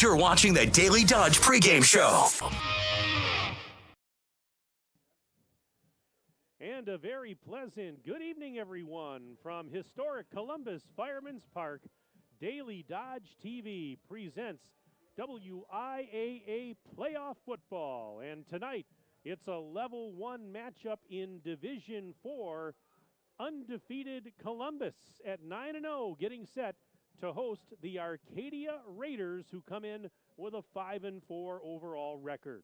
You're watching the Daily Dodge Pre-Game Show. And a very pleasant good evening, everyone, from historic Columbus Fireman's Park. Daily Dodge TV presents WIAA Playoff Football. And tonight, it's a Level 1 matchup in Division 4. Undefeated Columbus at 9-0, getting set to host the Arcadia Raiders, who come in with a 5-4 overall record.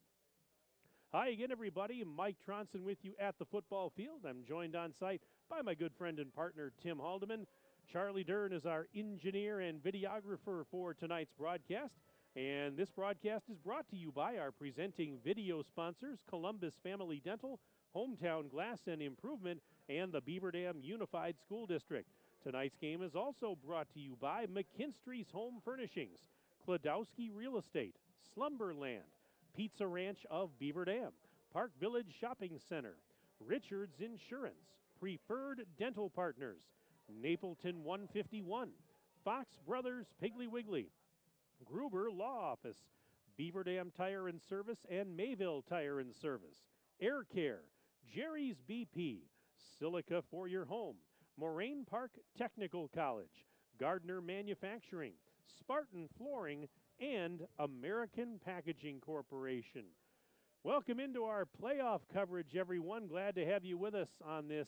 Hi again, everybody. Mike Tronson with you at the football field. I'm joined on site by my good friend and partner, Tim Haldeman. Charlie Dern is our engineer and videographer for tonight's broadcast. And this broadcast is brought to you by our presenting video sponsors, Columbus Family Dental, Hometown Glass and Improvement, and the Beaver Dam Unified School District. Tonight's game is also brought to you by McKinstry's Home Furnishings, Kladowski Real Estate, Slumberland, Pizza Ranch of Beaver Dam, Park Village Shopping Center, Richards Insurance, Preferred Dental Partners, Napleton 151, Fox Brothers Piggly Wiggly, Gruber Law Office, Beaver Dam Tire and Service, and Mayville Tire and Service, Air Care, Jerry's BP, Silica for your home, Moraine Park Technical College, Gardner Manufacturing, Spartan Flooring, and American Packaging Corporation. Welcome into our playoff coverage, everyone. Glad to have you with us on this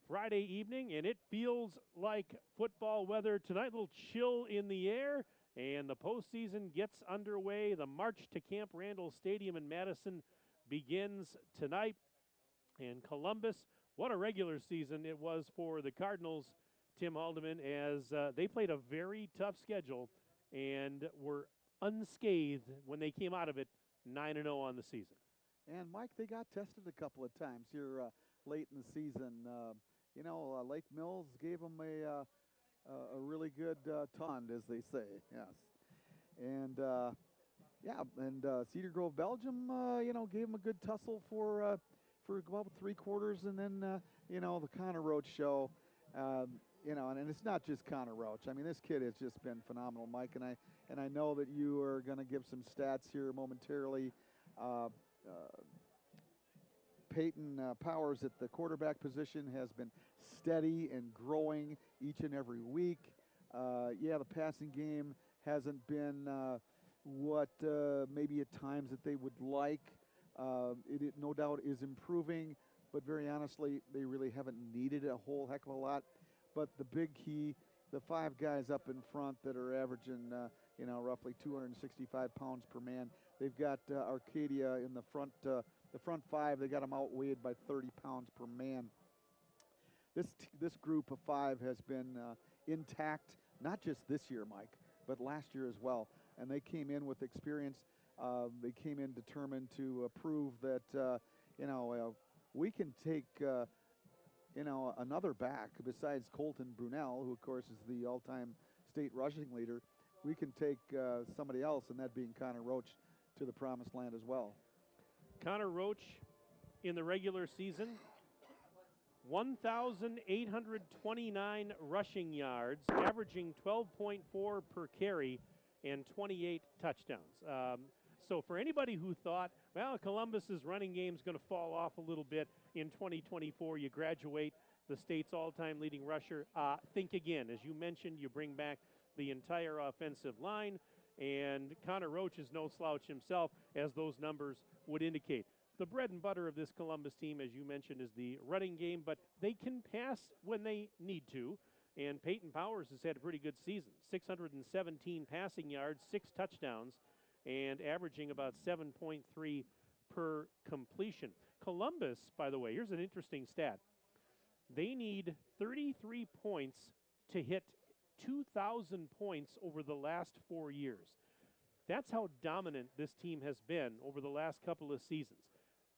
Friday evening, and it feels like football weather tonight. A little chill in the air, and the postseason gets underway. The march to Camp Randall Stadium in Madison begins tonight. And Columbus, what a regular season it was for the Cardinals, Tim Haldeman, as they played a very tough schedule and were unscathed when they came out of it 9-0 on the season. And, Mike, they got tested a couple of times here late in the season. Lake Mills gave them a really good taunt, as they say, yes. And, Cedar Grove, Belgium, gave them a good tussle for about 3 quarters, and then, the Connor Roach show, and it's not just Connor Roach. I mean, this kid has just been phenomenal, Mike, and I know that you are going to give some stats here momentarily. Peyton Powers at the quarterback position has been steady and growing each and every week. The passing game hasn't been what maybe at times that they would like. It no doubt is improving, but very honestly, they really haven't needed a whole heck of a lot. But the big key, the 5 guys up in front that are averaging, roughly 265 pounds per man. They've got Arcadia in the front 5. They got them outweighed by 30 pounds per man. This group of 5 has been intact, not just this year, Mike, but last year as well. And they came in with experience. They came in determined to prove that, we can take, another back besides Colton Brunel, who, of course, is the all-time state rushing leader. We can take somebody else, and that being Connor Roach, to the promised land as well. Connor Roach in the regular season, 1,829 rushing yards, averaging 12.4 per carry, and 28 touchdowns. So for anybody who thought, well, Columbus's running game is going to fall off a little bit in 2024, you graduate the state's all-time leading rusher, think again. As you mentioned, you bring back the entire offensive line, and Connor Roach is no slouch himself, as those numbers would indicate. The bread and butter of this Columbus team, as you mentioned, is the running game, but they can pass when they need to. And Peyton Powers has had a pretty good season, 617 passing yards, 6 touchdowns, and averaging about 7.3 per completion. Columbus, by the way, here's an interesting stat. They need 33 points to hit 2,000 points over the last 4 years. That's how dominant this team has been over the last couple of seasons.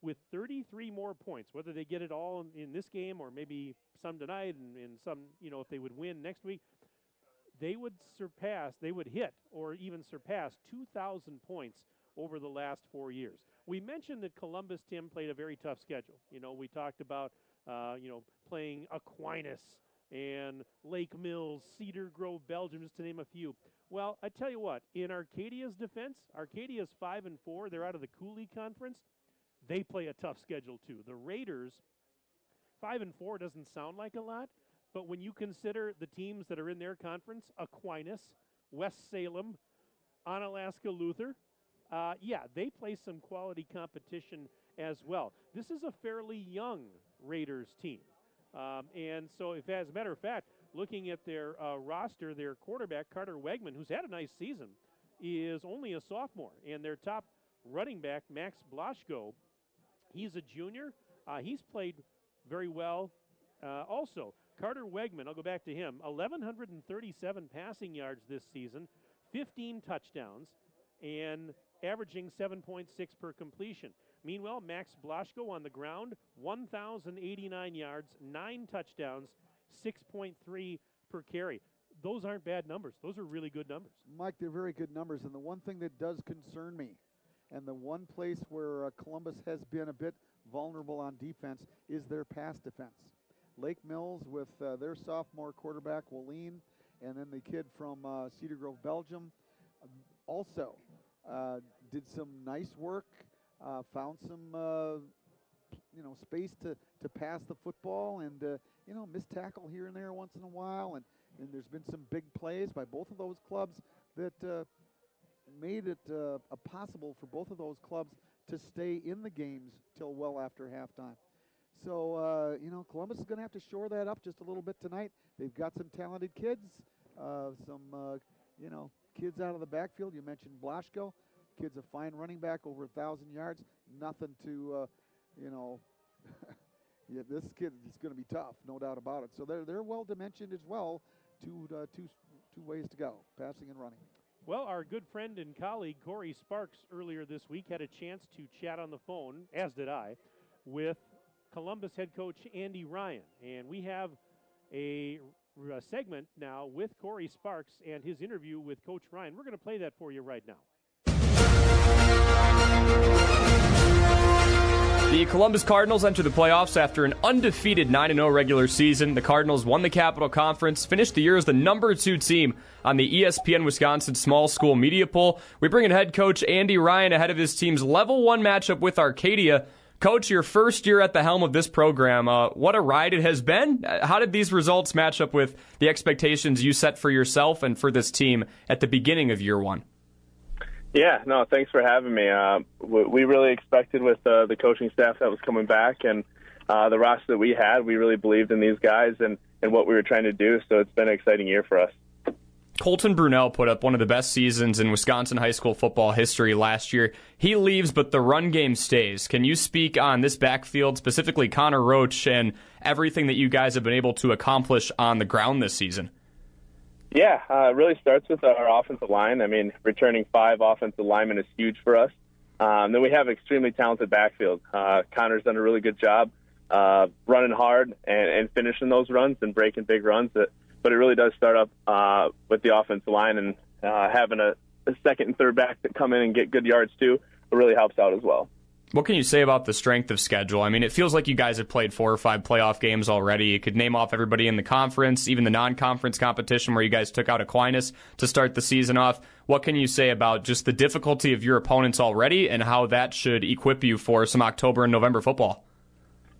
With 33 more points, whether they get it all in this game or maybe some tonight and some, if they would win next week, they would hit or even surpass 2,000 points over the last 4 years. We mentioned that Columbus, Tim, played a very tough schedule. We talked about, playing Aquinas and Lake Mills, Cedar Grove, Belgium, just to name a few. Well, I tell you what, in Arcadia's defense, Arcadia's 5-4. They're out of the Cooley Conference. They play a tough schedule, too. The Raiders, 5-4 doesn't sound like a lot, but when you consider the teams that are in their conference, Aquinas, West Salem, Onalaska Luther, they play some quality competition as well. This is a fairly young Raiders team. And so, if as a matter of fact, looking at their roster, their quarterback, Carter Wegman, who's had a nice season, is only a sophomore. And their top running back, Max Blaschko, he's a junior. He's played very well also. Carter Wegman, I'll go back to him, 1,137 passing yards this season, 15 touchdowns, and averaging 7.6 per completion. Meanwhile, Max Blaschko on the ground, 1,089 yards, 9 touchdowns, 6.3 per carry. Those aren't bad numbers. Those are really good numbers. Mike, they're very good numbers. And the one thing that does concern me, and the one place where Columbus has been a bit vulnerable on defense, is their pass defense. Lake Mills with their sophomore quarterback, Wallin, and then the kid from Cedar Grove, Belgium, also did some nice work, found some space to pass the football, and missed tackle here and there once in a while, and there's been some big plays by both of those clubs that made it possible for both of those clubs to stay in the games till well after halftime. So, Columbus is going to have to shore that up just a little bit tonight. They've got some talented kids, kids out of the backfield. You mentioned Blaschko. Kid's a fine running back, over 1,000 yards. Nothing to, this kid is going to be tough, no doubt about it. So they're well dimensioned as well. Two ways to go, passing and running. Well, our good friend and colleague Corey Sparks earlier this week had a chance to chat on the phone, as did I, with Columbus head coach Andy Ryan. And we have a segment now with Corey Sparks and his interview with Coach Ryan. We're going to play that for you right now. The Columbus Cardinals enter the playoffs after an undefeated 9-0 regular season. The Cardinals won the Capital Conference, finished the year as the number 2 team on the ESPN Wisconsin Small School Media Poll. We bring in head coach Andy Ryan ahead of his team's Level 1 matchup with Arcadia. Coach, your first year at the helm of this program, what a ride it has been. How did these results match up with the expectations you set for yourself and for this team at the beginning of year one? Yeah, no, thanks for having me. We really expected with the coaching staff that was coming back and the roster that we had, we really believed in these guys and what we were trying to do, so it's been an exciting year for us. Colton Brunell put up one of the best seasons in Wisconsin high school football history last year. He leaves, but the run game stays. Can you speak on this backfield, specifically Connor Roach, and everything that you guys have been able to accomplish on the ground this season? Yeah, it really starts with our offensive line. I mean, returning 5 offensive linemen is huge for us. Then we have extremely talented backfield. Connor's done a really good job running hard and finishing those runs and breaking big runs. But it really does start up with the offensive line, and having a second and third back that come in and get good yards too, it really helps out as well. What can you say about the strength of schedule? I mean, it feels like you guys have played 4 or 5 playoff games already. You could name off everybody in the conference, even the non-conference competition where you guys took out Aquinas to start the season off. What can you say about just the difficulty of your opponents already and how that should equip you for some October and November football?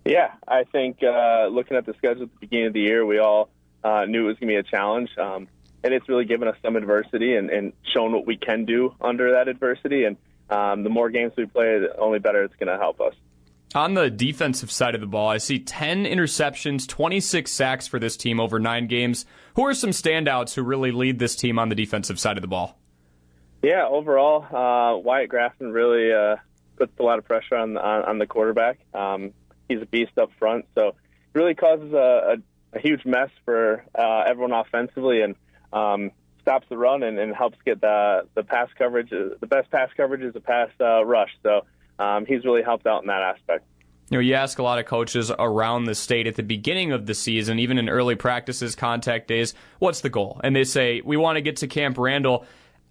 Yeah, I think looking at the schedule at the beginning of the year, we all knew it was going to be a challenge. And it's really given us some adversity and shown what we can do under that adversity. And the more games we play, the only better it's going to help us. On the defensive side of the ball, I see 10 interceptions, 26 sacks for this team over 9 games. Who are some standouts who really lead this team on the defensive side of the ball? Yeah, overall, Wyatt Grafton really puts a lot of pressure on the quarterback. He's a beast up front, so it really causes a huge mess for everyone offensively, and stops the run and helps get the pass coverage. The best pass coverage is the pass rush. So he's really helped out in that aspect. You ask a lot of coaches around the state at the beginning of the season, even in early practices, contact days, what's the goal? And they say, we want to get to Camp Randall.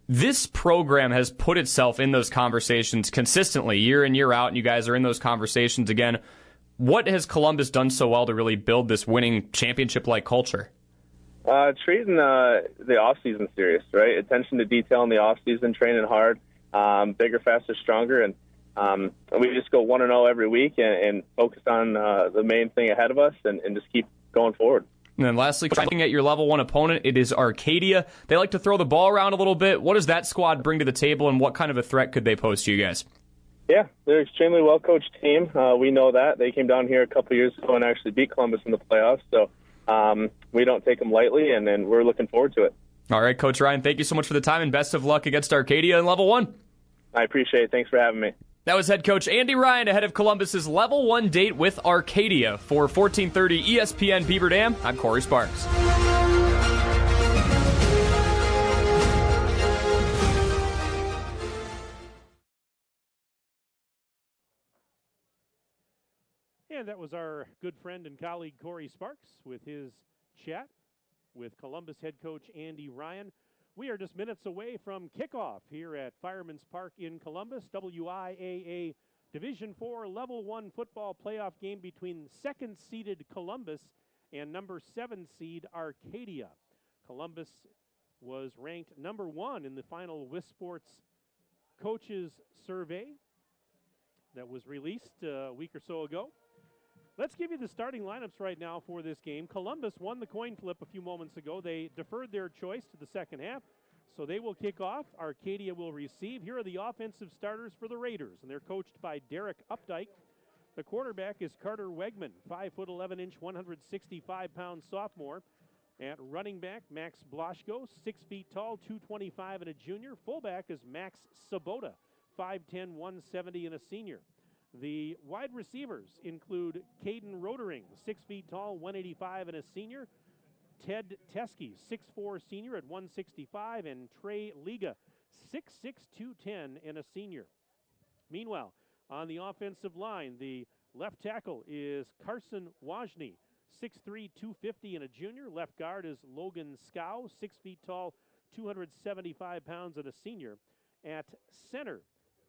This program has put itself in those conversations consistently, year in, year out, and you guys are in those conversations again. What has Columbus done so well to really build this winning championship-like culture? Treating the off-season serious, right? Attention to detail in the off-season, training hard, bigger, faster, stronger, and we just go 1-0 every week and focus on the main thing ahead of us and just keep going forward. And then lastly, looking at your level 1 opponent, it is Arcadia. They like to throw the ball around a little bit. What does that squad bring to the table, and what kind of a threat could they pose to you guys? Yeah, they're an extremely well-coached team. We know that. They came down here a couple years ago and actually beat Columbus in the playoffs, so we don't take them lightly, and then we're looking forward to it. All right, Coach Ryan, thank you so much for the time, and best of luck against Arcadia in level 1. I appreciate it. Thanks for having me. That was head coach Andy Ryan ahead of Columbus's level 1 date with Arcadia. For 1430 ESPN Beaver Dam, I'm Corey Sparks. And that was our good friend and colleague Corey Sparks with his chat with Columbus head coach Andy Ryan. We are just minutes away from kickoff here at Fireman's Park in Columbus. WIAA Division IV Level 1 football playoff game between second-seeded Columbus and number 7 seed Arcadia. Columbus was ranked number 1 in the final WISports coaches survey that was released a week or so ago. Let's give you the starting lineups right now for this game. Columbus won the coin flip a few moments ago. They deferred their choice to the second half, so they will kick off. Arcadia will receive. Here are the offensive starters for the Raiders, and they're coached by Derek Updike. The quarterback is Carter Wegman, 5'11" 165-pound sophomore. At running back, Max Blaschko, 6 feet tall, 225 and a junior. Fullback is Max Sabota, 5'10", 170 and a senior. The wide receivers include Caden Rodering, 6 feet tall, 185 and a senior. Ted Teskey, 6'4", senior at 165, and Trey Liga, 6'6", 210 and a senior. Meanwhile, on the offensive line, the left tackle is Carson Wajny, 6'3", 250 and a junior. Left guard is Logan Scow, 6 feet tall, 275 pounds and a senior. At center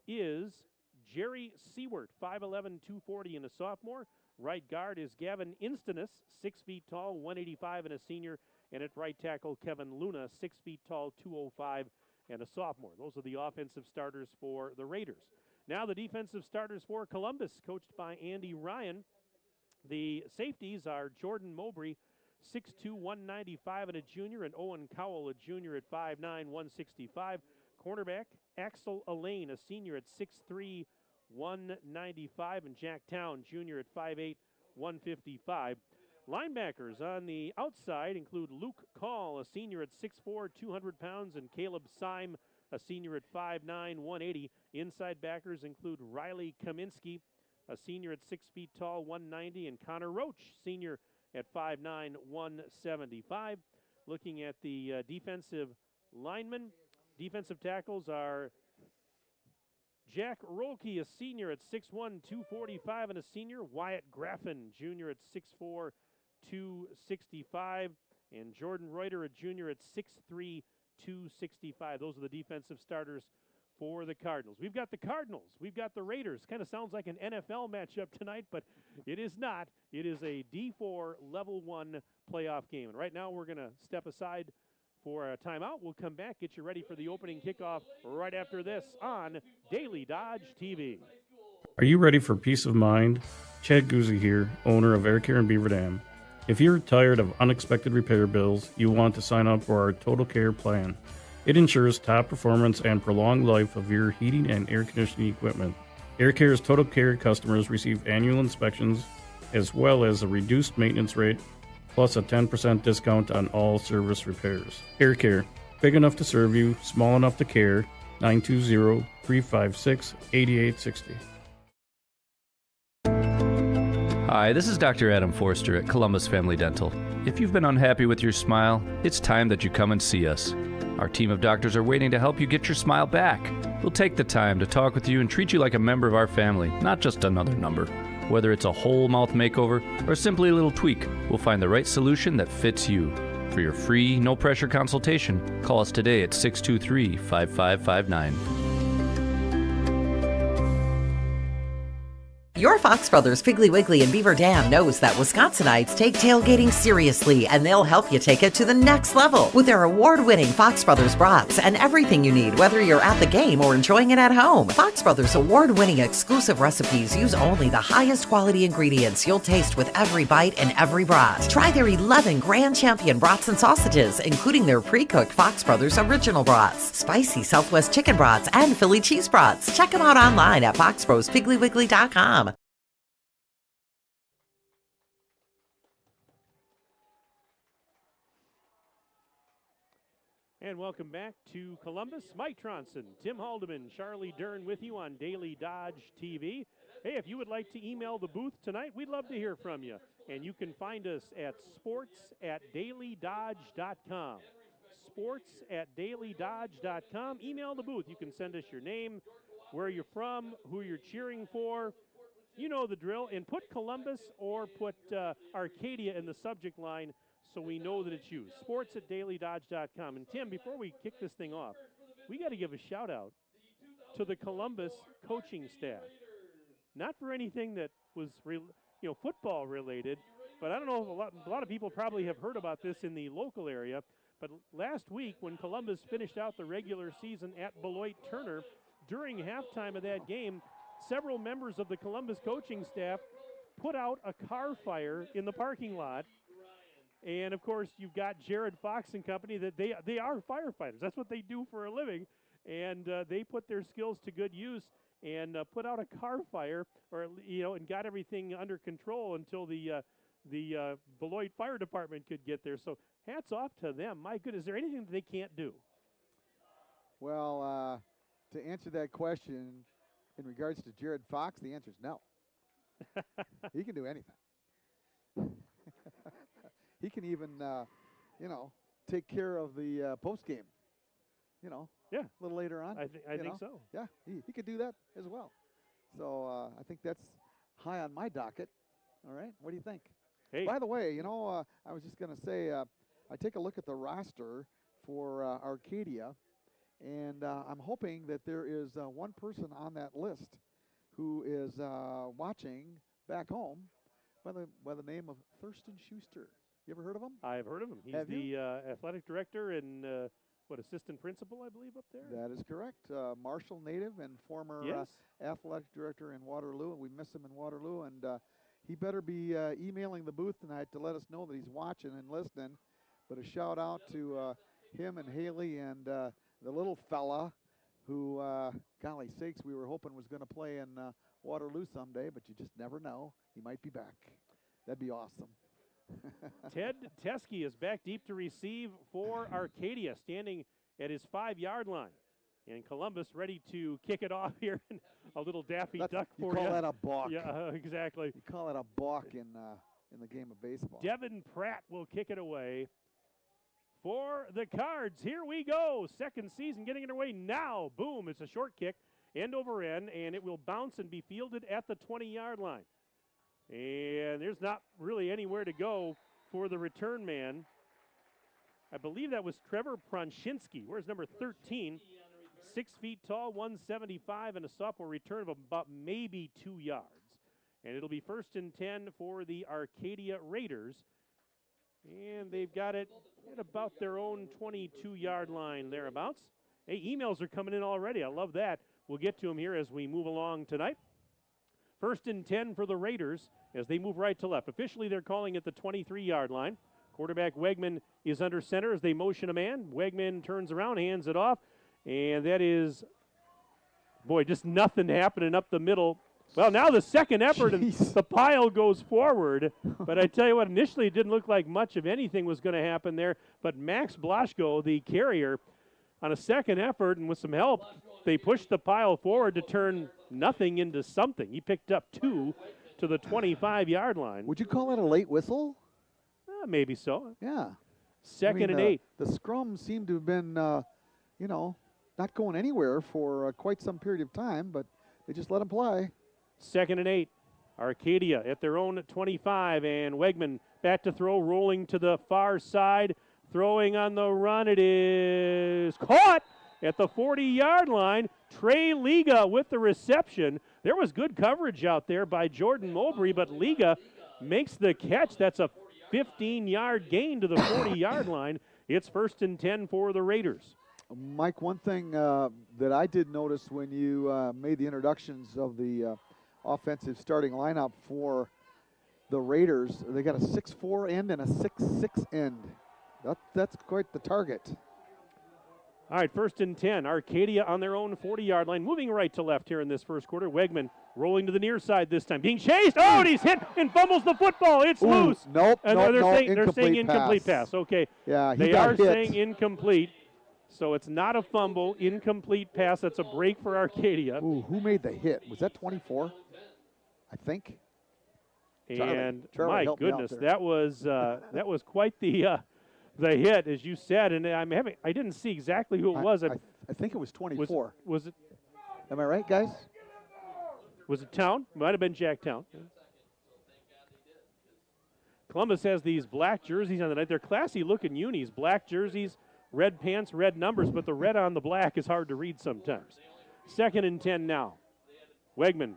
is Jerry Seward, 5'11", 240 and a sophomore. Right guard is Gavin Instinus, 6 feet tall, 185 and a senior. And at right tackle, Kevin Luna, 6 feet tall, 205 and a sophomore. Those are the offensive starters for the Raiders. Now the defensive starters for Columbus, coached by Andy Ryan. The safeties are Jordan Mowbray, 6'2", 195 and a junior, and Owen Cowell, a junior at 5'9", 165. Cornerback, Axel Elaine, a senior at 6'3", 195, and Jack Town, junior at 5'8", 155. Linebackers on the outside include Luke Call, a senior at 6'4", 200 pounds, and Caleb Syme, a senior at 5'9", 180. Inside backers include Riley Kaminsky, a senior at 6 feet tall, 190, and Connor Roach, senior at 5'9", 175. Looking at the defensive linemen, defensive tackles are Jack Rolke, a senior at 6'1", 245 and a senior. Wyatt Graffin, junior at 6'4", 265. And Jordan Reuter, a junior at 6'3", 265. Those are the defensive starters for the Cardinals. We've got the Cardinals. We've got the Raiders. Kind of sounds like an NFL matchup tonight, but it is not. It is a D4 Level 1 playoff game. And right now we're going to step aside for a timeout. We'll come back, get you ready for the opening kickoff right after this on Daily Dodge TV. Are you ready for peace of mind? Chad Guzzi here, owner of Air Care in Beaver Dam. If you're tired of unexpected repair bills, you want to sign up for our Total Care plan. It ensures top performance and prolonged life of your heating and air conditioning equipment. Air Care's Total Care customers receive annual inspections as well as a reduced maintenance rate, plus a 10% discount on all service repairs. Air Care, big enough to serve you, small enough to care. 920-356-8860. Hi, this is Dr. Adam Forster at Columbus Family Dental. If you've been unhappy with your smile, it's time that you come and see us. Our team of doctors are waiting to help you get your smile back. We'll take the time to talk with you and treat you like a member of our family, not just another number. Whether it's a whole mouth makeover or simply a little tweak, we'll find the right solution that fits you. For your free, no-pressure consultation, call us today at 623-5559. Your Fox Brothers Piggly Wiggly and Beaver Dam knows that Wisconsinites take tailgating seriously, and they'll help you take it to the next level with their award-winning Fox Brothers brats and everything you need, whether you're at the game or enjoying it at home. Fox Brothers award-winning exclusive recipes use only the highest quality ingredients you'll taste with every bite and every brat. Try their 11 Grand Champion brats and sausages, including their pre-cooked Fox Brothers original brats, spicy Southwest chicken brats, and Philly cheese brats. Check them out online at foxbrospigglywiggley.com. And welcome back to Columbus. Mike Tronson, Tim Haldeman, Charlie Dern with you on Daily Dodge TV. Hey, if you would like to email the booth tonight, we'd love to hear from you. And you can find us at sports@dailydodge.com. Sports@dailydodge.com. Email the booth. You can send us your name, where you're from, who you're cheering for. You know the drill. And put Columbus or put Arcadia in the subject line, so we know that it's you. Sports@dailydodge.com. And Tim, before we kick this thing off, we got to give a shout out to the Columbus coaching staff. Not for anything that was football related, but I don't know if a lot of people probably have heard about this in the local area. But last week, when Columbus finished out the regular season at Beloit Turner, during halftime of that game, several members of the Columbus coaching staff put out a car fire in the parking lot. And, of course, you've got Jared Fox and company that they are firefighters. That's what they do for a living. And they put their skills to good use and put out a car fire and got everything under control until the Beloit Fire Department could get there. So hats off to them. My goodness, is there anything that they can't do? Well, to answer that question in regards to Jared Fox, the answer is no. He can do anything. He can even, take care of the postgame, yeah, a little later on. I think so. Yeah, he could do that as well. So I think that's high on my docket. All right, what do you think? Hey. By the way, I was just going to say, I take a look at the roster for Arcadia, and I'm hoping that there is one person on that list who is watching back home by the name of Thurston Schuster. You ever heard of him? I've heard of him. He's the athletic director and assistant principal, I believe, up there? That is correct. Marshall native and former athletic director in Waterloo, and we miss him in Waterloo. And he better be emailing the booth tonight to let us know that he's watching and listening. But a shout out to him and Haley and the little fella who, golly sakes, we were hoping was going to play in Waterloo someday, but you just never know. He might be back. That'd be awesome. Ted Teskey is back deep to receive for Arcadia, standing at his 5-yard line. And Columbus ready to kick it off here. A little Daffy Duck for you. You call that a balk. Yeah, exactly. You call it a balk in the game of baseball. Devin Pratt will kick it away for the Cards. Here we go. Second season getting it away now. Boom. It's a short kick, end over end, and it will bounce and be fielded at the 20-yard line. And there's not really anywhere to go for the return man. I believe that was Trevor Pronshinsky. Where's number 13? 6 feet tall, 175, and a sophomore return of about maybe 2 yards. And it'll be 1st and 10 for the Arcadia Raiders. And they've got it at about their own 22-yard line thereabouts. Hey, emails are coming in already. I love that. We'll get to them here as we move along tonight. 1st and 10 for the Raiders as they move right to left. Officially, they're calling it the 23-yard line. Quarterback Wegman is under center as they motion a man. Wegman turns around, hands it off, and that is, just nothing happening up the middle. Well, now the second effort, and the pile goes forward. But I tell you what, initially it didn't look like much of anything was going to happen there. But Max Blaschko, the carrier, on a second effort and with some help, they pushed the pile forward to turn nothing into something. He picked up 2 to the 25-yard line. Would you call it a late whistle? Maybe so. Yeah. Second and 8. The scrum seemed to have been, not going anywhere for quite some period of time, but they just let them play. 2nd and 8. Arcadia at their own 25, and Wegman back to throw, rolling to the far side, throwing on the run. It is caught at the 40-yard line. Trey Liga with the reception. There was good coverage out there by Jordan Mowbray, but Liga makes the catch. That's a 15-yard gain to the 40-yard line. It's 1st and 10 for the Raiders. Mike, one thing that I did notice when you made the introductions of the offensive starting lineup for the Raiders, they got a 6'4" end and a 6'6" end. That's quite the target. All right, 1st and 10. Arcadia on their own 40-yard line, moving right to left here in this first quarter. Wegman rolling to the near side this time, being chased. Oh, and he's hit and fumbles the football. It's loose. Nope, and nope, they're saying incomplete pass. Okay. Yeah, they are saying incomplete. So it's not a fumble, incomplete pass. That's a break for Arcadia. Ooh, who made the hit? Was that 24? I think. And Charlie, my goodness, that was quite the hit, as you said. And I didn't see exactly who it was. I think it was 24. Was it? Am I right, guys? Was it Town? Might have been Jack Town. Columbus has these black jerseys on tonight. They're classy-looking unis, black jerseys, red pants, red numbers, but the red on the black is hard to read sometimes. 2nd and 10 now. Wegman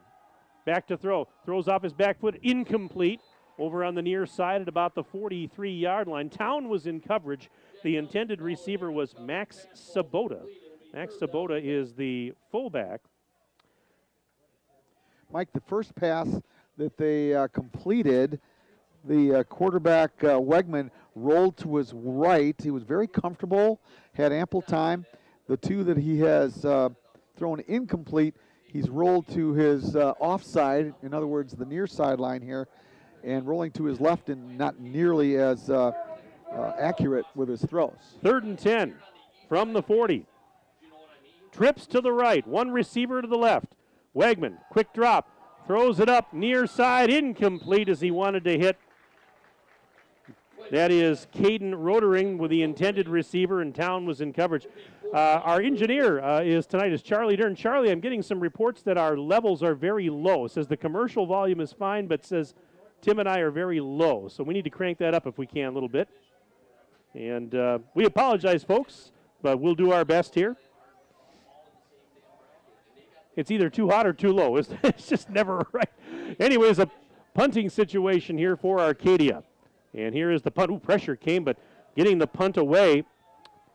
back to throw. Throws off his back foot. Incomplete. Over on the near side at about the 43-yard line. Town was in coverage. The intended receiver was Max Sabota. Max Sabota is the fullback. Mike, the first pass that they completed, the quarterback, Wegman, rolled to his right. He was very comfortable, had ample time. The two that he has thrown incomplete, he's rolled to his offside, in other words, the near sideline here, and rolling to his left and not nearly as accurate with his throws. 3rd and 10 from the 40. Trips to the right, one receiver to the left. Wegman, quick drop, throws it up near side, incomplete as he wanted to hit. That is Caden Rodering with the intended receiver, and Town was in coverage. Our engineer is Charlie Dern. Charlie, I'm getting some reports that our levels are very low. It says the commercial volume is fine, but says Tim and I are very low, so we need to crank that up if we can a little bit. And we apologize, folks, but we'll do our best here. It's either too hot or too low. It's just never right. Anyways, a punting situation here for Arcadia. And here is the punt. Ooh, pressure came, but getting the punt away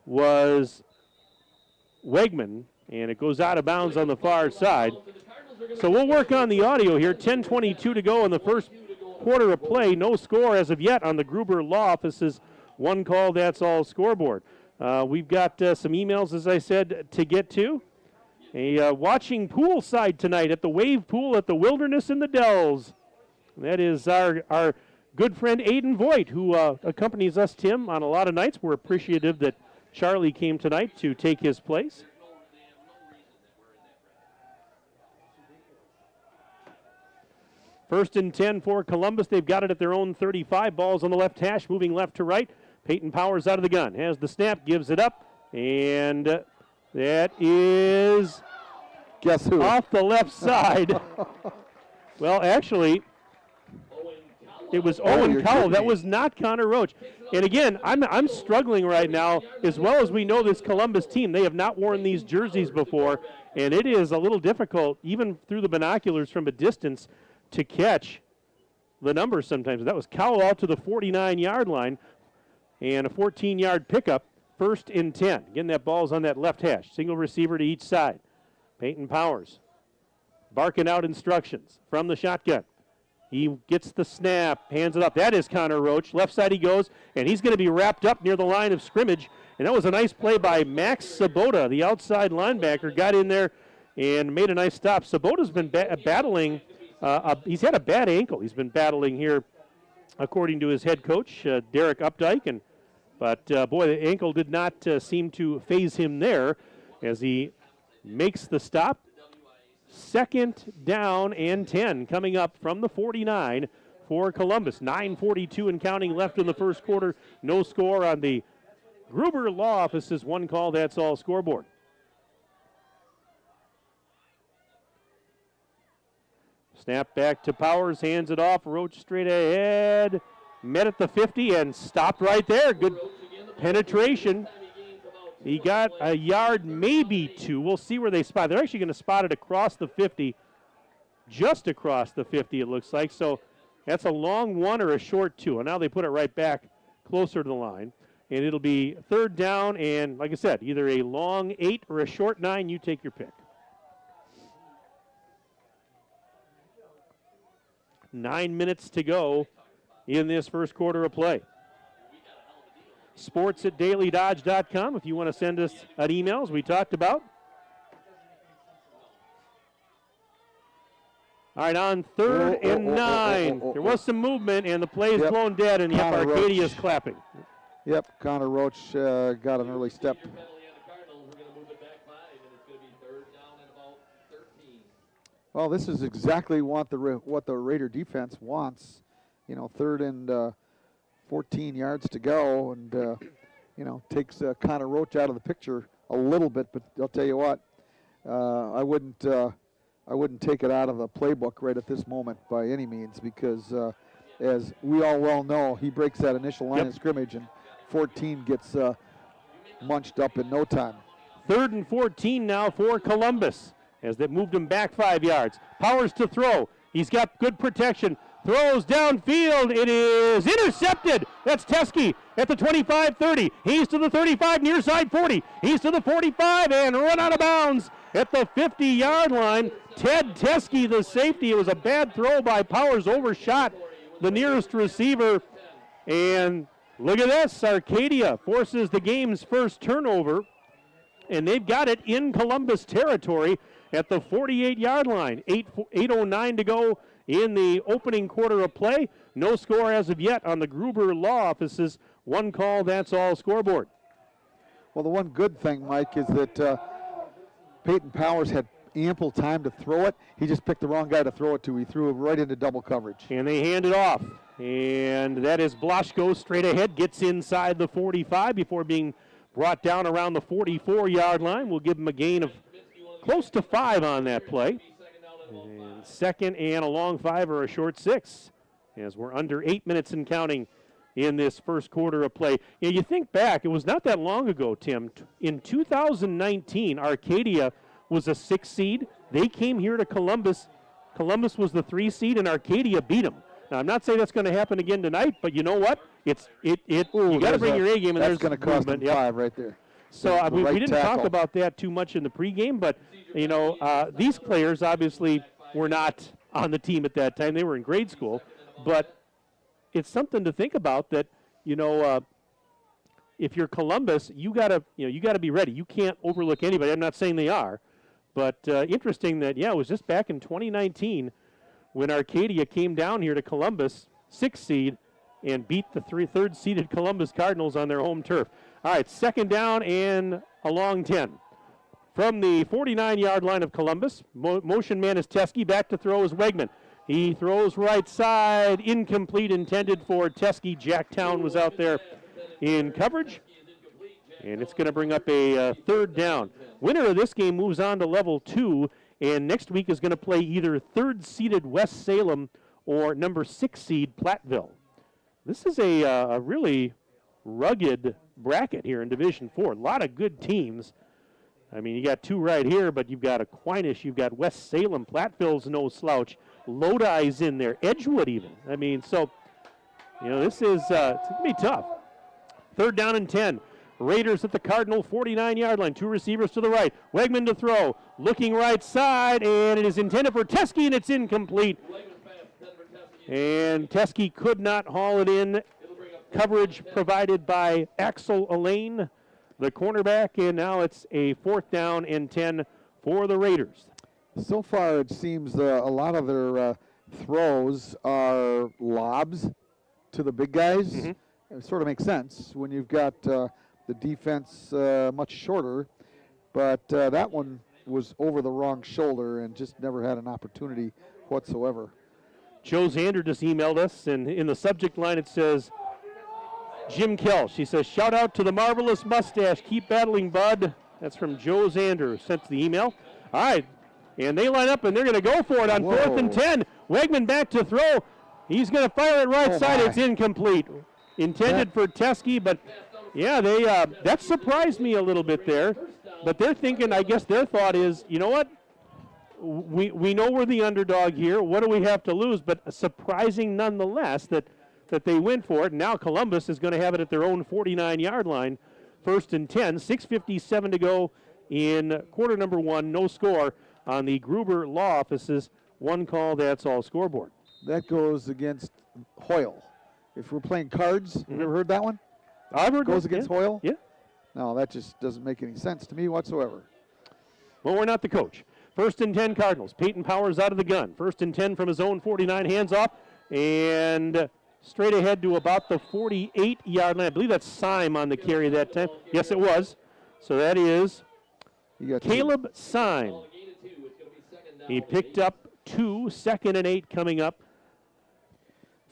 was Wegman, and it goes out of bounds on the far side. So we'll work on the audio here. 10:22 to go in the first quarter of play. No score as of yet on the Gruber Law Office's one call, that's all scoreboard. We've got some emails, as I said, to get to. Watching poolside tonight at the Wave Pool at the Wilderness in the Dells. That is our good friend Aiden Voigt, who accompanies us, Tim, on a lot of nights. We're appreciative that Charlie came tonight to take his place. First and 10 for Columbus. They've got it at their own 35. Ball's on the left hash, moving left to right. Peyton Powers out of the gun. Has the snap, gives it up, and that is, guess who? Off the left side. Well, actually, it was Owen Cowell. That was not Connor Roach. And again, I'm struggling right now, as well as we know this Columbus team. They have not worn these jerseys before, and it is a little difficult, even through the binoculars from a distance, to catch the numbers sometimes. That was Cowell out to the 49-yard line, and a 14-yard pickup. 1st and 10. Again, that ball's on that left hash. Single receiver to each side. Peyton Powers barking out instructions from the shotgun. He gets the snap, hands it up. That is Connor Roach. Left side he goes, and he's going to be wrapped up near the line of scrimmage. And that was a nice play by Max Sabota, the outside linebacker. Got in there and made a nice stop. Sabota's been battling. He's had a bad ankle. He's been battling here, according to his head coach, Derek Updike. But, boy, the ankle did not seem to phase him there as he makes the stop. 2nd down and 10 coming up from the 49 for Columbus. 9:42 and counting left in the first quarter. No score on the Gruber Law Office's one call, that's all scoreboard. Snap back to Powers, hands it off. Roach straight ahead. Met at the 50 and stopped right there. Good penetration. He got a yard, maybe 2. We'll see where they spot. They're actually going to spot it across the 50, just across the 50, it looks like. So that's a long 1 or a short 2. And now they put it right back closer to the line. And it'll be 3rd down, and like I said, either a long 8 or a short 9. You take your pick. 9 minutes to go in this first quarter of play. sports@dailydodge.com if you want to send us an email, as we talked about. All right, on 3rd and 9. There was some movement, and the play is blown dead, and yep, Arcadia is clapping. Yep, Connor Roach got an early step. Well, this is exactly what the Raider defense wants. 3rd and 14 yards to go, and takes Connor Roach out of the picture a little bit. But I'll tell you what, I wouldn't take it out of the playbook right at this moment by any means, because as we all well know, he breaks that initial line of scrimmage, and 14 gets munched up in no time. 3rd and 14 now for Columbus, as they moved him back 5 yards. Powers to throw. He's got good protection. Throws downfield. It is intercepted. That's Teske at the 25-30. He's to the 35, near side 40. He's to the 45 and run out of bounds at the 50-yard line. Ted Teske, the safety. It was a bad throw by Powers, overshot the nearest receiver. And look at this. Arcadia forces the game's first turnover, and they've got it in Columbus territory at the 48-yard line. 8:09 to go in the opening quarter of play. No score as of yet on the Gruber Law Office's one call, that's all scoreboard. Well, the one good thing, Mike, is that Peyton Powers had ample time to throw it. He just picked the wrong guy to throw it to. He threw it right into double coverage. And they hand it off. And that is Blaschko straight ahead, gets inside the 45 before being brought down around the 44-yard line. We'll give him a gain of close to 5 on that play. And 2nd and a long 5 or a short 6, as we're under 8 minutes and counting in this first quarter of play. You think back, it was not that long ago, Tim. In 2019, Arcadia was a 6 seed. They came here to Columbus. Columbus was the 3 seed, and Arcadia beat them. Now, I'm not saying that's going to happen again tonight, but you know what? You got to bring your A game, and there's going to cost them 5 right there. So we didn't talk about that too much in the pregame, but these players obviously were not on the team at that time. They were in grade school, but it's something to think about that. If you're Columbus, you gotta be ready. You can't overlook anybody. I'm not saying they are, but interesting that it was just back in 2019 when Arcadia came down here to Columbus, 6 seed, and beat the 3rd seeded Columbus Cardinals on their home turf. All right, 2nd down and a long 10. From the 49-yard line of Columbus, motion man is Teske. Back to throw is Wegman. He throws right side, incomplete, intended for Teske. Jacktown was out there in coverage, and it's going to bring up a 3rd down. Winner of this game moves on to level 2, and next week is going to play either 3rd-seeded West Salem or number 6 seed Platteville. This is a really rugged bracket here in Division 4. A lot of good teams. I mean, you got 2 right here, but you've got Aquinas, you've got West Salem, Platteville's no slouch, Lodi's in there, Edgewood even. I mean, so, this is it's going to be tough. 3rd down and 10. Raiders at the Cardinal 49-yard line. 2 receivers to the right. Wegman to throw. Looking right side, and it is intended for Teske, and it's incomplete. And Teske could not haul it in. Coverage provided by Axel Elaine, the cornerback, and now it's a 4th down and 10 for the Raiders. So far, it seems a lot of their throws are lobs to the big guys. Mm-hmm. It sort of makes sense when you've got the defense much shorter, but that one was over the wrong shoulder and just never had an opportunity whatsoever. Joe Zander just emailed us, and in the subject line it says, Jim Kelch. She says, shout out to the marvelous mustache. Keep battling, bud. That's from Joe Zander, sent the email. All right, and they line up, and they're going to go for it on 4th and 10. Wegman back to throw. He's going to fire it right side. It's incomplete. Intended for Teske, but Yeah, they that surprised me a little bit there. But they're thinking, I guess their thought is, you know what? We know we're the underdog here. What do we have to lose? But surprising nonetheless that they went for it. Now Columbus is going to have it at their own 49-yard line. 1st and 10, 6:57 to go in quarter number 1. No score on the Gruber Law Office's one call, that's all scoreboard. That goes against Hoyle. If we're playing cards, have you ever heard that one? I've heard goes that, against yeah. Hoyle? Yeah. No, that just doesn't make any sense to me whatsoever. Well, we're not the coach. 1st and 10 Cardinals. Peyton Powers out of the gun. 1st and 10 from his own 49, hands off, and straight ahead to about the 48-yard line. I believe that's Syme on the carry that time. Yes, it was. So that is Caleb Syme. He picked up 2, 2nd and 8 coming up.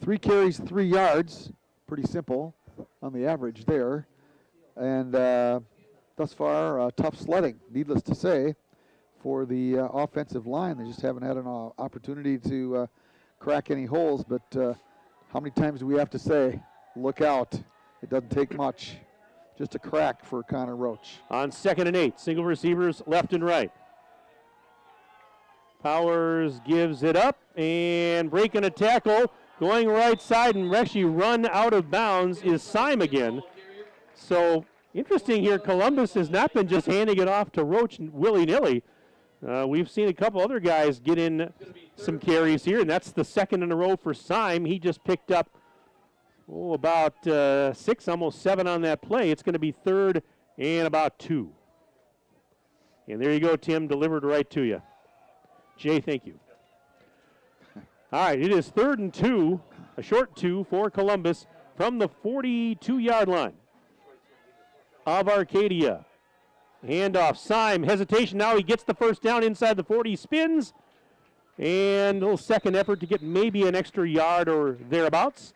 3 carries, 3 yards. Pretty simple on the average there. And thus far, tough sledding, needless to say, for the offensive line. They just haven't had an opportunity to crack any holes. But how many times do we have to say, look out? It doesn't take much. Just a crack for Connor Roach. On 2nd and 8, single receivers left and right. Powers gives it up and breaking a tackle. Going right side and actually run out of bounds is Syme again. So interesting here, Columbus has not been just handing it off to Roach willy-nilly. We've seen a couple other guys get in some carries here, and that's the 2nd in a row for Syme. He just picked up about 6, almost 7 on that play. It's going to be 3rd and about 2. And there you go, Tim, delivered right to you. Jay, thank you. All right, it is 3rd and 2, a short 2 for Columbus from the 42-yard line of Arcadia. Handoff, Syme, hesitation. Now he gets the first down inside the 40, spins, and a little second effort to get maybe an extra yard or thereabouts.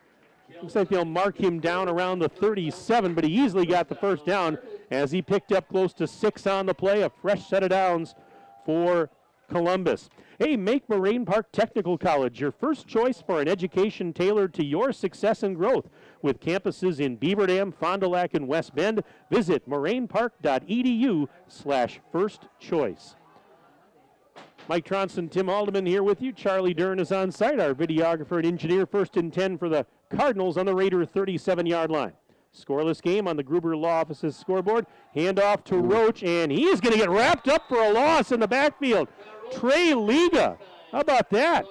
Looks like they'll mark him down around the 37, but he easily got the first down as he picked up close to 6 on the play. A fresh set of downs for Columbus. Hey, make Moraine Park Technical College your first choice for an education tailored to your success and growth. With campuses in Beaver Dam, Fond du Lac, and West Bend, visit morainepark.edu/first choice. Mike Tronson, Tim Haldeman here with you. Charlie Dern is on site, our videographer and engineer. 1st and 10 for the Cardinals on the Raider 37-yard line. Scoreless game on the Gruber Law Office's scoreboard. Handoff to Roach, and he is going to get wrapped up for a loss in the backfield. Trey Liga. How about that?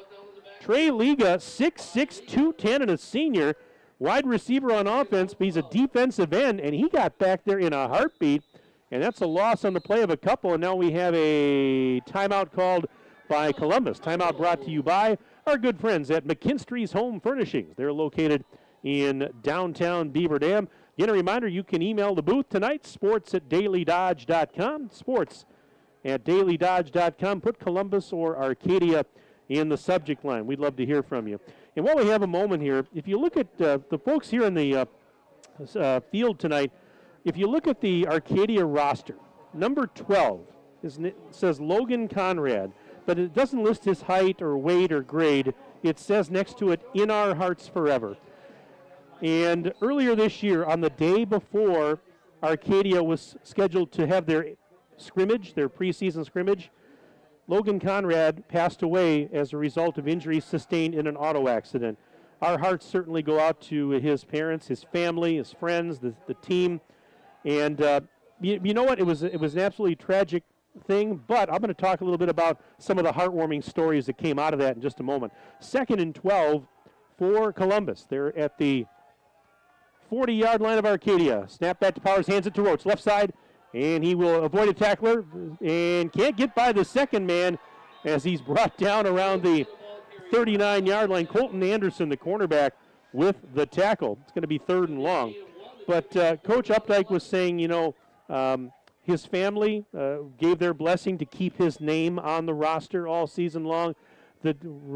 Trey Liga, 6'6", 210, and a senior. Wide receiver on offense, but he's a defensive end, and he got back there in a heartbeat. And that's a loss on the play of a couple, and now we have a timeout called by Columbus. Timeout brought to you by our good friends at McKinstry's Home Furnishings. They're located in downtown Beaver Dam. Again, a reminder, you can email the booth tonight, sports@dailydodge.com, sports@dailydodge.com. Put Columbus or Arcadia in the subject line. We'd love to hear from you. And while we have a moment here, if you look at the folks here in the field tonight, if you look at the Arcadia roster, number 12 says Logan Conrad, but it doesn't list his height or weight or grade. It says next to it, in our hearts forever. And earlier this year, on the day before Arcadia was scheduled to have their scrimmage, their preseason scrimmage, Logan Conrad passed away as a result of injuries sustained in an auto accident. Our hearts certainly go out to his parents, his family, his friends, the team. And you know what? It was an absolutely tragic thing, but I'm going to talk a little bit about some of the heartwarming stories that came out of that in just a moment. 2nd and 12 for Columbus. They're at the 40-yard line of Arcadia. Snap back to Powers, hands it to Roach, left side, and he will avoid a tackler and can't get by the second man as he's brought down around the 39-yard line. Colton Anderson, the cornerback, with the tackle. It's going to be 3rd and long. But Coach Updike was saying, his family gave their blessing to keep his name on the roster all season long.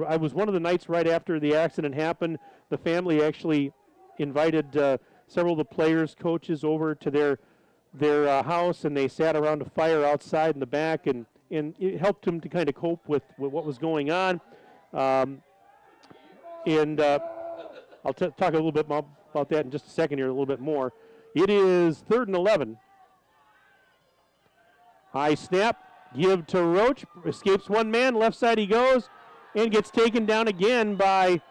I was one of the nights right after the accident happened. The family actually invited several of the players, coaches over to their house, and they sat around a fire outside in the back, and it helped them to kind of cope with what was going on. I'll talk a little bit about that in just a second here, a little bit more. It is 3rd and 11. High snap, give to Roach, escapes one man, left side he goes, and gets taken down again by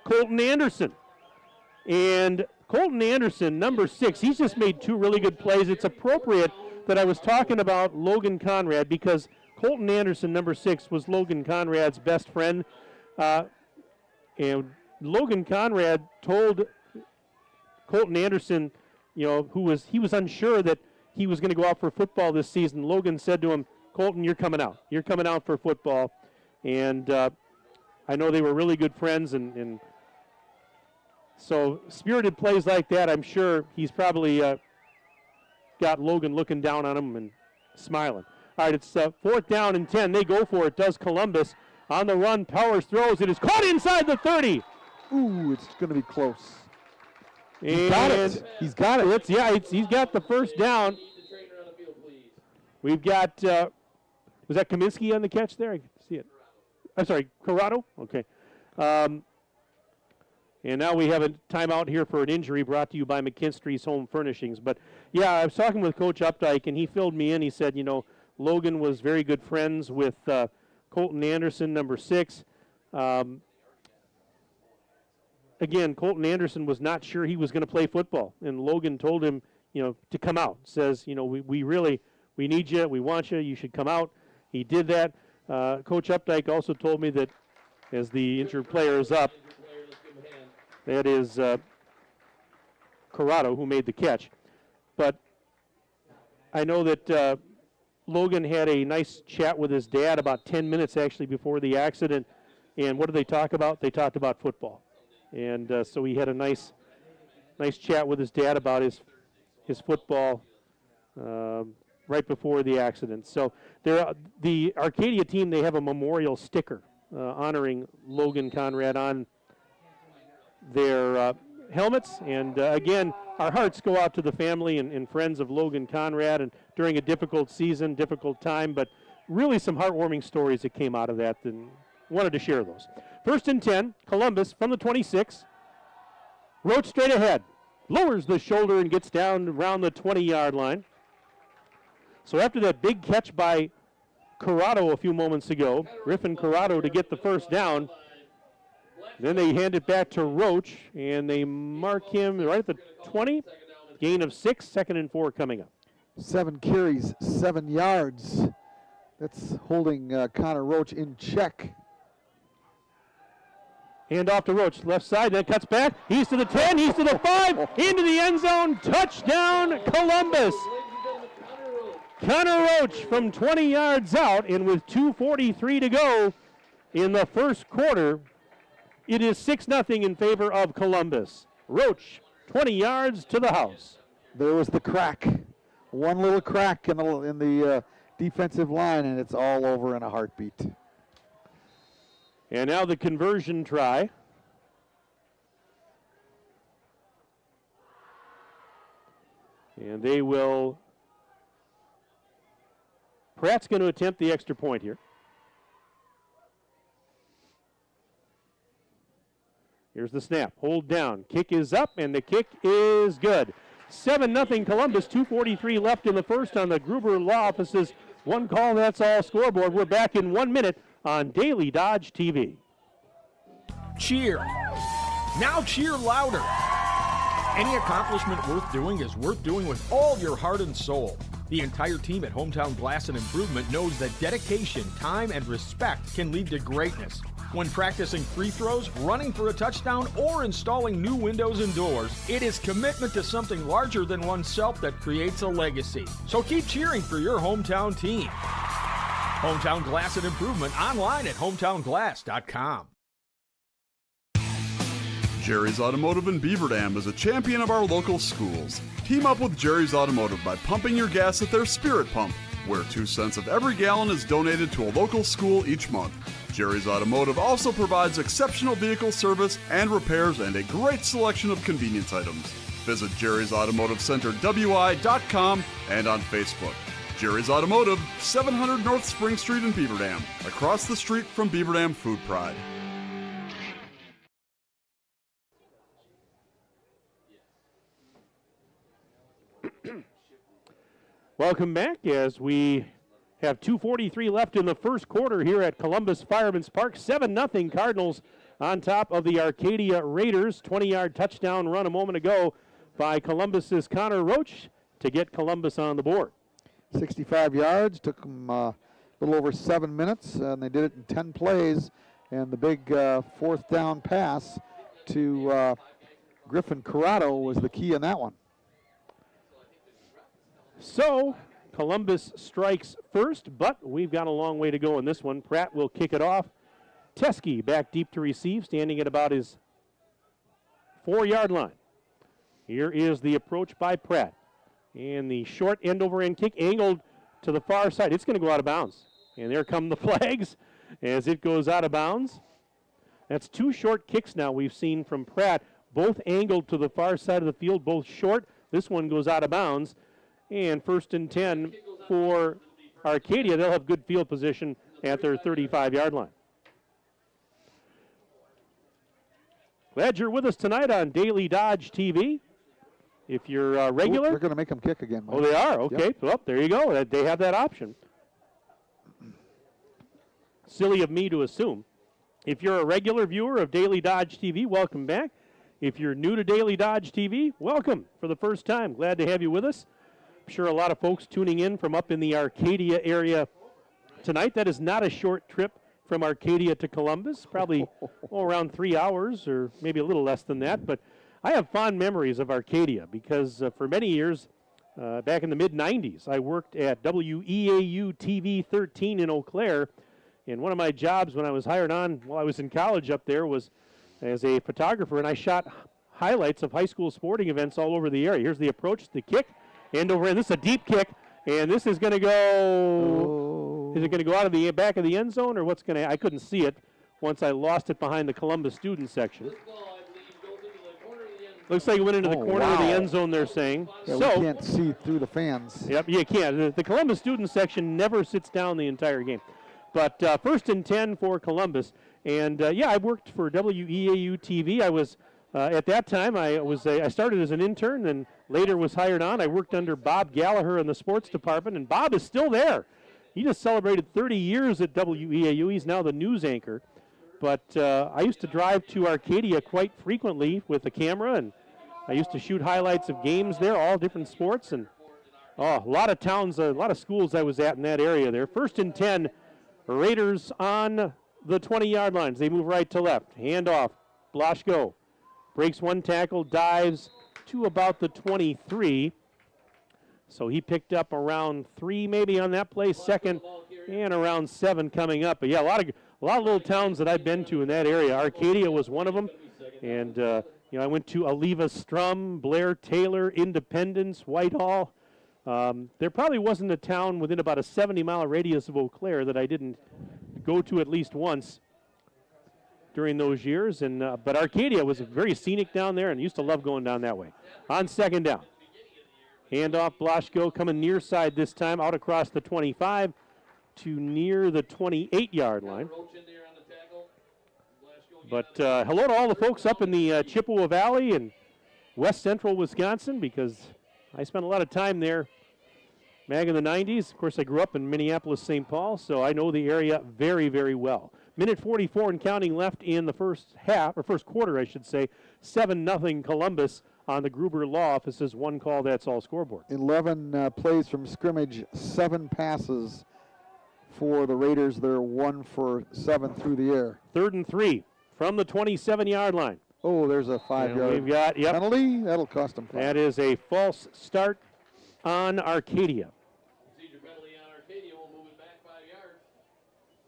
Colton Anderson. And Colton Anderson, number 6, he's just made 2 really good plays. It's appropriate that I was talking about Logan Conrad because Colton Anderson, number 6, was Logan Conrad's best friend. And Logan Conrad told Colton Anderson, he was unsure that he was going to go out for football this season. Logan said to him, Colton, you're coming out. You're coming out for football. And I know they were really good friends. And so spirited plays like that, I'm sure he's probably got Logan looking down on him and smiling. All right, it's 4th down and 10. They go for it, does Columbus. On the run, Powers throws. It is caught inside the 30. Ooh, it's going to be close. He's got it. He's got it. He's got the first down. We've got, was that Kaminsky on the catch there? I can see it. I'm sorry, Corrado? Okay. And now we have a timeout here for an injury brought to you by McKinstry's Home Furnishings. But, yeah, I was talking with Coach Updike, and he filled me in. He said, Logan was very good friends with Colton Anderson, number 6. Again, Colton Anderson was not sure he was going to play football, and Logan told him, to come out. Says, we need you, we want you, you should come out. He did that. Coach Updike also told me that as the injured player is up, that is Corrado who made the catch. But I know that Logan had a nice chat with his dad about 10 minutes actually before the accident. And what did they talk about? They talked about football. And so he had a nice chat with his dad about his football right before the accident. So the Arcadia team, they have a memorial sticker honoring Logan Conrad on their helmets. And again, our hearts go out to the family and friends of Logan Conrad and during a difficult season, difficult time, but really some heartwarming stories that came out of that, and wanted to share those. 1st and 10, Columbus from the 26. Roach straight ahead, lowers the shoulder and gets down around the 20-yard line. So after that big catch by Corrado a few moments ago, Griffin Corrado to get the first down, then they hand it back to Roach, and they mark him right at the 20. Gain of 6, 2nd and 4 coming up. 7 carries, 7 yards. That's holding Connor Roach in check. Hand off to Roach, left side, then cuts back. He's to the 10, he's to the 5, into the end zone. Touchdown, Columbus. Connor Roach from 20 yards out, and with 2:43 to go in the first quarter, it is 6-0 in favor of Columbus. Roach, 20 yards to the house. There was the crack. One little crack in the defensive line, and it's all over in a heartbeat. And now the conversion try. And they will... Pratt's going to attempt the extra point here. Here's the snap. Hold down. Kick is up, and the kick is good. 7-0 Columbus. 2:43 left in the first on the Gruber Law Office's One Call, That's All scoreboard. We're back in 1 minute on Daily Dodge TV. Cheer. Now cheer louder. Any accomplishment worth doing is worth doing with all your heart and soul. The entire team at Hometown Glass and Improvement knows that dedication, time, and respect can lead to greatness. When practicing free throws, running for a touchdown, or installing new windows and doors, it is commitment to something larger than oneself that creates a legacy. So keep cheering for your hometown team. Hometown Glass and Improvement online at hometownglass.com. Jerry's Automotive in Beaver Dam is a champion of our local schools. Team up with Jerry's Automotive by pumping your gas at their Spirit Pump, where 2 cents of every gallon is donated to a local school each month. Jerry's Automotive also provides exceptional vehicle service and repairs and a great selection of convenience items. Visit Jerry's Automotive Center WI.com and on Facebook. Jerry's Automotive, 700 North Spring Street in Beaver Dam, across the street from Beaver Dam Food Pride. Welcome back as we have 2:43 left in the first quarter here at Columbus Fireman's Park. 7-0 Cardinals on top of the Arcadia Raiders. 20-yard touchdown run a moment ago by Columbus's Connor Roach to get Columbus on the board. 65 yards, took them a little over 7 minutes, and they did it in 10 plays. And the big fourth down pass to Griffin Corrado was the key in that one. So Columbus strikes first, but we've got a long way to go in this one. Pratt will kick it off. Teskey back deep to receive, standing at about his 4-yard line. Here is the approach by Pratt. And the short end-over-end kick angled to the far side. It's going to go out of bounds. And there come the flags as it goes out of bounds. That's 2 short kicks now we've seen from Pratt, both angled to the far side of the field, both short. This one goes out of bounds. And 1st and 10 for Arcadia. They'll have good field position at their 35-yard line. Glad you're with us tonight on Daily Dodge TV. If you're regular. They're going to make them kick again, Mike. Oh, they are? Okay. Yep. Well, there you go. They have that option. Silly of me to assume. If you're a regular viewer of Daily Dodge TV, welcome back. If you're new to Daily Dodge TV, welcome for the first time. Glad to have you with us. I'm sure a lot of folks tuning in from up in the Arcadia area tonight. That is not a short trip from Arcadia to Columbus, probably around 3 hours or maybe a little less than that. But I have fond memories of Arcadia because for many years, back in the mid-'90s, I worked at WEAU TV 13 in Eau Claire. And one of my jobs when I was hired on while I was in college up there was as a photographer, and I shot highlights of high school sporting events all over the area. Here's the approach, the kick, end over end. This is a deep kick, and this is going to go, is it going to go out of the back of the end zone, or what's going to, I couldn't see it once I lost it behind the Columbus student section. Looks like it went into the corner of the end zone, they're saying. Yeah, so, we can't see through the fans. Yep, you can't. The Columbus student section never sits down the entire game. But 1st and 10 for Columbus. And, yeah, I worked for WEAU TV. I was, at that time, I started as an intern and later was hired on. I worked under Bob Gallagher in the sports department, and Bob is still there. He just celebrated 30 years at WEAU. He's now the news anchor. But I used to drive to Arcadia quite frequently with a camera, and I used to shoot highlights of games there, all different sports. And, a lot of towns, a lot of schools I was at in that area there. 1st and 10, Raiders on the 20-yard lines. They move right to left. Hand off. Blaschko breaks one tackle, dives to about the 23. So he picked up around 3 maybe on that play, second, and around 7 coming up. But, yeah, a lot of little towns that I've been to in that area. Arcadia was one of them. And, I went to Oliva Strum, Blair Taylor, Independence, Whitehall. There probably wasn't a town within about a 70-mile radius of Eau Claire that I didn't go to at least once during those years. And but Arcadia was very scenic down there, and used to love going down that way. On 2nd down, handoff, Blaschko coming near side this time, out across the 25 to near the 28-yard line. But hello to all the folks up in the Chippewa Valley and West Central Wisconsin, because I spent a lot of time there back in the 90s. Of course, I grew up in Minneapolis, St. Paul, so I know the area very, very well. Minute 44 and counting left in the first quarter, I should say. 7-0 Columbus on the Gruber Law Office's one call, that's all scoreboard. 11 plays from scrimmage, 7 passes for the Raiders. They're 1 for 7 through the air. 3rd and 3 from the 27-yard line. Oh, there's a 5-yard penalty. That'll cost them 5. That is a false start on Arcadia. Procedure penalty on Arcadia will move it back 5 yards.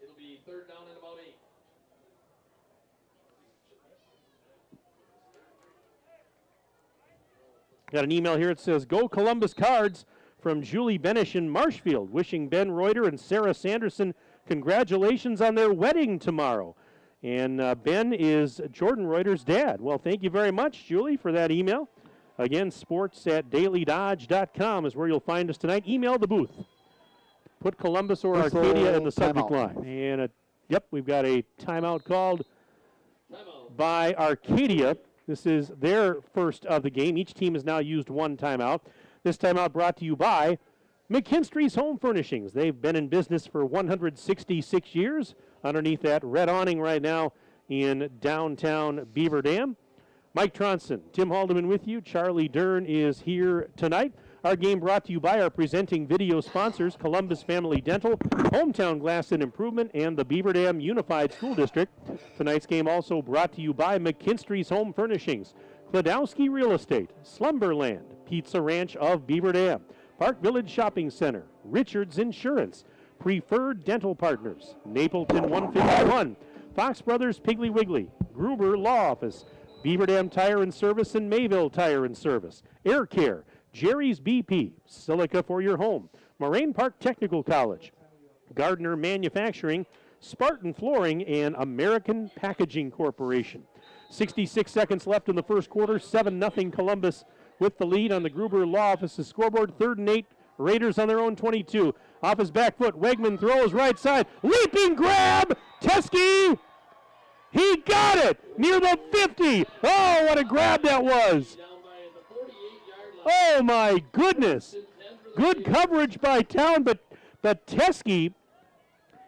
It'll be 3rd down and about 8. Got an email here. It says, "Go Columbus Cards," from Julie Benish in Marshfield, wishing Ben Reuter and Sarah Sanderson congratulations on their wedding tomorrow. And Ben is Jordan Reuter's dad. Well, thank you very much, Julie, for that email. Again, sports@dailydodge.com is where you'll find us tonight. Email the booth. Put Columbus or Arcadia in the subject line. And, we've got a timeout called by Arcadia. This is their first of the game. Each team has now used one timeout. This timeout brought to you by McKinstry's Home Furnishings. They've been in business for 166 years underneath that red awning right now in downtown Beaver Dam. Mike Tronson, Tim Haldeman with you. Charlie Dern is here tonight. Our game brought to you by our presenting video sponsors, Columbus Family Dental, Hometown Glass and Improvement, and the Beaver Dam Unified School District. Tonight's game also brought to you by McKinstry's Home Furnishings, Kladowski Real Estate, Slumberland, Pizza Ranch of Beaver Dam, Park Village Shopping Center, Richards Insurance, Preferred Dental Partners, Napleton 151, Fox Brothers Piggly Wiggly, Gruber Law Office, Beaver Dam Tire and Service, and Mayville Tire and Service, Air Care, Jerry's BP, Silica for your home, Moraine Park Technical College, Gardner Manufacturing, Spartan Flooring, and American Packaging Corporation. 66 seconds left in the first quarter, 7-0 Columbus with the lead on the Gruber Law Office's scoreboard. 3rd and 8, Raiders on their own 22. Off his back foot, Wegman throws right side, leaping grab, Teske, he got it, near the 50. Oh, what a grab that was. Oh my goodness. Good coverage by Town, but Teske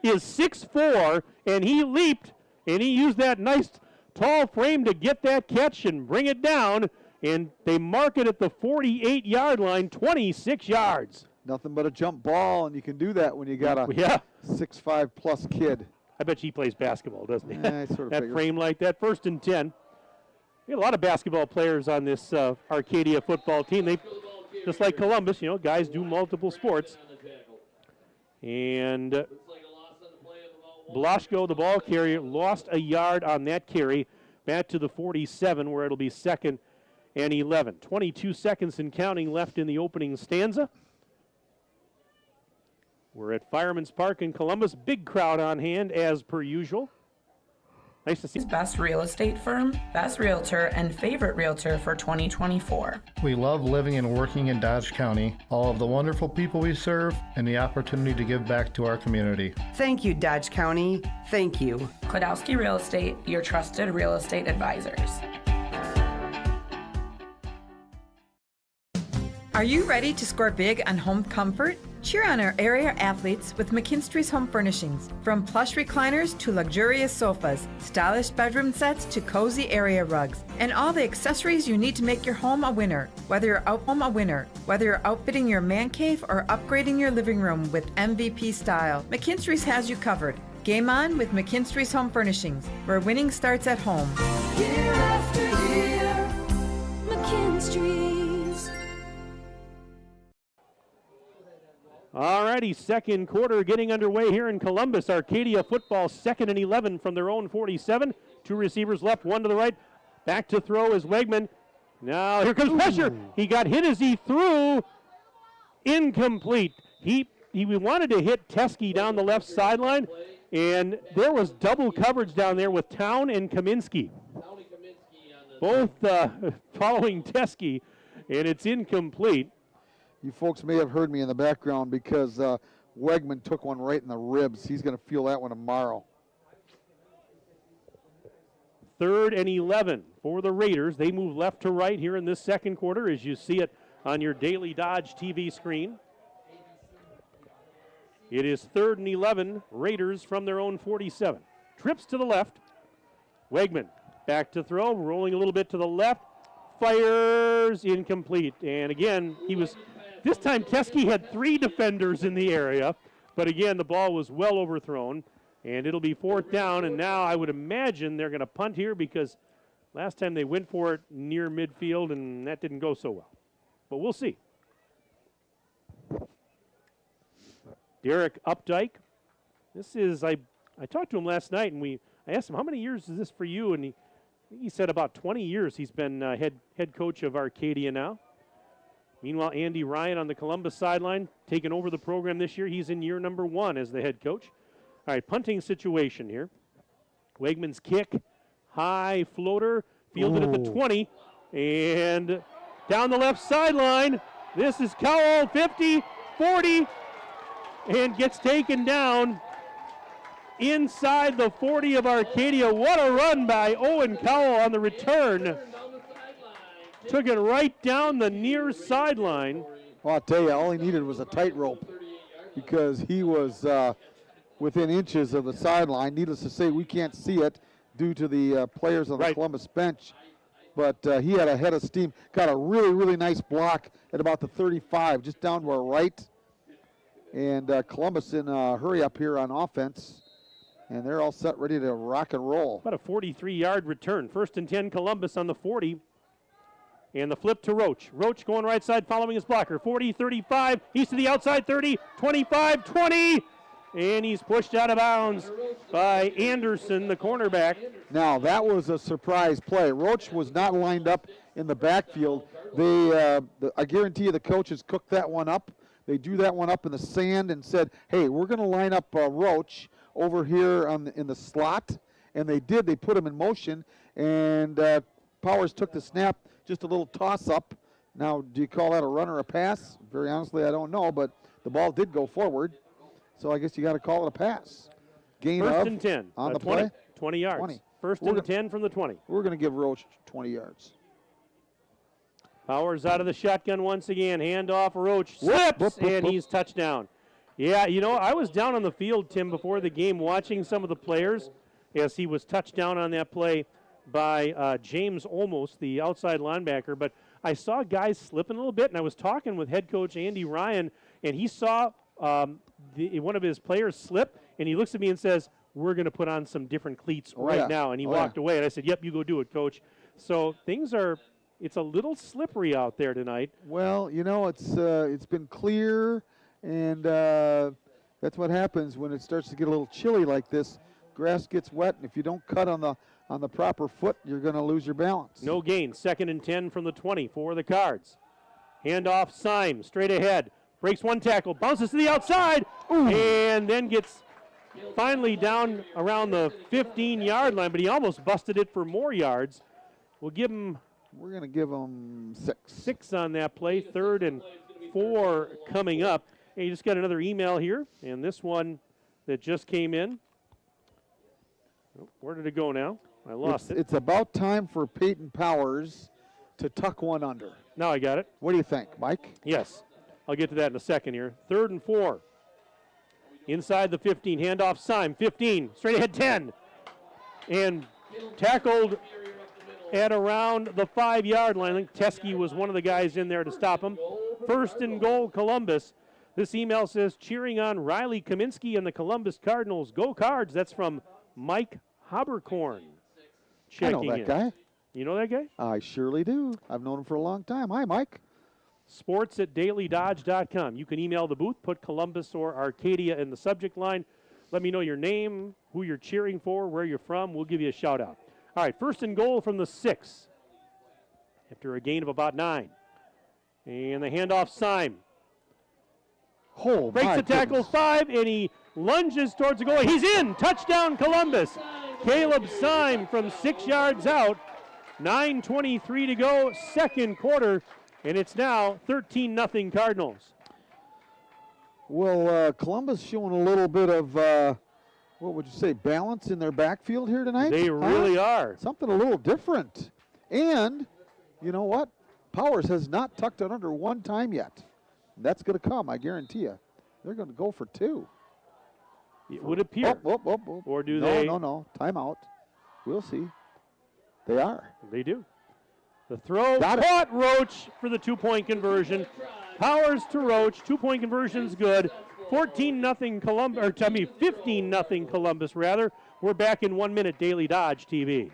is 6'4", and he leaped, and he used that nice tall frame to get that catch and bring it down, and they mark it at the 48-yard line, 26 yards. Nothing but a jump ball, and you can do that when you got a 6'5" plus kid. I bet he plays basketball, doesn't he? I sort of that figured. Frame like that. 1st and 10. We had a lot of basketball players on this Arcadia football team. They, just like Columbus, you know, guys do multiple sports. And Blaschko, the ball carrier, lost a yard on that carry back to the 47, where it'll be 2nd and 11. 22 seconds and counting left in the opening stanza. We're at Fireman's Park in Columbus. Big crowd on hand as per usual. Nice to see. Best real estate firm, best realtor, and favorite realtor for 2024. We love living and working in Dodge County, all of the wonderful people we serve, and the opportunity to give back to our community. Thank you, Dodge County. Thank you. Kladowski Real Estate, your trusted real estate advisors. Are you ready to score big on home comfort? Cheer on our area athletes with McKinstry's Home Furnishings. From plush recliners to luxurious sofas, stylish bedroom sets to cozy area rugs, and all the accessories you need to make your home a winner. Whether you're outfitting your man cave or upgrading your living room with MVP style, McKinstry's has you covered. Game on with McKinstry's Home Furnishings, where winning starts at home. Year after year, McKinstry's. All righty, second quarter getting underway here in Columbus. Arcadia football, 2nd and 11 from their own 47. 2 receivers left, 1 to the right. Back to throw is Wegman. Now here comes pressure. He got hit as he threw. Incomplete. He wanted to hit Teske down the left sideline, and there was double coverage down there with Town and Kaminsky. Both following Teske, and it's incomplete. You folks may have heard me in the background because Wegman took one right in the ribs. He's going to feel that one tomorrow. 3rd and 11 for the Raiders. They move left to right here in this second quarter, as you see it on your Daily Dodge TV screen. It is 3rd and 11, Raiders from their own 47. Trips to the left. Wegman back to throw, rolling a little bit to the left. Fires, incomplete. And again, this time Teske had 3 defenders in the area, but again, the ball was well overthrown, and it'll be 4th down, and now I would imagine they're going to punt here because last time they went for it near midfield, and that didn't go so well. But we'll see. Derek Updike. This is, I talked to him last night, and I asked him, how many years is this for you? And he said about 20 years he's been head coach of Arcadia now. Meanwhile, Andy Ryan on the Columbus sideline, taking over the program this year. He's in year number 1 as the head coach. All right, punting situation here. Wegman's kick, high floater, fielded at the 20, and down the left sideline. This is Cowell, 50, 40, and gets taken down inside the 40 of Arcadia. What a run by Owen Cowell on the return. Took it right down the near sideline. Well, I'll tell you, all he needed was a tightrope because he was within inches of the sideline. Needless to say, we can't see it due to the players on the Columbus bench. But he had a head of steam. Got a really, really nice block at about the 35, just down to our right. And Columbus in a hurry up here on offense. And they're all set, ready to rock and roll. About a 43-yard return. 1st and 10, Columbus on the 40. And the flip to Roach. Roach going right side, following his blocker. 40, 35. He's to the outside 30, 25, 20. And he's pushed out of bounds by Anderson, the cornerback. Now, that was a surprise play. Roach was not lined up in the backfield. I guarantee you the coaches cooked that one up. They drew that one up in the sand and said, hey, we're going to line up Roach over here in the slot. And they did. They put him in motion. And Powers took the snap, just a little toss-up. Now, do you call that a run or a pass? Very honestly, I don't know. But the ball did go forward. So I guess you got to call it a pass. Gain 1st and 10 on the 20, play. 20 yards. 20. 1st and 10 from the 20. We're going to give Roach 20 yards. Powers out of the shotgun once again. Handoff, Roach slips, and he's touchdown. Yeah, you know, I was down on the field, Tim, before the game watching some of the players as he was touched down on that play by James Olmos, the outside linebacker. But I saw guys slipping a little bit, and I was talking with head coach Andy Ryan, and he saw one of his players slip, and he looks at me and says, we're going to put on some different cleats now. And he walked away, and I said, yep, you go do it, coach. So it's a little slippery out there tonight. Well, you know, it's been clear, and that's what happens when it starts to get a little chilly like this. Grass gets wet, and if you don't cut on the proper foot, you're going to lose your balance. No gain. 2nd and 10 from the 20 for the Cards. Handoff, Syme, straight ahead. Breaks one tackle, bounces to the outside, and then gets finally down around the 15-yard line, but he almost busted it for more yards. We're going to give him 6. 6 on that play. 3rd and 4 coming up. Hey, you just got another email here, and this one that just came in. Where did it go now? I lost it. It's about time for Peyton Powers to tuck one under. Now I got it. What do you think, Mike? Yes. I'll get to that in a second here. 3rd and 4. Inside the 15. Handoff, Syme. 15. Straight ahead 10. And tackled at around the 5-yard line. I think Teskey was one of the guys in there to stop him. 1st and goal, Columbus. This email says, cheering on Riley Kaminsky and the Columbus Cardinals. Go Cards. That's from Mike Haberkorn. I know that guy. You know that guy? I surely do. I've known him for a long time. Hi, Mike. sports@dailydodge.com. You can email the booth, put Columbus or Arcadia in the subject line. Let me know your name, who you're cheering for, where you're from. We'll give you a shout out. All right, 1st and goal from the 6 after a gain of about 9. And the handoff, Syme. Breaks the tackle, 5, and he lunges towards the goal. He's in. Touchdown, Columbus. Caleb Syme from 6 yards out. 9:23 to go, 2nd quarter, and it's now 13-0 Cardinals. Well, Columbus showing a little bit of, what would you say, balance in their backfield here tonight? They really are. Something a little different. And, you know what? Powers has not tucked it under one time yet. That's going to come, I guarantee you. They're going to go for 2. It would appear. Or do they? No. Timeout. We'll see. They are. They do. The throw caught Roach for the 2-point conversion. Powers to Roach. 2-point conversion's good. 15-0 Columbus rather. We're back in 1 minute. Daily Dodge TV.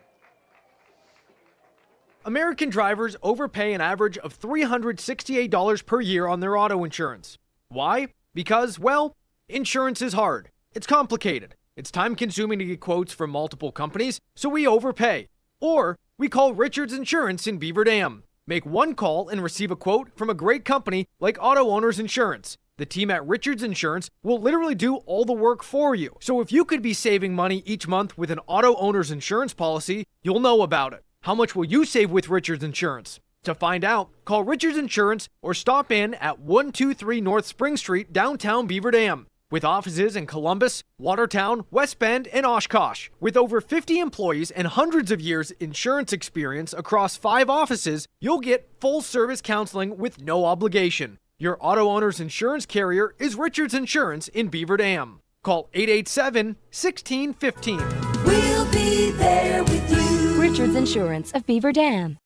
American drivers overpay an average of $368 per year on their auto insurance. Why? Because, well, insurance is hard. It's complicated. It's time-consuming to get quotes from multiple companies, so we overpay. Or we call Richards Insurance in Beaver Dam. Make one call and receive a quote from a great company like Auto Owners Insurance. The team at Richards Insurance will literally do all the work for you. So if you could be saving money each month with an Auto Owners Insurance policy, you'll know about it. How much will you save with Richards Insurance? To find out, call Richards Insurance or stop in at 123 North Spring Street, downtown Beaver Dam. With offices in Columbus, Watertown, West Bend, and Oshkosh. With over 50 employees and hundreds of years insurance experience across 5 offices, you'll get full-service counseling with no obligation. Your auto owner's insurance carrier is Richards Insurance in Beaver Dam. Call 887-1615. We'll be there with you. Richards Insurance of Beaver Dam.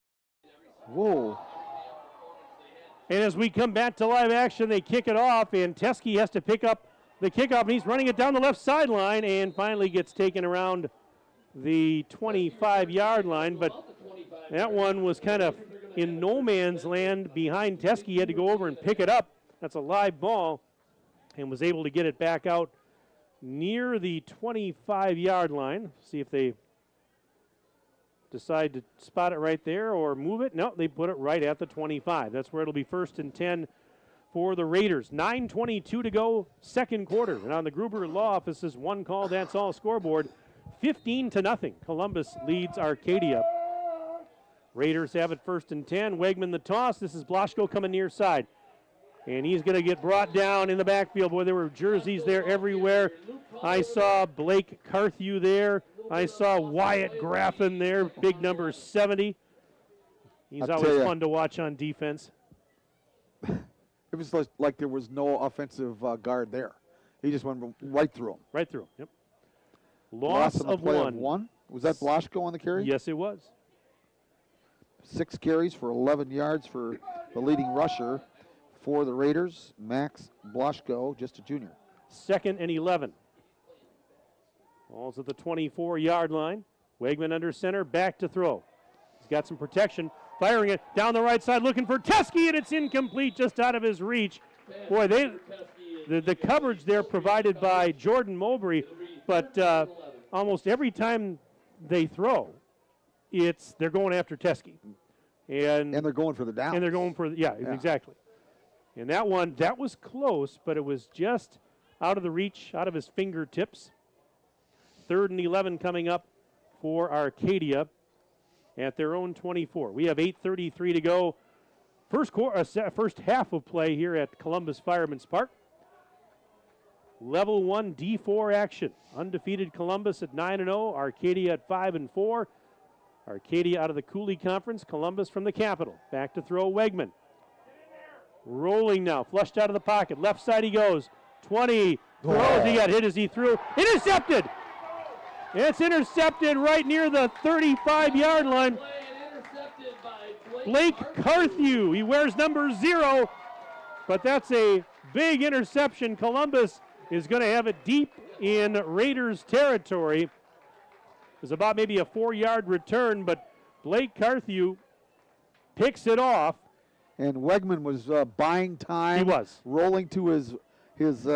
Whoa. And as we come back to live action, they kick it off, and Teskey has to pick up the kickoff, and he's running it down the left sideline and finally gets taken around the 25-yard line. But that one was kind of in no man's land behind Teskey. He had to go over and pick it up. That's a live ball, and was able to get it back out near the 25-yard line. See if they decide to spot it right there or move it. No, they put it right at the 25. That's where it'll be 1st and 10 for the Raiders. 9:22 to go, second quarter. And on the Gruber Law Office's one call, that's all scoreboard, 15-0. Columbus leads Arcadia. Raiders have it 1st and 10. Wegman the toss. This is Blaschko coming near side. And he's going to get brought down in the backfield. Boy, there were jerseys there everywhere. I saw Blake Carthew there. I saw Wyatt Graffin there, big number 70. He's always fun to watch on defense. It was like there was no offensive guard there. He just went right through him. Right through him, yep. Loss of one. Was that Blaschko on the carry? Yes, it was. 6 carries for 11 yards for the leading rusher for the Raiders, Max Blaschko, just a junior. 2nd and 11. Ball's at the 24-yard line. Wegman under center, back to throw. He's got some protection, firing it down the right side, looking for Teskey, and it's incomplete, just out of his reach. Boy, the coverage there provided by Jordan Mowbray, but almost every time they throw, they're going after Teskey. And they're going for the down. And they're going for, yeah, exactly. And that one, that was close, but it was just out of the reach, out of his fingertips. 3rd and 11 coming up for Arcadia at their own 24. We have 8:33 to go. First half of play here at Columbus Fireman's Park. Level 1 D4 action. Undefeated Columbus at 9-0. Arcadia at 5-4. Arcadia out of the Cooley Conference. Columbus from the Capital. Back to throw Wegman. Rolling now. Flushed out of the pocket. Left side he goes. 20. Throws. He got hit as he threw. Intercepted. It's intercepted right near the 35-yard line. Blake Carthew. He wears number 0, but that's a big interception. Columbus is going to have it deep in Raiders territory. It was about maybe a 4-yard return, but Blake Carthew picks it off. And Wegman was buying time. He was. Rolling to his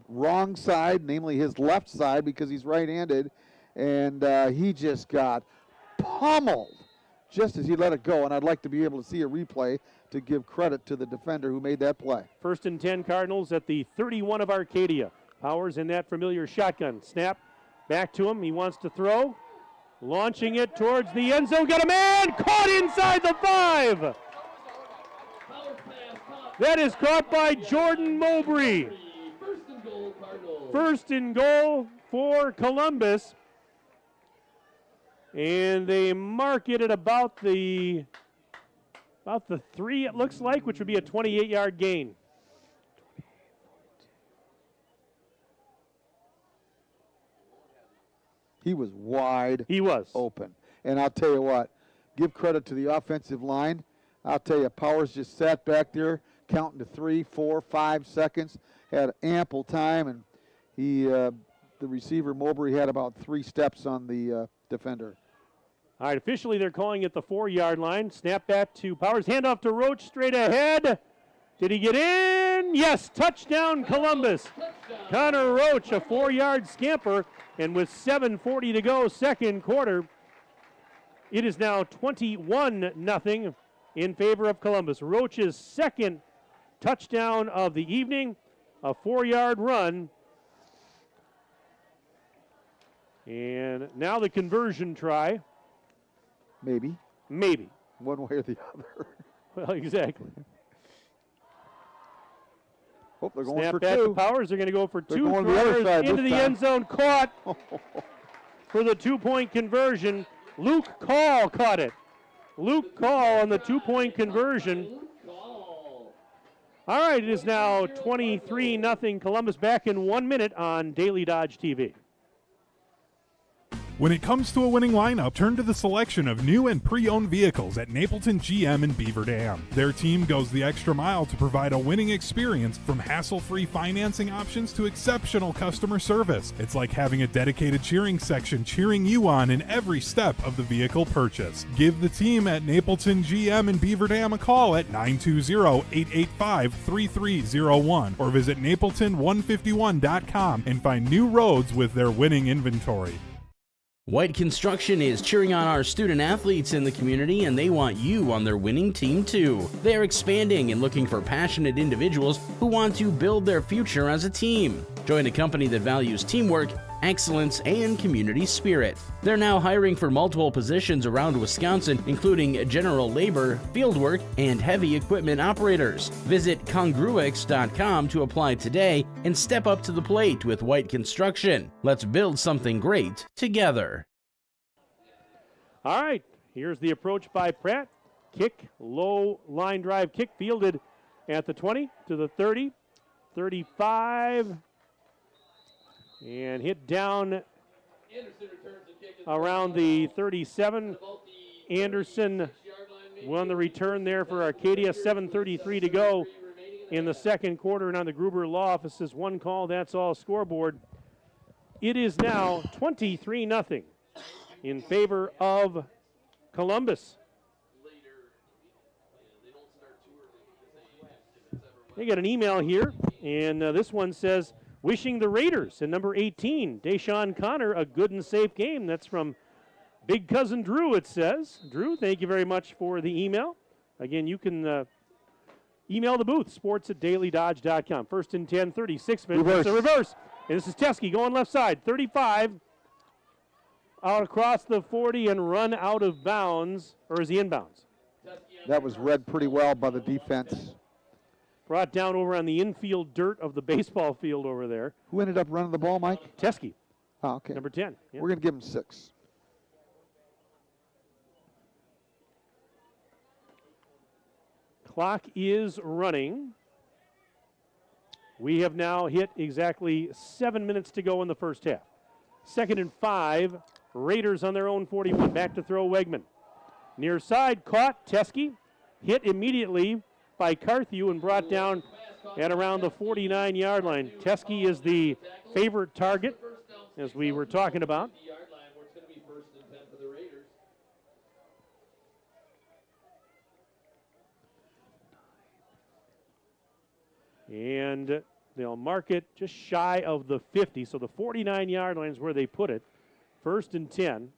wrong side, namely his left side, because he's right-handed. And he just got pummeled just as he let it go. And I'd like to be able to see a replay to give credit to the defender who made that play. 1st and 10 Cardinals at the 31 of Arcadia. Powers in that familiar shotgun. Snap back to him. He wants to throw. Launching it towards the end zone. Got a man caught inside the 5. That is caught by Jordan Mowbray. 1st and goal for Columbus. And they mark it at about the 3, it looks like, which would be a 28-yard gain. He was wide open. And I'll tell you what, give credit to the offensive line. I'll tell you, Powers just sat back there, counting to 3, 4, 5 seconds, had ample time, and the receiver, Mowbray, had about 3 steps on the defender. All right, officially they're calling it the 4-yard line. Snap back to Powers. Handoff to Roach straight ahead. Did he get in? Yes, touchdown Columbus. Connor Roach, a 4-yard scamper. And with 7:40 to go, second quarter, it is now 21-0 in favor of Columbus. Roach's second touchdown of the evening, a 4-yard run. And now the conversion try. Maybe. One way or the other. Well, exactly. Oh, they're going Snap for back 2. to Powers. They're going to go for 2. They're going to the other side into the time. end zone. Caught for the 2-point conversion. Luke Call caught it. Luke Call on the 2-point conversion. All right, it is now 23-0 Columbus. Back in 1 minute on Daily Dodge TV. When it comes to a winning lineup, turn to the selection of new and pre-owned vehicles at Napleton GM in Beaver Dam. Their team goes the extra mile to provide a winning experience, from hassle-free financing options to exceptional customer service. It's like having a dedicated cheering section cheering you on in every step of the vehicle purchase. Give the team at Napleton GM in Beaver Dam a call at 920-885-3301 or visit napleton151.com and find new roads with their winning inventory. White Construction is cheering on our student athletes in the community, and they want you on their winning team too. They're expanding and looking for passionate individuals who want to build their future as a team. Join a company that values teamwork, excellence, and community spirit. They're now hiring for multiple positions around Wisconsin, including general labor, fieldwork, and heavy equipment operators. Visit congruix.com to apply today and step up to the plate with White Construction. Let's build something great together. All right, here's the approach by Pratt. Kick, low line drive kick, fielded at the 20 to the 30, 35, and hit down around the 37. Anderson won the return there for Arcadia. 7:33 to go in the second quarter, and on the Gruber Law Office's one call, that's all scoreboard. It is now 23-0 in favor of Columbus. They got an email here, and this one says, wishing the Raiders and number 18, Deshaun Connor, a good and safe game. That's from Big Cousin Drew, it says. Drew, thank you very much for the email. Again, you can email the booth, sports@dailydodge.com. First and 10, 36 minutes. Reverse. It's a reverse. And this is Teskey going left side, 35. Out across the 40 and run out of bounds, or is he inbounds? That was read pretty well by the defense. Brought down over on the infield dirt of the baseball field over there. Who ended up running the ball, Mike? Teskey. Oh, okay. Number 10. Yeah. We're going to give him 6. Clock is running. We have now hit exactly 7 minutes to go in the first half. 2nd and 5. Raiders on their own 41. Back to throw Wegman. Near side, caught. Teskey hit immediately by Carthew and brought down at around the 49-yard line. Teskey is the favorite target, as we were talking about. And they'll mark it just shy of the 50, so the 49-yard line is where they put it. 1st and 10.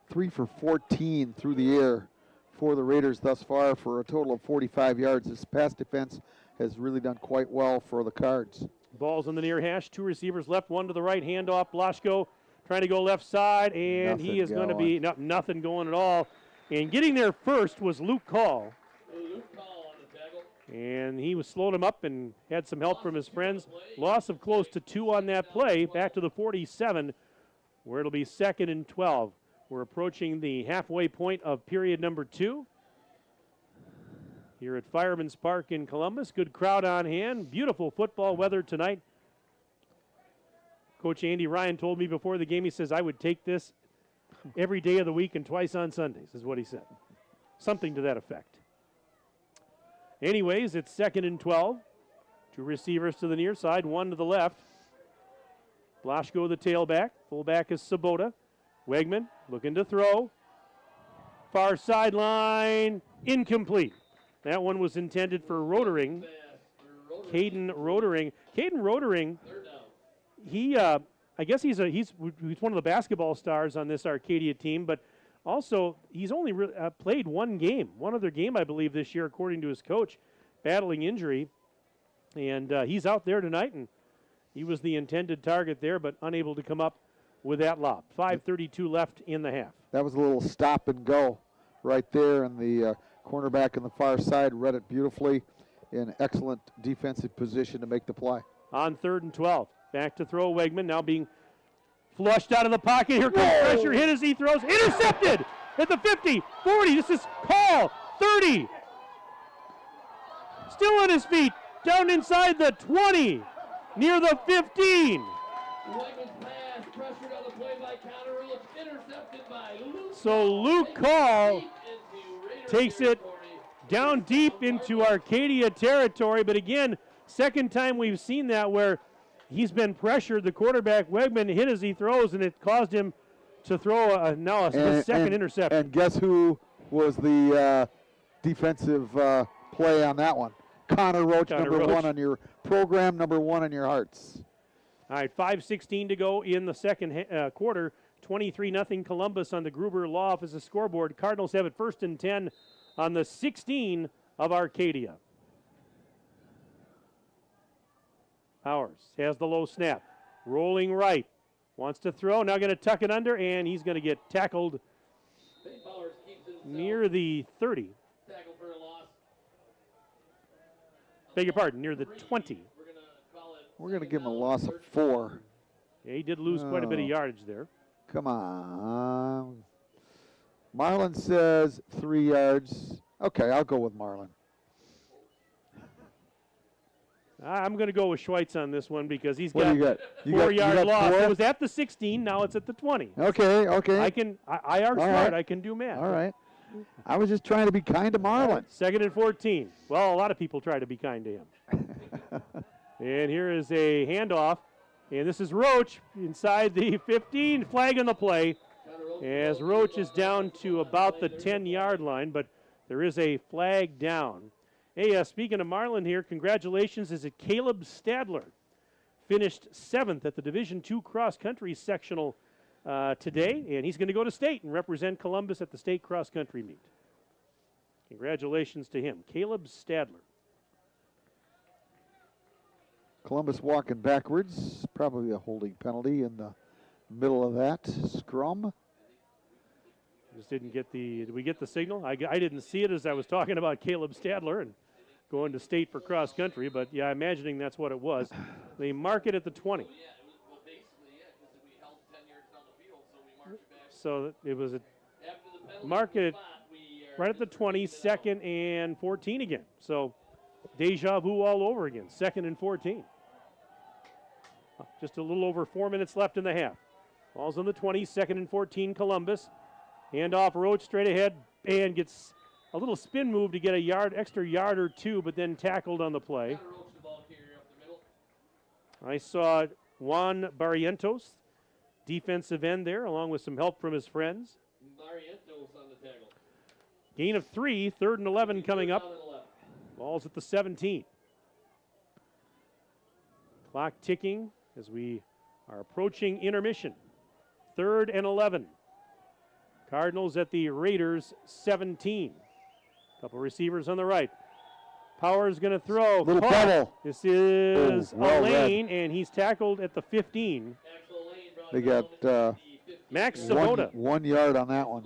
3 for 14 through the air for the Raiders thus far for a total of 45 yards. This pass defense has really done quite well for the Cards. Ball's on the near hash. 2 receivers left, 1 to the right. Handoff. Blaschko trying to go left side, and Nothing he is going to be nothing going at all. And getting there first was Luke Call. And he slowed him up and had some help from his friends. Loss of close to 2 on that play. Back to the 47, where it'll be 2nd and 12. We're approaching the halfway point of period number 2 here at Fireman's Park in Columbus. Good crowd on hand. Beautiful football weather tonight. Coach Andy Ryan told me before the game, he says, I would take this every day of the week and twice on Sundays, is what he said. Something to that effect. Anyways, it's 2nd and 12. 2 receivers to the near side, 1 to the left. Blaschko, the tailback. Fullback is Sabota. Wegman looking to throw. Far sideline, incomplete. That one was intended for Rodering. Caden Rodering. Caden Rodering, I guess he's one of the basketball stars on this Arcadia team, but also he's only played one other game, I believe, this year, according to his coach, battling injury. And he's out there tonight, and he was the intended target there, but unable to come up with that lob. 5:32 left in the half. That was a little stop and go right there, and the cornerback on the far side read it beautifully in excellent defensive position to make the play. On 3rd and 12. Back to throw Wegman, now being flushed out of the pocket. Here comes pressure, hit as he throws. Intercepted at the 50, 40. This is Call, 30. Still on his feet. Down inside the 20. Near the 15. So Luke Call takes it down deep into Arcadia territory. But again, second time we've seen that where he's been pressured. The quarterback, Wegman, hit as he throws, and it caused him to throw a second interception. And guess who was the defensive play on that one? Connor Roach, number 1 on your program, number 1 on your hearts. All right, 5:16 to go in the second quarter. 23-0 Columbus on the Gruber Law Office scoreboard. Cardinals have it 1st and 10 on the 16 of Arcadia. Powers has the low snap. Rolling right. Wants to throw. Now going to tuck it under, and he's going to get tackled near the 30. Beg your pardon, near the 20. We're going to give him a loss of 4. Yeah, he did lose quite a bit of yardage there. Come on. Marlon says 3 yards. Okay, I'll go with Marlon. I'm going to go with Schweitz on this one because he's What got do you got? You 4-yard got loss. 4? It was at the 16. Now it's at the 20. Okay. I are All smart. right. I can do math. All right. I was just trying to be kind to Marlon. 2nd and 14. Well, a lot of people try to be kind to him. And here is a handoff. And this is Roach inside the 15. Flag on the play as Roach is down to about the 10-yard line, but there is a flag down. Hey, speaking of Marlin here, congratulations. Is it Caleb Stadler? Finished 7th at the Division II cross-country sectional today, and he's going to go to state and represent Columbus at the state cross-country meet. Congratulations to him, Caleb Stadler. Columbus walking backwards. Probably a holding penalty in the middle of that scrum. Just didn't get did we get the signal? I didn't see it as I was talking about Caleb Stadler and going to state for cross country, but yeah, imagining that's what it was. They mark it at the 20. So it was a mark it right at the 20, 2nd and 14 again. So deja vu all over again, 2nd and 14. Just a little over 4 minutes left in the half. Ball's on the 20, 2nd and 14 Columbus. Hand off Roach straight ahead and gets a little spin move to get extra yard or 2, but then tackled on the play. I saw Juan Barrientos, defensive end there, along with some help from his friends. Gain of 3, 3rd and 11 coming up. Ball's at the 17. Clock ticking as we are approaching intermission. 3rd and 11. Cardinals at the Raiders 17. Couple receivers on the right. Powers going to throw. Little bubble. This is Lane, and he's tackled at the 15. They got Max Sabota. 1 yard on that one.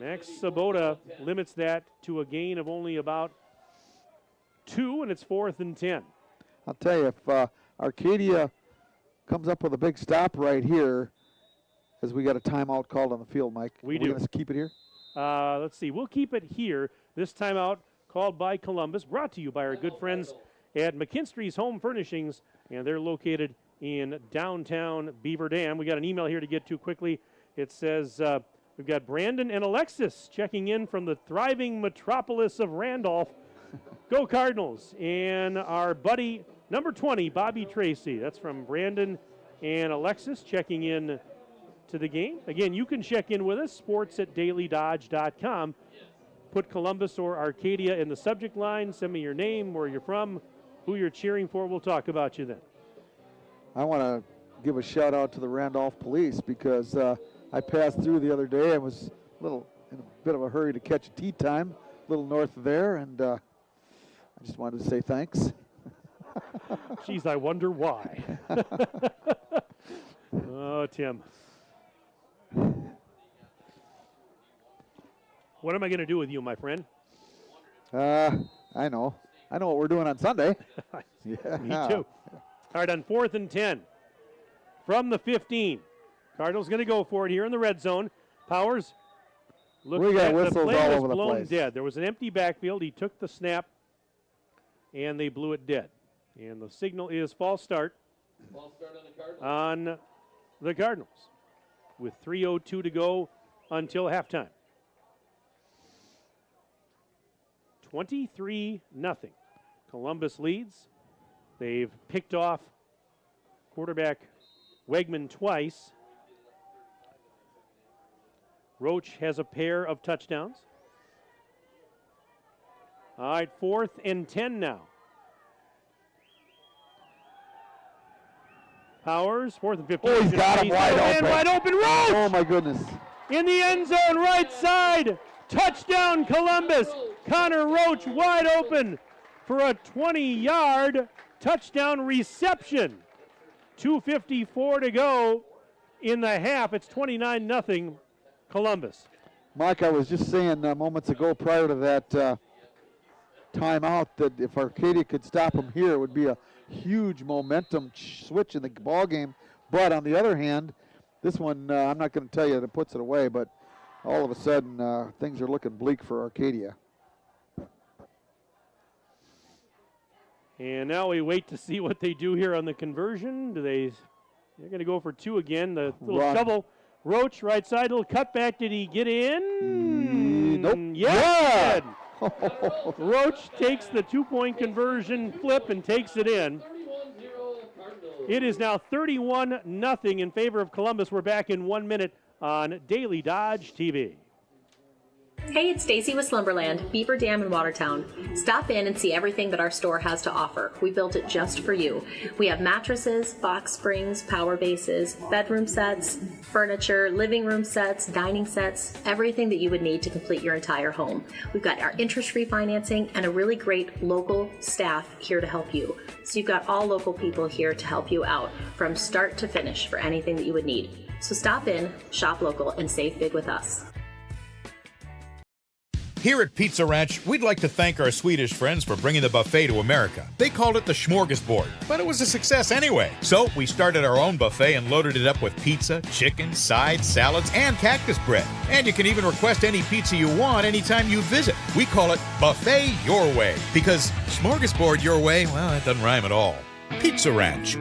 Max Sabota limits that to a gain of only about 2, and it's 4th and 10. I'll tell you, if Arcadia comes up with a big stop right here, as we got a timeout called on the field, Mike. We do. do. We're going to keep it here? Let's see. We'll keep it here. This timeout called by Columbus, brought to you by our good friends at McKinstry's Home Furnishings, and they're located in downtown Beaver Dam. We got an email here to get to quickly. It says we've got Brandon and Alexis checking in from the thriving metropolis of Randolph. Go Cardinals. And our buddy, number 20, Bobby Tracy. That's from Brandon and Alexis checking in to the game. Again, you can check in with us, sports@dailydodge.com. Put Columbus or Arcadia in the subject line. Send me your name, where you're from, who you're cheering for. We'll talk about you then. I want to give a shout out to the Randolph Police because I passed through the other day. I was in a bit of a hurry to catch a tea time, a little north of there, and I just wanted to say thanks. Geez, I wonder why. Oh, Tim. What am I going to do with you, my friend? I know what we're doing on Sunday. Yeah. Me too. All right, on 4th and 10 from the 15. Cardinals going to go for it here in the red zone. Powers. We got whistles all over the place. Dead. There was an empty backfield. He took the snap and they blew it dead. And the signal is false start, on the Cardinals with 3:02 to go until halftime. 23-0. Columbus leads. They've picked off quarterback Wegman twice. Roach has a pair of touchdowns. All right, 4th and 10 now. Powers, 4th and 15. Oh, he's got him wide open. Wide open, Roach! Oh, my goodness. In the end zone, right side. Touchdown, Columbus. Connor Roach wide open for a 20-yard touchdown reception. 2:54 to go in the half. It's 29-0 Columbus. Mike, I was just saying moments ago prior to that timeout that if Arcadia could stop them here, it would be a huge momentum switch in the ball game. But on the other hand, this one, I'm not going to tell you that it puts it away, but all of a sudden things are looking bleak for Arcadia. And now we wait to see what they do here on the conversion. They're going to go for 2 again. The little shovel. Roach, right side, little cutback. Did he get in? Nope. Yes, he did. Roach takes the 2-point conversion flip and takes it in. It is now 31-0 in favor of Columbus. We're back in 1 minute on Daily Dodge TV. Hey, it's Stacy with Slumberland, Beaver Dam in Watertown. Stop in and see everything that our store has to offer. We built it just for you. We have mattresses, box springs, power bases, bedroom sets, furniture, living room sets, dining sets, everything that you would need to complete your entire home. We've got our interest-free financing and a really great local staff here to help you. So you've got all local people here to help you out from start to finish for anything that you would need. So stop in, shop local, and save big with us. Here at Pizza Ranch, we'd like to thank our Swedish friends for bringing the buffet to America. They called it the smorgasbord, but it was a success anyway. So we started our own buffet and loaded it up with pizza, chicken, sides, salads, and cactus bread. And you can even request any pizza you want anytime you visit. We call it Buffet Your Way, because smorgasbord your way, well, that doesn't rhyme at all. Pizza Ranch.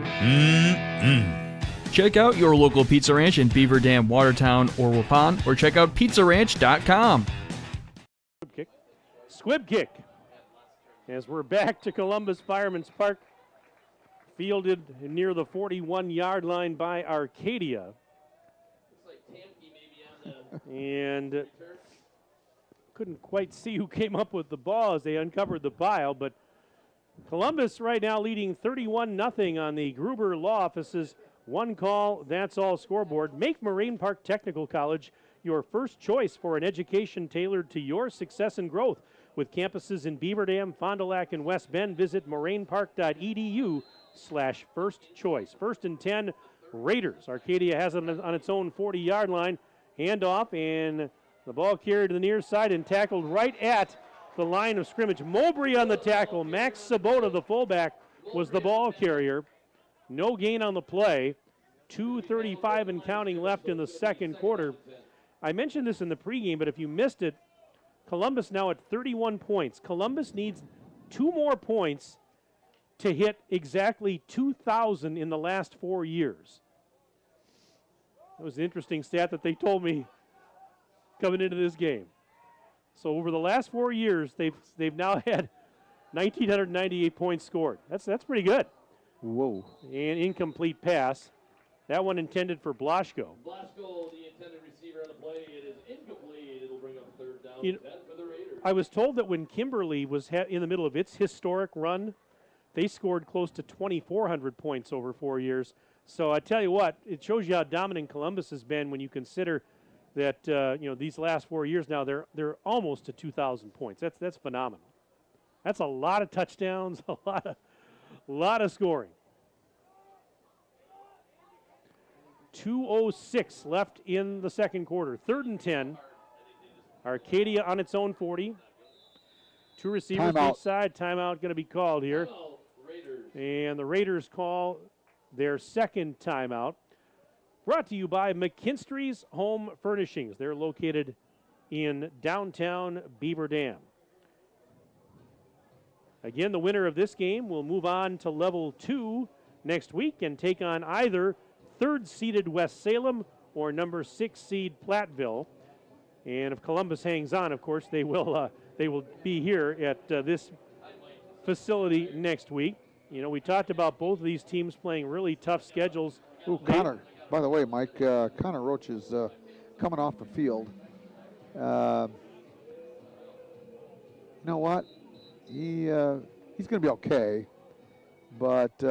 Check out your local Pizza Ranch in Beaver Dam, Watertown, or Waupun, or check out pizzaranch.com. Squib kick as we're back to Columbus Fireman's Park, fielded near the 41-yard line by Arcadia. And couldn't quite see who came up with the ball as they uncovered the pile, but Columbus right now leading 31-0 on the Gruber Law Office's one call, that's all scoreboard. Make Moraine Park Technical College your first choice for an education tailored to your success and growth. With campuses in Beaver Dam, Fond du Lac, and West Bend, visit morainpark.edu/first choice. 1st and 10, Raiders. Arcadia has it on its own 40-yard line. Handoff, and the ball carried to the near side and tackled right at the line of scrimmage. Mowbray on the tackle. Max Sabota, the fullback, was the ball carrier. No gain on the play. 2:35 and counting left in the second quarter. I mentioned this in the pregame, but if you missed it, Columbus now at 31 points. Columbus needs 2 more points to hit exactly 2,000 in the last 4 years. That was an interesting stat that they told me coming into this game. So over the last 4 years, they've now had 1,998 points scored. That's pretty good. Whoa. And incomplete pass. That one intended for Blaschko. Blaschko, the intended receiver on the play, it is incomplete. It'll bring up 3rd down. For the Raiders. I was told that when Kimberly was in the middle of its historic run, they scored close to 2,400 points over 4 years. So I tell you what, it shows you how dominant Columbus has been when you consider that these last 4 years now they're almost to 2,000 points. That's phenomenal. That's a lot of touchdowns, a lot of scoring. 2:06 left in the second quarter. 3rd and 10. Arcadia on its own 40. 2 receivers each side. Timeout going to be called here. And the Raiders call their second timeout. Brought to you by McKinstry's Home Furnishings. They're located in downtown Beaver Dam. Again, the winner of this game will move on to level 2 next week and take on either third-seeded West Salem or number 6 seed Platteville. And if Columbus hangs on, of course, they will be here at this facility next week. You know, we talked about both of these teams playing really tough schedules. Ooh, Connor, by the way, Mike, Connor Roach is coming off the field. You know what? He's going to be okay, but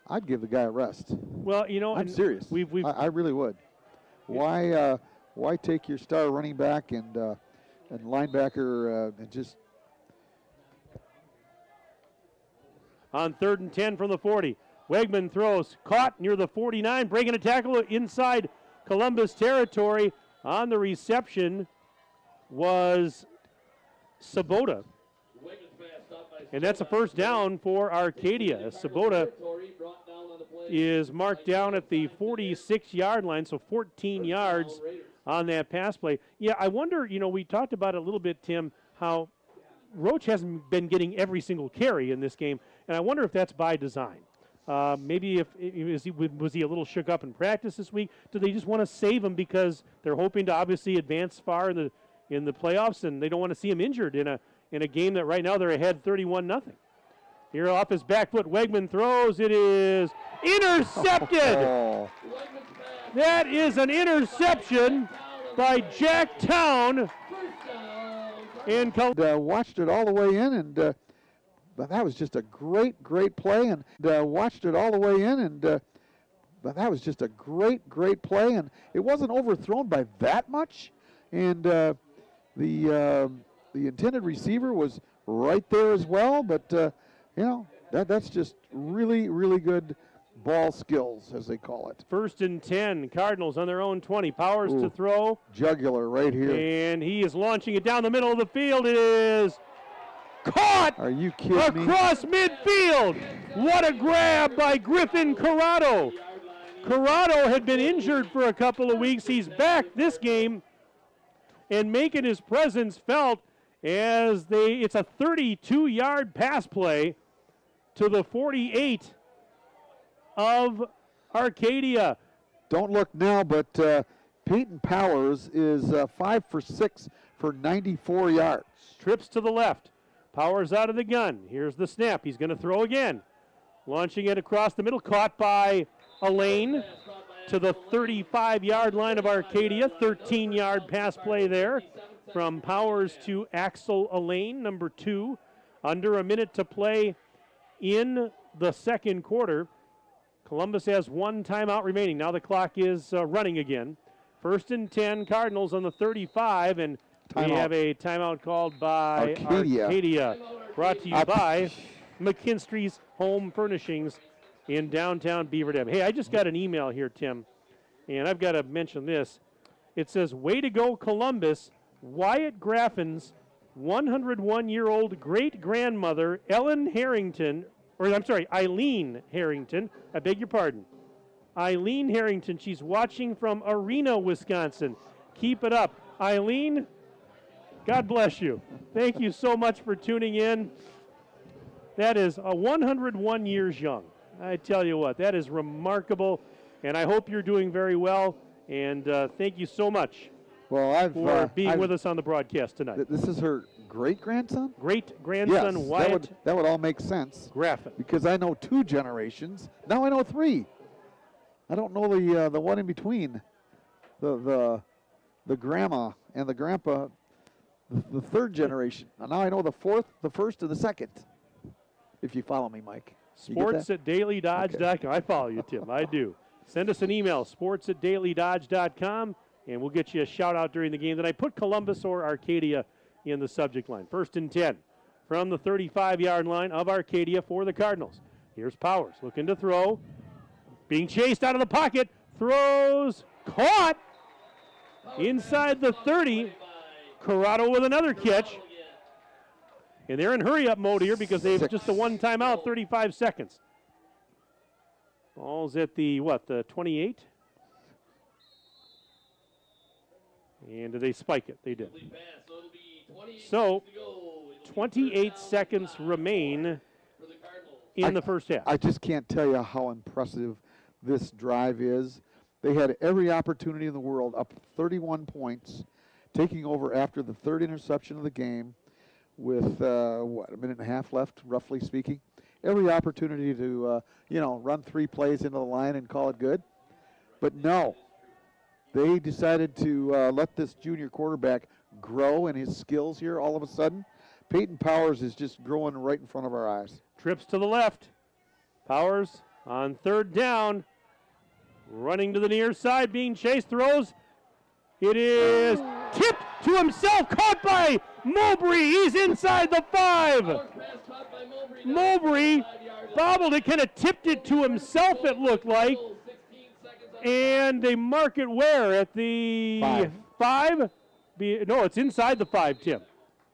I'd give the guy a rest. Well, you know, I'm serious. I really would. Why take your star running back and linebacker and just on 3rd and 10 from the 40. Wegman throws, caught near the 49, breaking a tackle inside Columbus territory. On the reception was Sabota. And that's a first down for Arcadia. Sabota is marked down at the 46-yard line, so 14 yards on that pass play. Yeah, I wonder, you know, we talked about it a little bit, Tim, how Roach hasn't been getting every single carry in this game, and I wonder if that's by design. Maybe was he a little shook up in practice this week? Do they just want to save him because they're hoping to obviously advance far in the playoffs, and they don't want to see him injured in a game that right now they're ahead 31-0. Here off his back foot, Wegman throws. It is intercepted. Oh. That is an interception by Jack Town. And watched it all the way in, and but that was just a great play. And watched it all the way in, and but that was just a great play. And it wasn't overthrown by that much. And the intended receiver was right there as well. But you know, that's just really good ball skills, as they call it. 1st and 10, Cardinals on their own 20. Powers to throw. Jugular right here. And he is launching it down the middle of the field. It is caught. Are you kidding me? Across midfield. What a grab by Griffin Corrado. Corrado had been injured for a couple of weeks. He's back this game and making his presence felt as it's a 32-yard pass play to the 48 of Arcadia. Don't look now, but Peyton Powers is 5 for 6 for 94 yards. Trips to the left. Powers out of the gun. Here's the snap. He's going to throw again. Launching it across the middle. Caught by Elaine to the 35-yard line of Arcadia. 13-yard pass play there from Powers to Axel Elaine, number 2. Under a minute to play in the second quarter. Columbus has one timeout remaining. Now the clock is running again. 1st and 10, Cardinals on the 35, and we have a timeout called by Arcadia. Brought to you by McKinstry's Home Furnishings in downtown Beaver Dam. Hey, I just got an email here, Tim, and I've got to mention this. It says, "Way to go, Columbus. Wyatt Graffin's 101-year-old great-grandmother, Eileen Harrington, I beg your pardon. Eileen Harrington, she's watching from Arena, Wisconsin. Keep it up. Eileen, God bless you. Thank you so much for tuning in. That is 101 years young. I tell you what, that is remarkable, and I hope you're doing very well, and thank you so much for being with us on the broadcast tonight. This is her great-grandson? Great-grandson, yes, Wyatt. That would all make sense. Graffin. Because I know 2 generations. Now I know 3. I don't know the one in between. The grandma and the grandpa, the 3rd generation. And now I know the 4th, the 1st, and the 2nd. If you follow me, Mike. Sports@dailydodge.com. Okay. I follow you, Tim. I do. Send us an email, sports@dailydodge.com, and we'll get you a shout-out during the game. Then I put Columbus or Arcadia in the subject line. 1st and 10 from the 35-yard line of Arcadia for the Cardinals. Here's Powers looking to throw. Being chased out of the pocket. Throws. Caught. Inside the 30. Corrado with another catch. And they're in hurry-up mode here because they've just the one timeout, 35 seconds. Ball's at the 28? And do they spike it? They did. So 28 seconds remain in the first half. I just can't tell you how impressive this drive is. They had every opportunity in the world, up 31 points, taking over after the third interception of the game with, a minute and a half left, roughly speaking. Every opportunity to, run 3 plays into the line and call it good. But no, they decided to let this junior quarterback grow in his skills here all of a sudden. Peyton Powers is just growing right in front of our eyes. Trips to the left. Powers on third down. Running to the near side, being chased, throws. It is tipped to himself, caught by Mowbray. He's inside the 5. Mowbray bobbled it, kind of tipped it to himself, it looked like. And they mark it where? At the 5? No, it's inside the 5, Tim.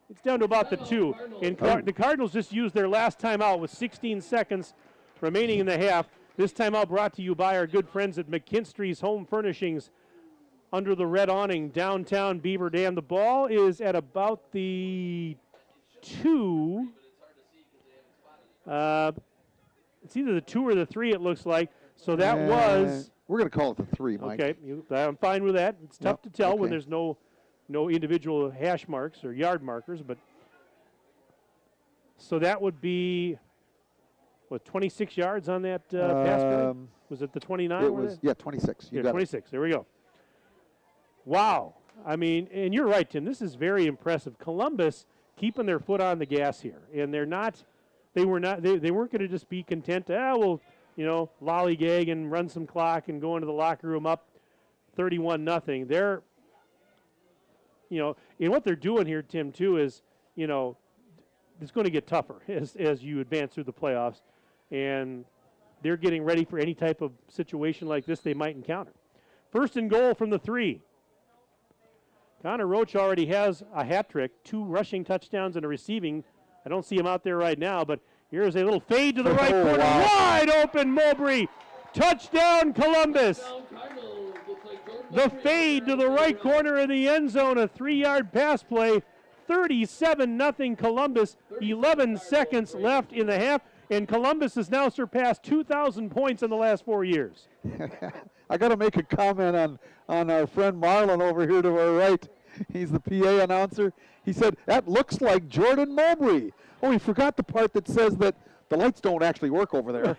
It's down to about the 2. And the Cardinals just used their last timeout with 16 seconds remaining in the half. This timeout brought to you by our good friends at McKinstry's Home Furnishings under the red awning, downtown Beaver Dam. The ball is at about the 2. It's either the 2 or the 3, it looks like. So that was... We're going to call it the 3, Mike. Okay, I'm fine with that. It's tough to tell when there's no individual hash marks or yard markers, but... So that would be... 26 yards on that pass play? Was it the 29? It was, 26. You got 26. There we go. Wow. I mean, and you're right, Tim. This is very impressive. Columbus keeping their foot on the gas here, and they weren't going to just be content to, lollygag and run some clock and go into the locker room up 31-0. They're, and what they're doing here, Tim, too, is, it's going to get tougher as you advance through the playoffs. And they're getting ready for any type of situation like this they might encounter. First and goal from the 3. Connor Roach already has a hat trick, 2 rushing touchdowns and a receiving. I don't see him out there right now, but here's a little fade to the right corner. Wow. Wide open, Mowbray. Touchdown, Columbus. The fade to the right corner of the end zone, a 3-yard pass play. 37-0 Columbus, 11 seconds left in the half. And Columbus has now surpassed 2,000 points in the last 4 years. I got to make a comment on our friend Marlon over here to our right. He's the PA announcer. He said, that looks like Jordan Mowbray. Oh, he forgot the part that says that the lights don't actually work over there.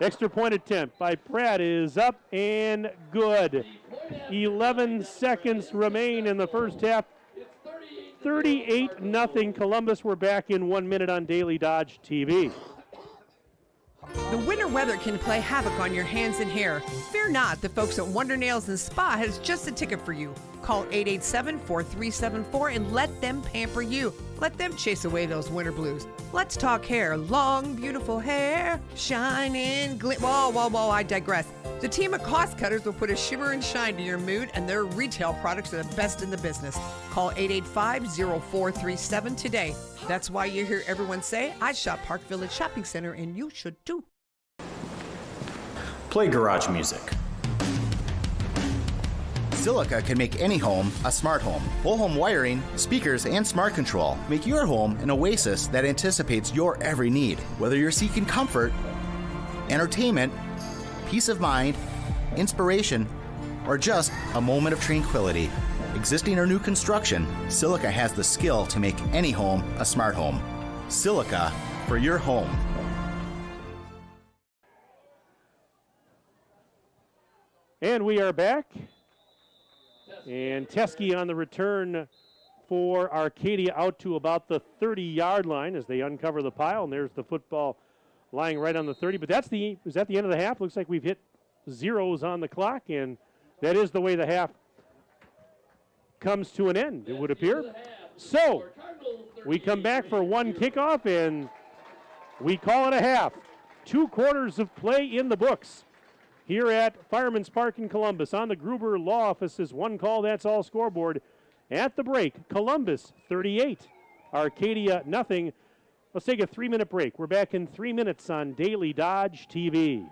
Extra point attempt by Pratt is up and good. 11 seconds remain in the first half. 38-0 Columbus. We're back in 1 minute on Daily Dodge TV. The winter weather can play havoc on your hands and hair. Fear not, the folks at Wonder Nails and Spa has just a ticket for you. Call 887-4374 and let them pamper you. Let them chase away those winter blues. Let's talk hair. Long, beautiful hair, shining, whoa, I digress. The team of cost cutters will put a shimmer and shine to your mood, and their retail products are the best in the business. Call 885-0437 today. That's why you hear everyone say, I shop Park Village Shopping Center, and you should too. Play garage music. Silica can make any home a smart home. Whole home wiring, speakers, and smart control make your home an oasis that anticipates your every need. Whether you're seeking comfort, entertainment, peace of mind, inspiration, or just a moment of tranquility. Existing or new construction, Silica has the skill to make any home a smart home. Silica for your home. And we are back. And Teskey on the return for Arcadia out to about the 30-yard line as they uncover the pile. And there's the football lying right on the 30. But is that the end of the half? Looks like we've hit zeros on the clock. And that is the way the half comes to an end, it would appear. So we come back for one kickoff, and we call it a half. 2 quarters of play in the books here at Fireman's Park in Columbus. On the Gruber Law Office's One Call, That's All scoreboard. At the break, Columbus 38, Arcadia nothing. Let's take a 3-minute break. We're back in 3 minutes on Daily Dodge TV.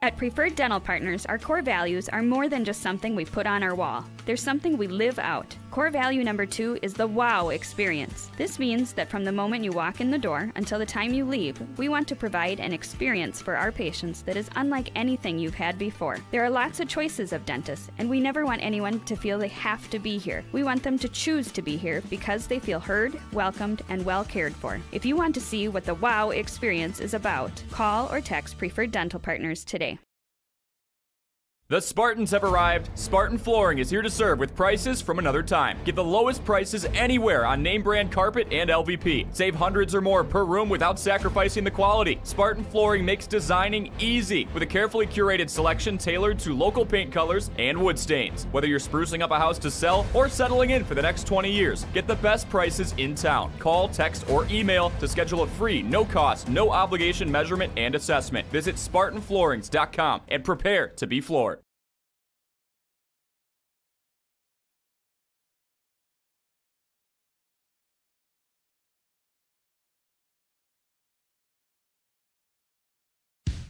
At Preferred Dental Partners, our core values are more than just something we put on our wall. They're something we live out. Core value number 2 is the wow experience. This means that from the moment you walk in the door until the time you leave, we want to provide an experience for our patients that is unlike anything you've had before. There are lots of choices of dentists, and we never want anyone to feel they have to be here. We want them to choose to be here because they feel heard, welcomed, and well cared for. If you want to see what the wow experience is about, call or text Preferred Dental Partners today. The Spartans have arrived. Spartan Flooring is here to serve with prices from another time. Get the lowest prices anywhere on name brand carpet and LVP. Save hundreds or more per room without sacrificing the quality. Spartan Flooring makes designing easy with a carefully curated selection tailored to local paint colors and wood stains. Whether you're sprucing up a house to sell or settling in for the next 20 years, get the best prices in town. Call, text, or email to schedule a free, no cost, no obligation measurement and assessment. Visit SpartanFloorings.com and prepare to be floored.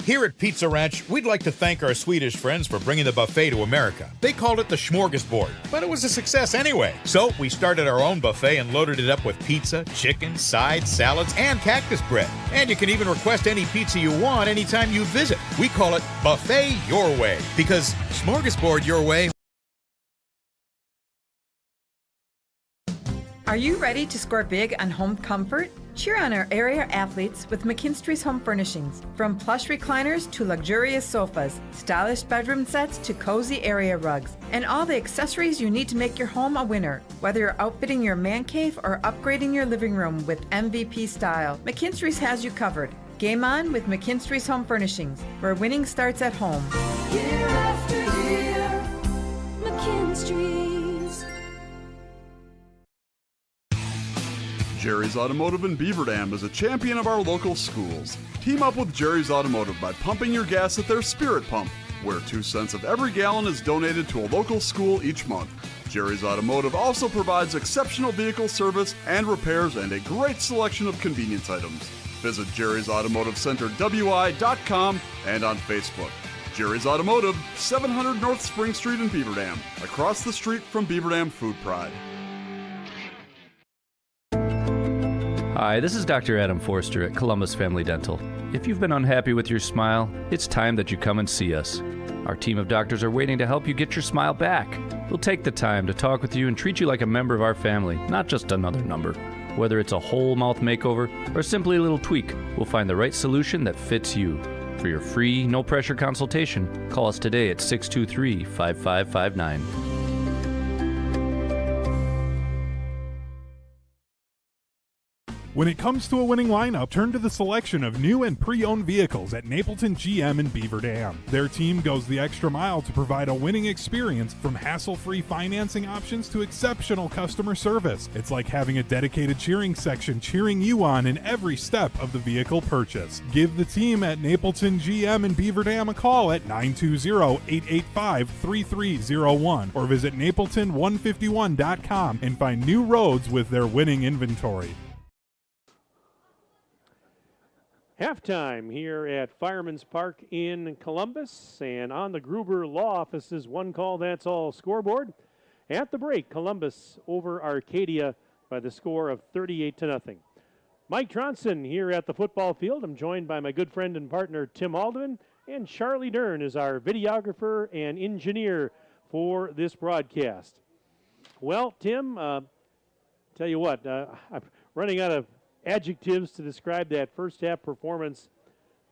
Here at Pizza Ranch, we'd like to thank our Swedish friends for bringing the buffet to America. They called it the smorgasbord, but it was a success anyway. So we started our own buffet and loaded it up with pizza, chicken, sides, salads, and cactus bread. And you can even request any pizza you want anytime you visit. We call it Buffet Your Way, because smorgasbord your way. Are you ready to score big on home comfort? Cheer on our area athletes with McKinstry's Home Furnishings. From plush recliners to luxurious sofas, stylish bedroom sets to cozy area rugs, and all the accessories you need to make your home a winner. Whether you're outfitting your man cave or upgrading your living room with MVP style, McKinstry's has you covered. Game on with McKinstry's Home Furnishings, where winning starts at home. Year after year, McKinstry's. Jerry's Automotive in Beaver Dam is a champion of our local schools. Team up with Jerry's Automotive by pumping your gas at their Spirit Pump, where 2 cents of every gallon is donated to a local school each month. Jerry's Automotive also provides exceptional vehicle service and repairs and a great selection of convenience items. Visit Jerry's Automotive Center WI.com and on Facebook. Jerry's Automotive, 700 North Spring Street in Beaver Dam, across the street from Beaver Dam Food Pride. Hi, this is Dr. Adam Forster at Columbus Family Dental. If you've been unhappy with your smile, it's time that you come and see us. Our team of doctors are waiting to help you get your smile back. We'll take the time to talk with you and treat you like a member of our family, not just another number. Whether it's a whole mouth makeover or simply a little tweak, we'll find the right solution that fits you. For your free, no-pressure consultation, call us today at 623-5559. When it comes to a winning lineup, turn to the selection of new and pre-owned vehicles at Napleton GM in Beaver Dam. Their team goes the extra mile to provide a winning experience, from hassle-free financing options to exceptional customer service. It's like having a dedicated cheering section cheering you on in every step of the vehicle purchase. Give the team at Napleton GM in Beaver Dam a call at 920-885-3301 or visit napleton151.com and find new roads with their winning inventory. Halftime here at Fireman's Park in Columbus, and on the Gruber Law Office's One Call That's All scoreboard. At the break, Columbus over Arcadia by the score of 38-0. Mike Tronson here at the football field. I'm joined by my good friend and partner Tim Alderman, and Charlie Dern is our videographer and engineer for this broadcast. Well, Tim, tell you what, I'm running out of adjectives to describe that first half performance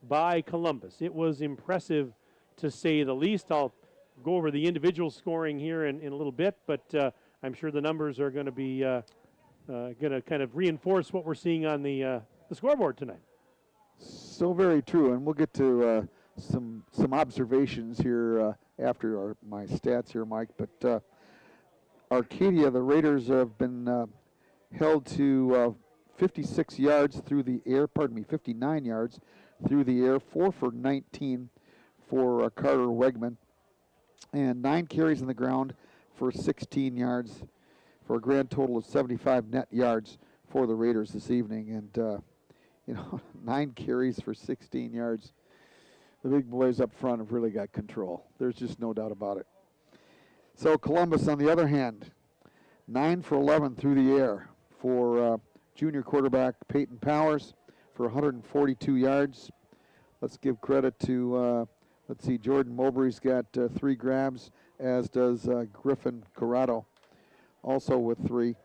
by Columbus. It was impressive, to say the least. I'll go over the individual scoring here in a little bit, but I'm sure the numbers are going to be going to kind of reinforce what we're seeing on the scoreboard tonight. So very true, and we'll get to some observations here after my stats here, Mike. But Arcadia, the Raiders have been held to 56 yards through the air, 59 yards through the air, 4 for 19 for Carter Wegman, and 9 carries on the ground for 16 yards, for a grand total of 75 net yards for the Raiders this evening. And, 9 carries for 16 yards. the big boys up front have really got control. There's just no doubt about it. So Columbus, on the other hand, 9 for 11 through the air for junior quarterback Peyton Powers for 142 yards. Let's give credit to, let's see, Jordan Mowbray's got 3 grabs, as does Griffin Corrado, also with 3.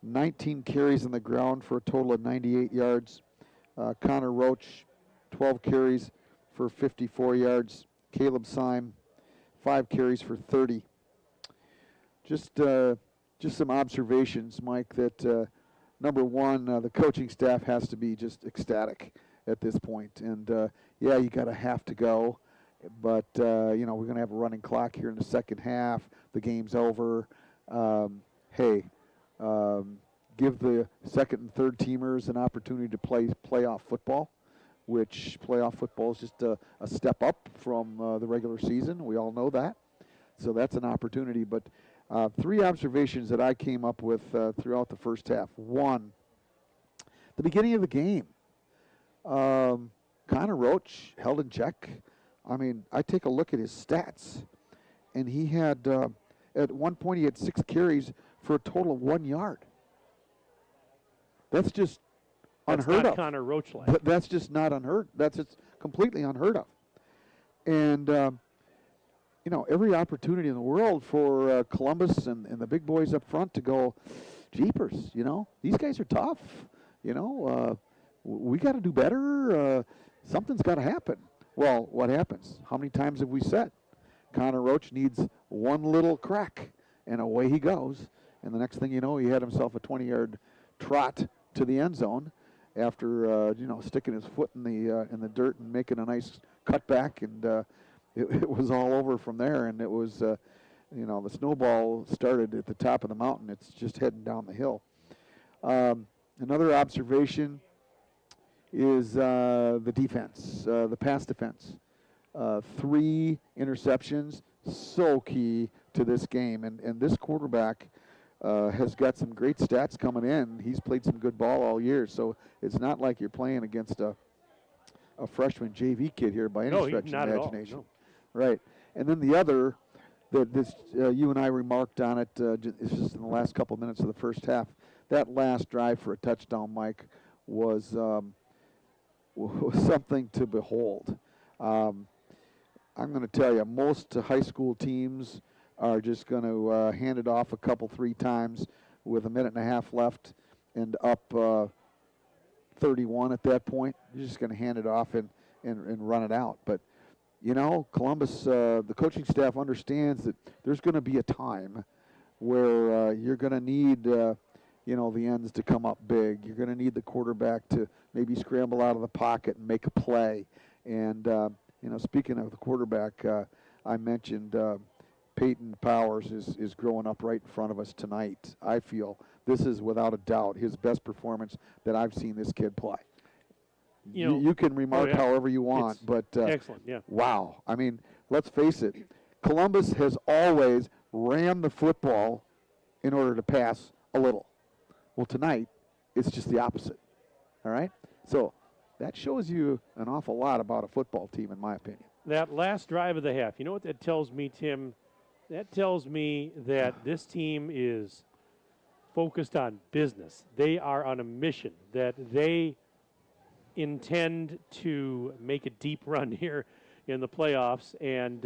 19 carries on the ground for a total of 98 yards. Connor Roach, 12 carries for 54 yards. Caleb Syme, 5 carries for 30. Just some observations, Mike, that number one, the coaching staff has to be just ecstatic at this point. And, yeah, you got a half to go. But, you know, we're going to have a running clock here in the second half. The game's over. Give the second and third teamers an opportunity to play playoff football, which playoff football is just a step up from the regular season. We all know that. So that's an opportunity. But 3 observations that I came up with throughout the first half. 1, the beginning of the game. Connor Roach held in check. I mean, I take a look at his stats, and he had, at one point, he had 6 carries for a total of 1 yard. That's just unheard of. That's not Connor Roach-like. That's just not unheard. That's just completely unheard of. And, you know, every opportunity in the world for Columbus and the big boys up front to go, jeepers, you know, these guys are tough. You know, we got to do better. Something's got to happen. Well, what happens? How many times have we said Connor Roach needs one little crack, and away he goes. And the next thing you know, he had himself a 20-yard trot to the end zone after you know, sticking his foot in the dirt and making a nice cutback, and it was all over from there. And it was you know, the snowball started at the top of the mountain. It's just heading down the hill. Another observation is the defense, the pass defense. 3 interceptions, so key to this game. And this quarterback has got some great stats coming in. He's played some good ball all year, so it's not like you're playing against a freshman JV kid here by any stretch of the imagination. No. Right. And then the other, that you and I remarked on it, it's just in the last couple of minutes of the first half. That last drive for a touchdown, Mike, was something to behold. I'm going to tell you, most high school teams are just going to hand it off a couple, 3 times with a minute and a half left and up 31 at that point. You're just going to hand it off and run it out. But, you know, Columbus, the coaching staff understands that there's going to be a time where you're going to need, you know, the ends to come up big. You're going to need the quarterback to maybe scramble out of the pocket and make a play. And, you know, speaking of the quarterback, I mentioned Peyton Powers is growing up right in front of us tonight. I feel this is without a doubt his best performance that I've seen this kid play. You can remark however you want, but excellent, yeah. Wow. I mean, let's face it. Columbus has always ran the football in order to pass a little. Well, tonight, it's just the opposite. All right? So that shows you an awful lot about a football team, in my opinion. That last drive of the half, you know what that tells me, Tim? That tells me that this team is focused on business. They are on a mission, that they intend to make a deep run here in the playoffs. And,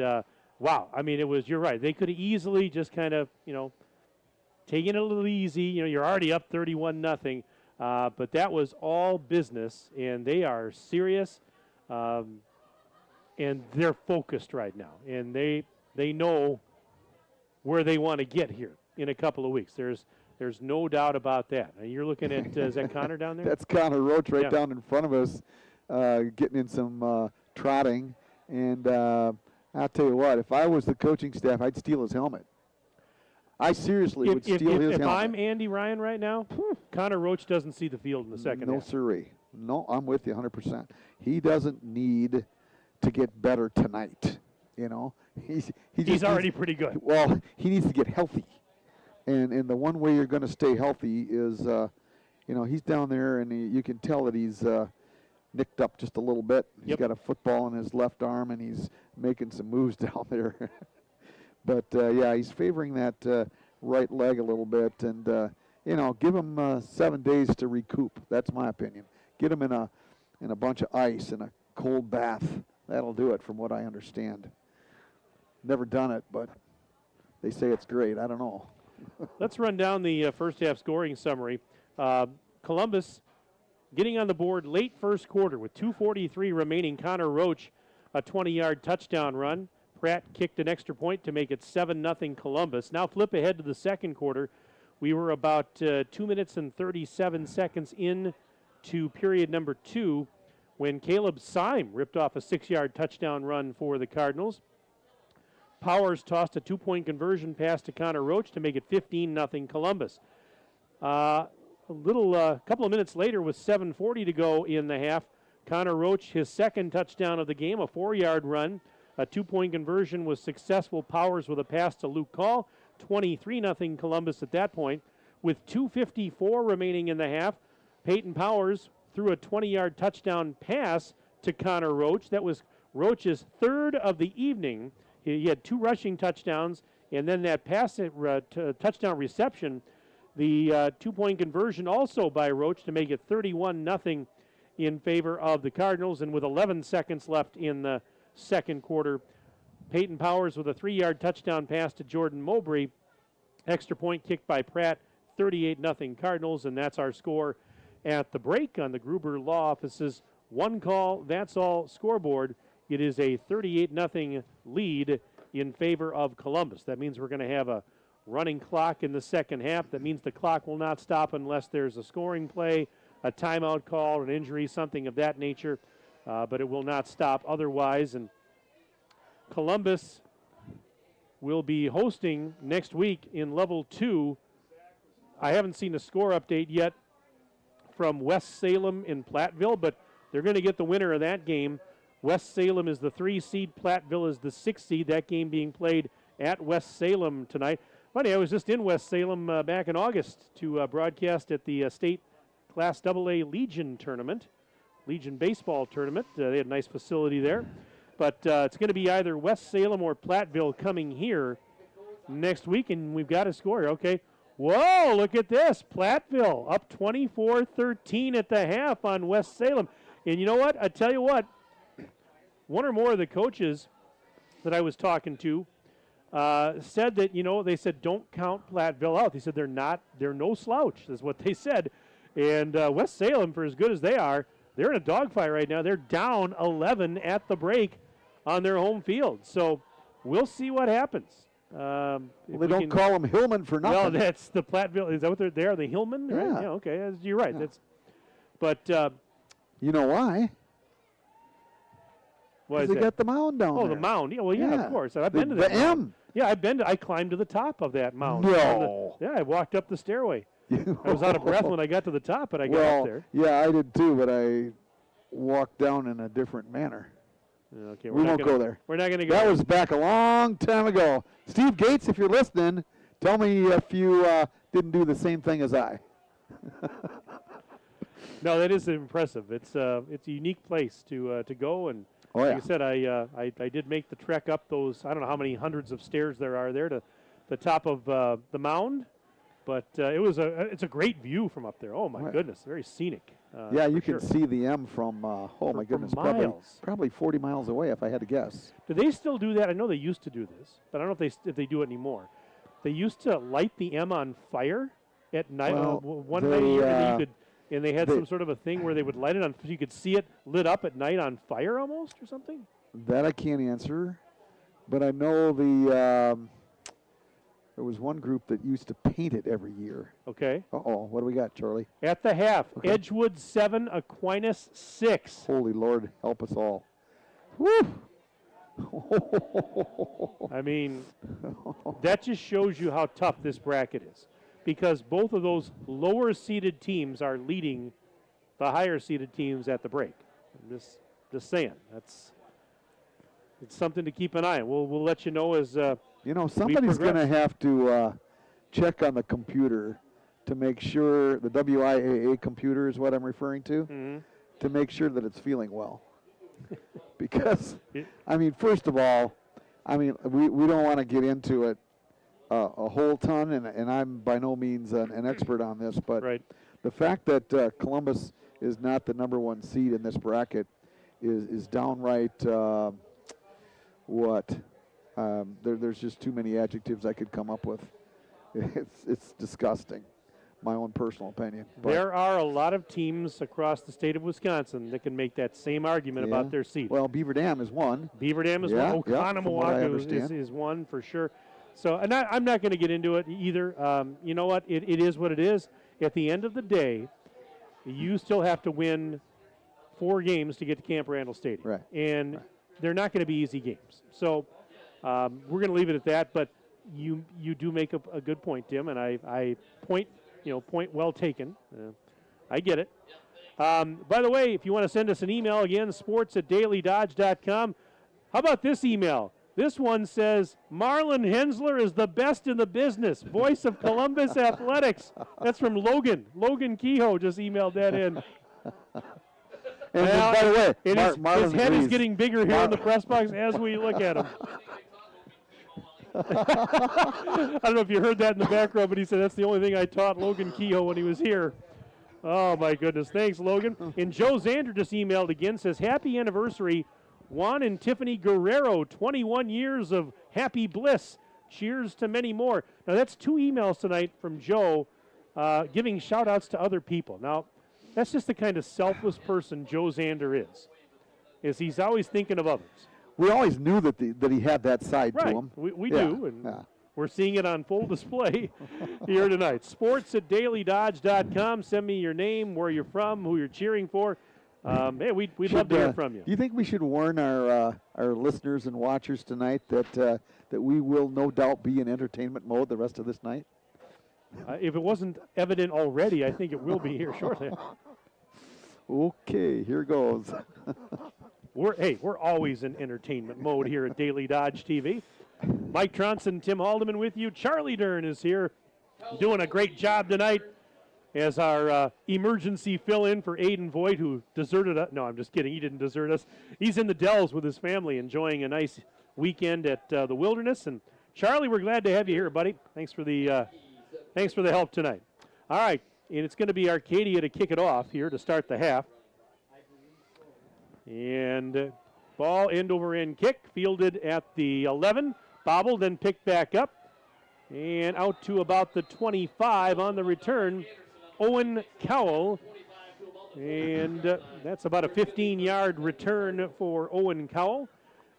wow, I mean, you're right. They could have easily just kind of, you know, taken it a little easy. You know, you're already up 31-0. But that was all business, and they are serious, and they're focused right now. And they know where they want to get here in a couple of weeks. There's no doubt about that. And you're looking at, is that Connor down there? That's Connor Roach right down in front of us, getting in some trotting. And I'll tell you what, if I was the coaching staff, I'd steal his helmet. I seriously would steal his helmet. If I'm Andy Ryan right now, Connor Roach doesn't see the field in the second half. No siree. No, I'm with you 100%. He doesn't need to get better tonight. You know, he's already pretty good. Well, he needs to get healthy, and the one way you're going to stay healthy is, you know, he's down there, and you can tell that he's nicked up just a little bit. He's Yep. got a football in his left arm, and he's making some moves down there. But, yeah, he's favoring that right leg a little bit. And, give him 7 days to recoup. That's my opinion. Get him in a bunch of ice and a cold bath. That'll do it from what I understand. Never done it, but they say it's great. I don't know. Let's run down the first half scoring summary. Columbus getting on the board late first quarter with 2:43 remaining. Connor Roach, a 20-yard touchdown run. Pratt kicked an extra point to make it 7-0 Columbus. Now flip ahead to the second quarter. We were about 2 minutes and 37 seconds in to period number 2 when Caleb Syme ripped off a 6-yard touchdown run for the Cardinals. Powers tossed a 2-point conversion pass to Connor Roach to make it 15-0 Columbus. A couple of minutes later with 7:40 to go in the half, Connor Roach, his second touchdown of the game, a 4-yard run. A 2-point conversion was successful. Powers with a pass to Luke Call, 23-0 Columbus at that point. With 2:54 remaining in the half, Peyton Powers threw a 20-yard touchdown pass to Connor Roach. That was Roach's third of the evening. He had 2 rushing touchdowns, and then that pass touchdown reception, the 2-point conversion also by Roach to make it 31-0 in favor of the Cardinals. And with 11 seconds left in the second quarter, Peyton Powers with a 3-yard touchdown pass to Jordan Mowbray. Extra point kicked by Pratt, 38-0 Cardinals, and that's our score at the break on the Gruber Law Office's One Call, That's All scoreboard. It is a 38-0 lead in favor of Columbus. That means we're going to have a running clock in the second half. That means the clock will not stop unless there's a scoring play, a timeout call, an injury, something of that nature. But it will not stop otherwise. And Columbus will be hosting next week in Level 2. I haven't seen a score update yet from West Salem in Platteville, but they're going to get the winner of that game. West Salem is the 3 seed. Platteville is the 6 seed. That game being played at West Salem tonight. Funny, I was just in West Salem back in August to broadcast at the state Class AA Legion tournament, Legion baseball tournament. They had a nice facility there. But it's going to be either West Salem or Platteville coming here next week, and we've got a score. Okay. Whoa, look at this. Platteville up 24-13 at the half on West Salem. And you know what? I tell you what, one or more of the coaches that I was talking to said that, they said don't count Platteville out. They said they're no slouch, is what they said. And West Salem, for as good as they are, they're in a dogfight right now. They're down 11 at the break on their home field. So we'll see what happens. They don't call them Hillman for nothing. Well, that's the Platteville. Is that what they are? The Hillman? Yeah. Right? Yeah, okay. You're right. Yeah. But you know why? What is they that? got the mound down there. Oh, the mound. Yeah, well, yeah, of course. I've been to that the mound. M. Yeah, I climbed to the top of that mound. No. I walked up the stairway. I was out of breath when I got to the top, but I got up there. Yeah, I did too, but I walked down in a different manner. Okay, we won't go there. We're not going to go That there. was back a long time ago. Steve Gates, if you're listening, tell me if you didn't do the same thing as I. No, that is impressive. It's a unique place to go, and like I said, I did make the trek up those. I don't know how many hundreds of stairs there are there to the top of the mound, but it's a great view from up there. Oh my goodness, very scenic. Yeah, you can see the M from my goodness, probably 40 miles away if I had to guess. Do they still do that? I know they used to do this, but I don't know if they do it anymore. They used to light the M on fire at night. One night a year, and they had some sort of a thing where they would light it on, so you could see it lit up at night on fire almost, or something. That I can't answer, but I know there was one group that used to paint it every year. Okay. Uh-oh, what do we got, Charlie? At the half, Edgewood 7, Aquinas 6. Holy Lord, help us all. Woo! I mean, that just shows you how tough this bracket is, because both of those lower-seeded teams are leading the higher-seeded teams at the break. I'm just saying, it's something to keep an eye on. We'll let you know as somebody's going to have to check on the computer to make sure, the WIAA computer is what I'm referring to, to make sure that it's feeling well. Because, I mean, first of all, I mean, we don't want to get into it a whole ton, and I'm by no means an expert on this, but the fact that Columbus is not the number 1 seed in this bracket is downright, there's just too many adjectives I could come up with. It's disgusting, my own personal opinion. But there are a lot of teams across the state of Wisconsin that can make that same argument about their seed. Well, Beaver Dam is one. Beaver Dam is one. Oconomowoc is one for sure. So, and I'm not going to get into it either. You know what? It is what it is. At the end of the day, you still have to win 4 games to get to Camp Randall Stadium. Right. And they're not going to be easy games. So we're going to leave it at that. But you do make a good point, Tim, and I point well taken. I get it. By the way, if you want to send us an email, again, sports@dailydodge.com. How about this email? This one says, Marlon Hensler is the best in the business, voice of Columbus Athletics. That's from Logan. Logan Kehoe just emailed that in. And by the way, his head is getting bigger here in the press box as we look at him. I don't know if you heard that in the background, but he said that's the only thing I taught Logan Kehoe when he was here. Oh, my goodness. Thanks, Logan. And Joe Zander just emailed again, says, happy anniversary, Juan and Tiffany Guerrero, 21 years of happy bliss. Cheers to many more. Now, that's 2 emails tonight from Joe giving shout-outs to other people. Now, that's just the kind of selfless person Joe Zander is he's always thinking of others. We always knew that he had that side to him. We do, and we're seeing it on full display here tonight. Sports@dailydodge.com. Send me your name, where you're from, who you're cheering for. Hey, we'd love to hear from you. Do you think we should warn our listeners and watchers tonight that we will no doubt be in entertainment mode the rest of this night? If it wasn't evident already, I think it will be here shortly. Okay, here goes. We're always in entertainment mode here at Daily Dodge TV. Mike Tronson, Tim Haldeman with you. Charlie Dern is here doing a great job tonight as our emergency fill-in for Aiden Voigt, who deserted us. No, I'm just kidding. He didn't desert us. He's in the Dells with his family, enjoying a nice weekend at the Wilderness. And Charlie, we're glad to have you here, buddy. Thanks for the help tonight. All right, and it's going to be Arcadia to kick it off here to start the half. And ball end over end kick, fielded at the 11, bobbled, then picked back up, and out to about the 25 on the return. Owen Cowell, and that's about a 15-yard return for Owen Cowell.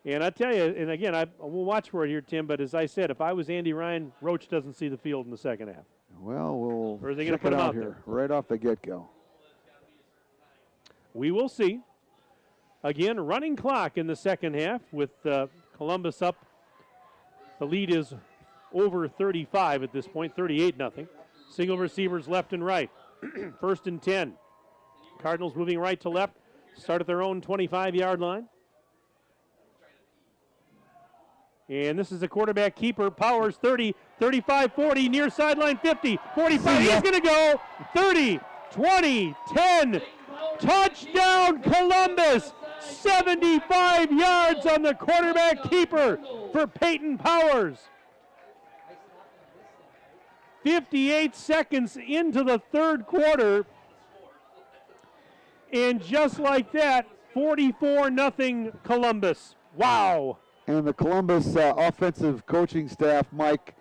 And I tell you, and again, we'll watch for it here, Tim, but as I said, if I was Andy Ryan, Roach doesn't see the field in the second half. Well, we'll or are they check put it him out out here there? right off the get-go. We will see. Again, running clock in the second half with Columbus up. The lead is over 35 at this point, 38-0. Single receivers left and right. 1st and 10. Cardinals moving right to left. Start at their own 25-yard line. And this is a quarterback keeper. Powers 30, 35, 40, near sideline 50, 45. He's going to go 30, 20, 10. Touchdown Columbus. 75 yards on the quarterback keeper for Peyton Powers. 58 seconds into the third quarter. And just like that, 44-0 Columbus. Wow. And the Columbus offensive coaching staff, Mike,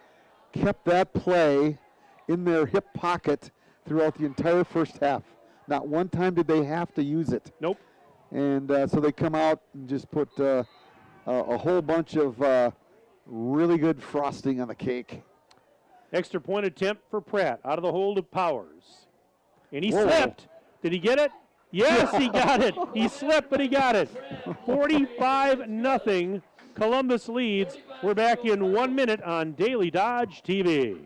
kept that play in their hip pocket throughout the entire first half. Not one time did they have to use it. Nope. And so they come out and just put a whole bunch of really good frosting on the cake. Extra point attempt for Pratt out of the hold of Powers. And he slipped. Did he get it? Yes, he got it. He slipped, but he got it. 45-0. Columbus leads. We're back in 1 minute on Daily Dodge TV.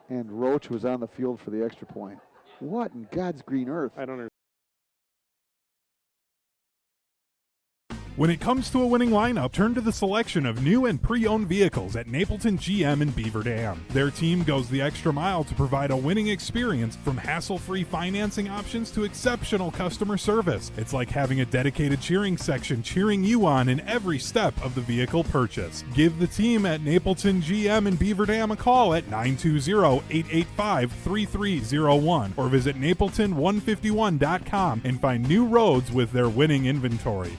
And Roach was on the field for the extra point. What in God's green earth? I don't know. When it comes to a winning lineup, turn to the selection of new and pre-owned vehicles at Napleton GM in Beaver Dam. Their team goes the extra mile to provide a winning experience, from hassle-free financing options to exceptional customer service. It's like having a dedicated cheering section cheering you on in every step of the vehicle purchase. Give the team at Napleton GM in Beaver Dam a call at 920-885-3301 or visit napleton151.com and find new roads with their winning inventory.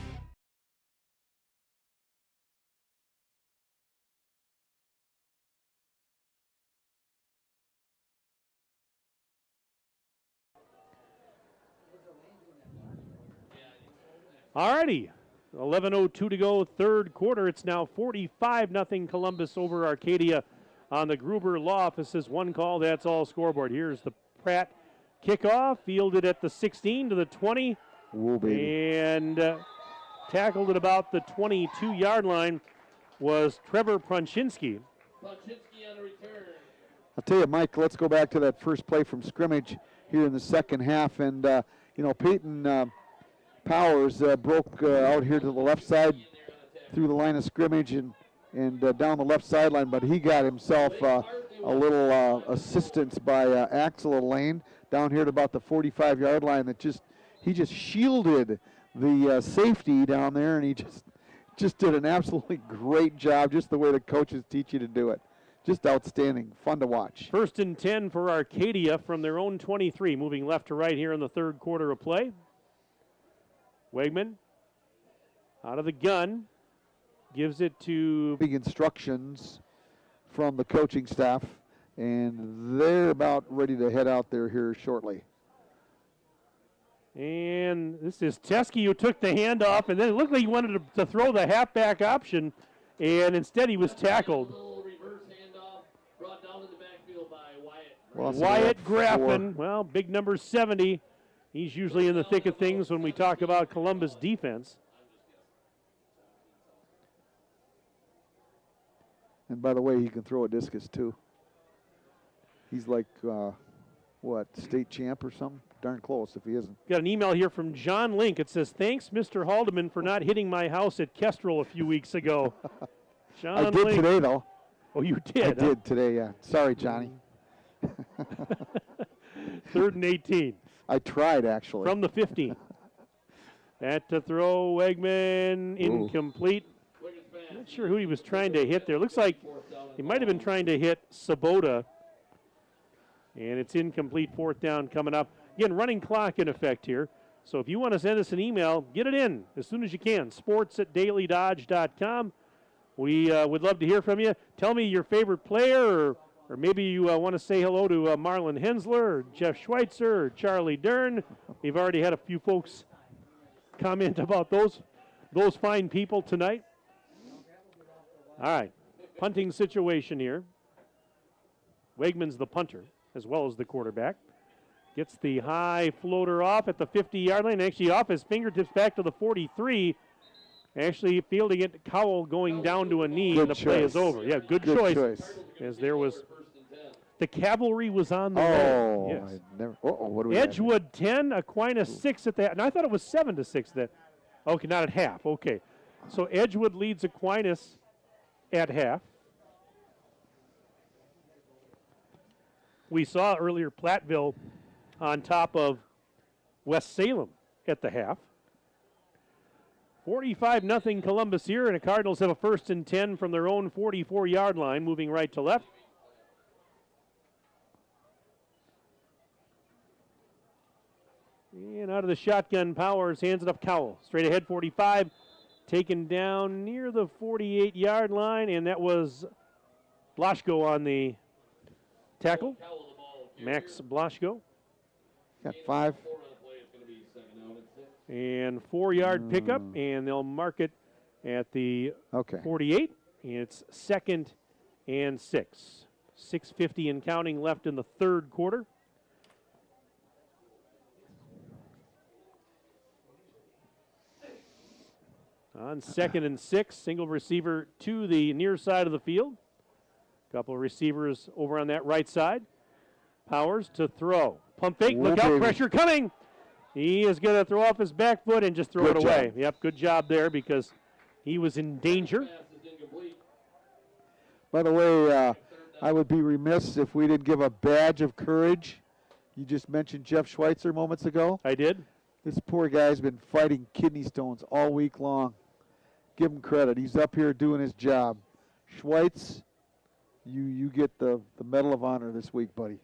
Alrighty, 11:02 to go, third quarter. It's now 45-0 Columbus over Arcadia on the Gruber Law Office's one call. That's all scoreboard. Here's the Pratt kickoff, fielded at the 16 to the 20. Whoa, baby. And tackled at about the 22-yard line was Trevor Prunchinsky. Pachinski on a return. I'll tell you, Mike, let's go back to that first play from scrimmage here in the second half. And, Peyton Powers broke out here to the left side through the line of scrimmage and down the left sideline, but he got himself a little assistance by Axel Lane down here at about the 45-yard line. He just shielded the safety down there, and he just did an absolutely great job, just the way the coaches teach you to do it. Just outstanding, fun to watch. 1st and 10 for Arcadia from their own 23, moving left to right here in the third quarter of play. Wegman out of the gun, gives it to... Big instructions from the coaching staff, and they're about ready to head out there here shortly. And this is Teske who took the handoff, and then it looked like he wanted to throw the halfback option, and instead he was tackled. Reverse handoff brought down in the backfield by Wyatt. Wyatt Graffin, well, big number 70. He's usually in the thick of things when we talk about Columbus defense. And by the way, he can throw a discus too. He's like, state champ or something? Darn close if he isn't. Got an email here from John Link. It says, thanks, Mr. Haldeman, for not hitting my house at Kestrel a few weeks ago. John I did Link. today, though. Oh, you did? I did today, yeah. Sorry, Johnny. 3rd and 18. I tried, actually. From the 15. That to throw, Wegman, incomplete. Not sure who he was trying to hit there. Looks like he might have been trying to hit Sabota. And it's incomplete, 4th down coming up. Again, running clock in effect here. So if you want to send us an email, get it in as soon as you can. sports@dailydodge.com. We would love to hear from you. Tell me your favorite player, or maybe you want to say hello to Marlon Hensler, or Jeff Schweitzer, or Charlie Dern. We've already had a few folks comment about those fine people tonight. All right, punting situation here. Wegman's the punter as well as the quarterback. Gets the high floater off at the 50-yard line, actually off his fingertips back to the 43. Actually fielding it to Cowell, going down to a knee, and the play is over. Yeah, good choice. As there was, the cavalry was on the road. Yes. What do we Edgewood 10, Aquinas 6 at that. And I thought it was 7-6 that. Okay, not at half. Okay. So Edgewood leads Aquinas at half. We saw earlier Platteville on top of West Salem at the half. 45-0 Columbus here, and the Cardinals have a 1st and 10 from their own 44-yard line, moving right to left. And out of the shotgun, Powers hands it up Cowell. Straight ahead, 45, taken down near the 48-yard line, and that was Blaschko on the tackle. Max Blaschko. Got 5. And 4-yard pickup, and they'll mark it at the 48. And it's 2nd and 6. 6:50 and counting left in the third quarter. On 2nd and 6, single receiver to the near side of the field. Couple of receivers over on that right side. Powers to throw. Pump fake, look out, pressure coming. He is going to throw off his back foot and just throw it away. Yep, good job there because he was in danger. By the way, I would be remiss if we didn't give a badge of courage. You just mentioned Jeff Schweitzer moments ago. I did. This poor guy's been fighting kidney stones all week long. Give him credit. He's up here doing his job. Schweitz, you get the Medal of Honor this week, buddy,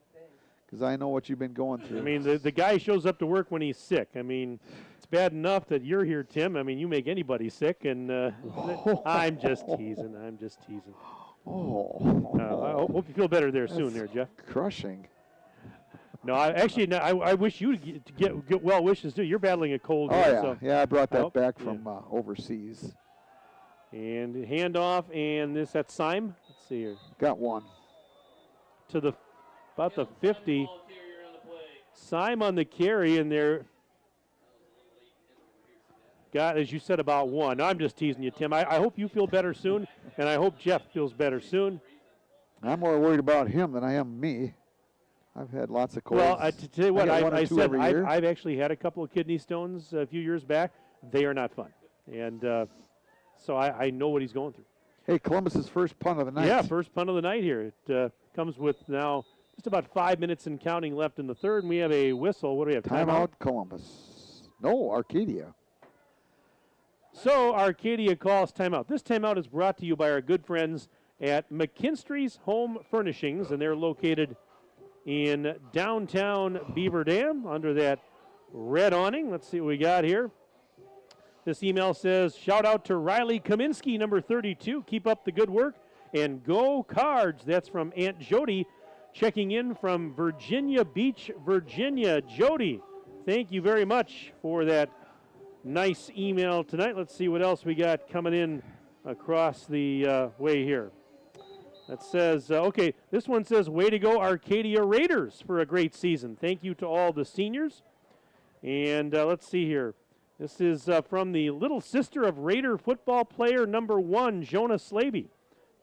because I know what you've been going through. I mean, the guy shows up to work when he's sick. I mean, it's bad enough that you're here, Tim. I mean, you make anybody sick, and I'm just teasing. I'm just teasing. I hope you feel better there soon there, Jeff. Crushing. No, I wish you to get well wishes, too. You're battling a cold. Oh, here, yeah. So Yeah, I brought that back from overseas. And handoff, and that's Syme. Let's see here. Got one. To about the 50. Syme on the carry, and they're got, as you said, about one. I'm just teasing you, Tim. I hope you feel better soon, and I hope Jeff feels better soon. I'm more worried about him than I am me. I've had lots of colds. Well, to tell you what, I said I've I've actually had a couple of kidney stones a few years back. They are not fun. And so I know what he's going through. Hey, Columbus's first punt of the night. Yeah, first punt of the night here. It comes with now just about 5 minutes and counting left in the third, and we have a whistle. What do we have? Timeout, Columbus. No, Arcadia. So Arcadia calls timeout. This timeout is brought to you by our good friends at McKinstry's Home Furnishings, and they're located in downtown Beaver Dam under that red awning. Let's see what we got here. This email says, shout out to Riley Kaminsky, number 32. Keep up the good work. And go Cards. That's from Aunt Jody, checking in from Virginia Beach, Virginia. Jody, thank you very much for that nice email tonight. Let's see what else we got coming in across the way here. That says, okay, this one says, way to go Arcadia Raiders for a great season. Thank you to all the seniors. And let's see here. This is from the little sister of Raider football player number 1, Jonah Slaby.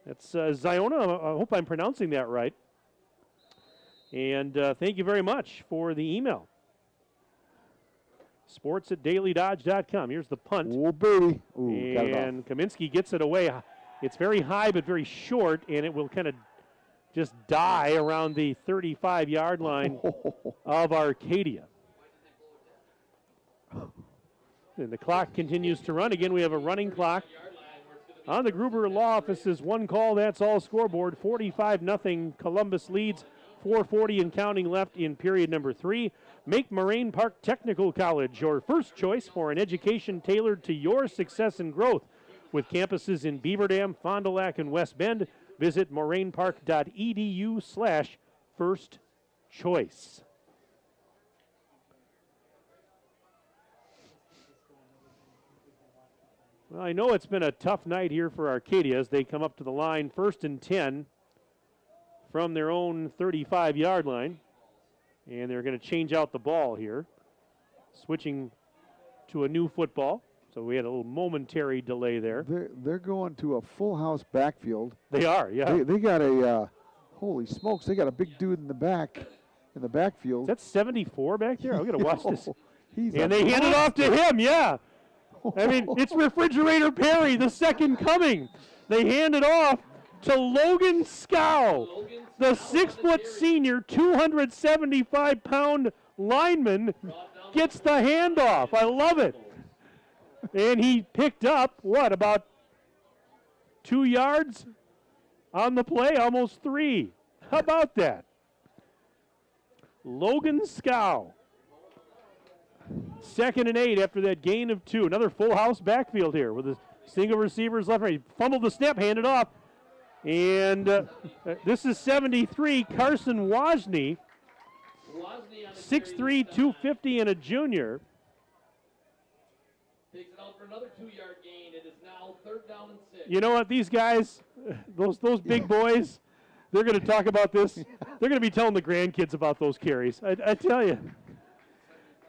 That's Ziona. I hope I'm pronouncing that right. And thank you very much for the email. sports@dailydodge.com. Here's the punt. Oh, baby. Ooh, and Kaminsky gets it away. It's very high but very short, and it will kind of just die around the 35-yard line of Arcadia. And the clock continues to run. Again, we have a running clock. On the Gruber Law Office's one call, that's all scoreboard. 45-0 Columbus leads. 4:40 and counting left in period number 3. Make Moraine Park Technical College your first choice for an education tailored to your success and growth. With campuses in Beaver Dam, Fond du Lac, and West Bend, visit morainepark.edu/first choice. Well, I know it's been a tough night here for Arcadia as they come up to the line 1st and 10 from their own 35-yard line. And they're going to change out the ball here, switching to a new football. So we had a little momentary delay there. They're going to a full house backfield. They are, yeah. They got a, holy smokes, they got a big dude in the backfield. Is that 74 back there? I'm going to watch this. And they hand it off to him, yeah. I mean, it's Refrigerator Perry, the second coming. They hand it off to Logan Scow, the 6-foot senior, 275-pound lineman, gets the handoff. I love it. And he picked up, about 2 yards on the play? Almost 3. How about that? Logan Scow. 2nd and 8 after that gain of 2. Another full house backfield here with the single receivers left and right. Fumbled the snap, handed off. And this is 73, Carson Wozni. 6'3", 250, and a junior. Takes it out for another 2-yard gain. It is now 3rd down and 6. You know what? These guys, those big boys, they're going to talk about this. They're going to be telling the grandkids about those carries. I tell you.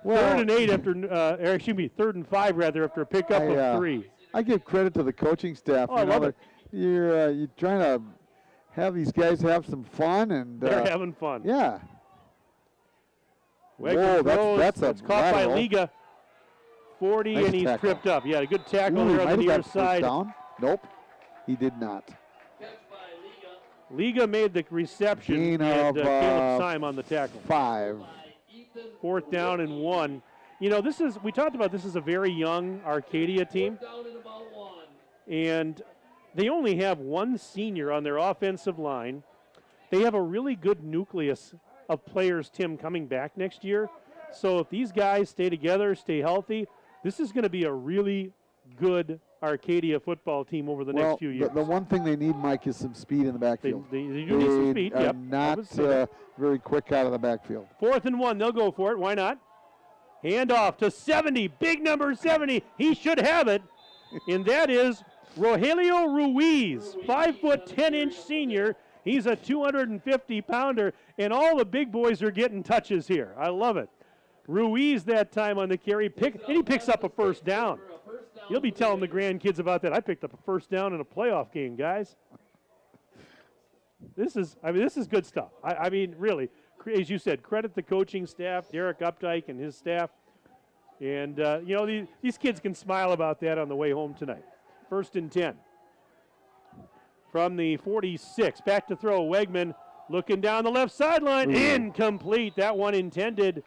Well, 3rd and 8 after, 3rd and 5 rather after a pickup of 3. I give credit to the coaching staff. Oh, I love it. You're trying to have these guys have some fun, and they're having fun. Yeah. Wegman throws. That's caught by lateral. Liga. 40, Nice and he's tackle. tripped up. Yeah, a good tackle Ooh, there he on the might near have got first side. down. Nope, he did not. Liga made the reception, Gain and of, Caleb Syme on the tackle. 5. 4th down and 1. You know, we talked about this is a very young Arcadia team, and they only have one senior on their offensive line. They have a really good nucleus of players, Tim, coming back next year. So if these guys stay together, stay healthy, this is going to be a really good Arcadia football team over the next few years. The one thing they need, Mike, is some speed in the backfield. They do need some speed, are yep. not very quick out of the backfield. 4th and 1, they'll go for it. Why not? Hand off to 70, big number 70. He should have it, and that is Rogelio Ruiz, 5', 10-inch senior. He's a 250-pounder, and all the big boys are getting touches here. I love it. Ruiz that time on the carry, and he picks up a first down. You'll be telling the grandkids about that. I picked up a first down in a playoff game, guys. This is good stuff. I mean, really, as you said, credit the coaching staff, Derek Updike and his staff. And, you know, these kids can smile about that on the way home tonight. 1st and 10. From the 46, back to throw. Wegman looking down the left sideline. Incomplete. That one intended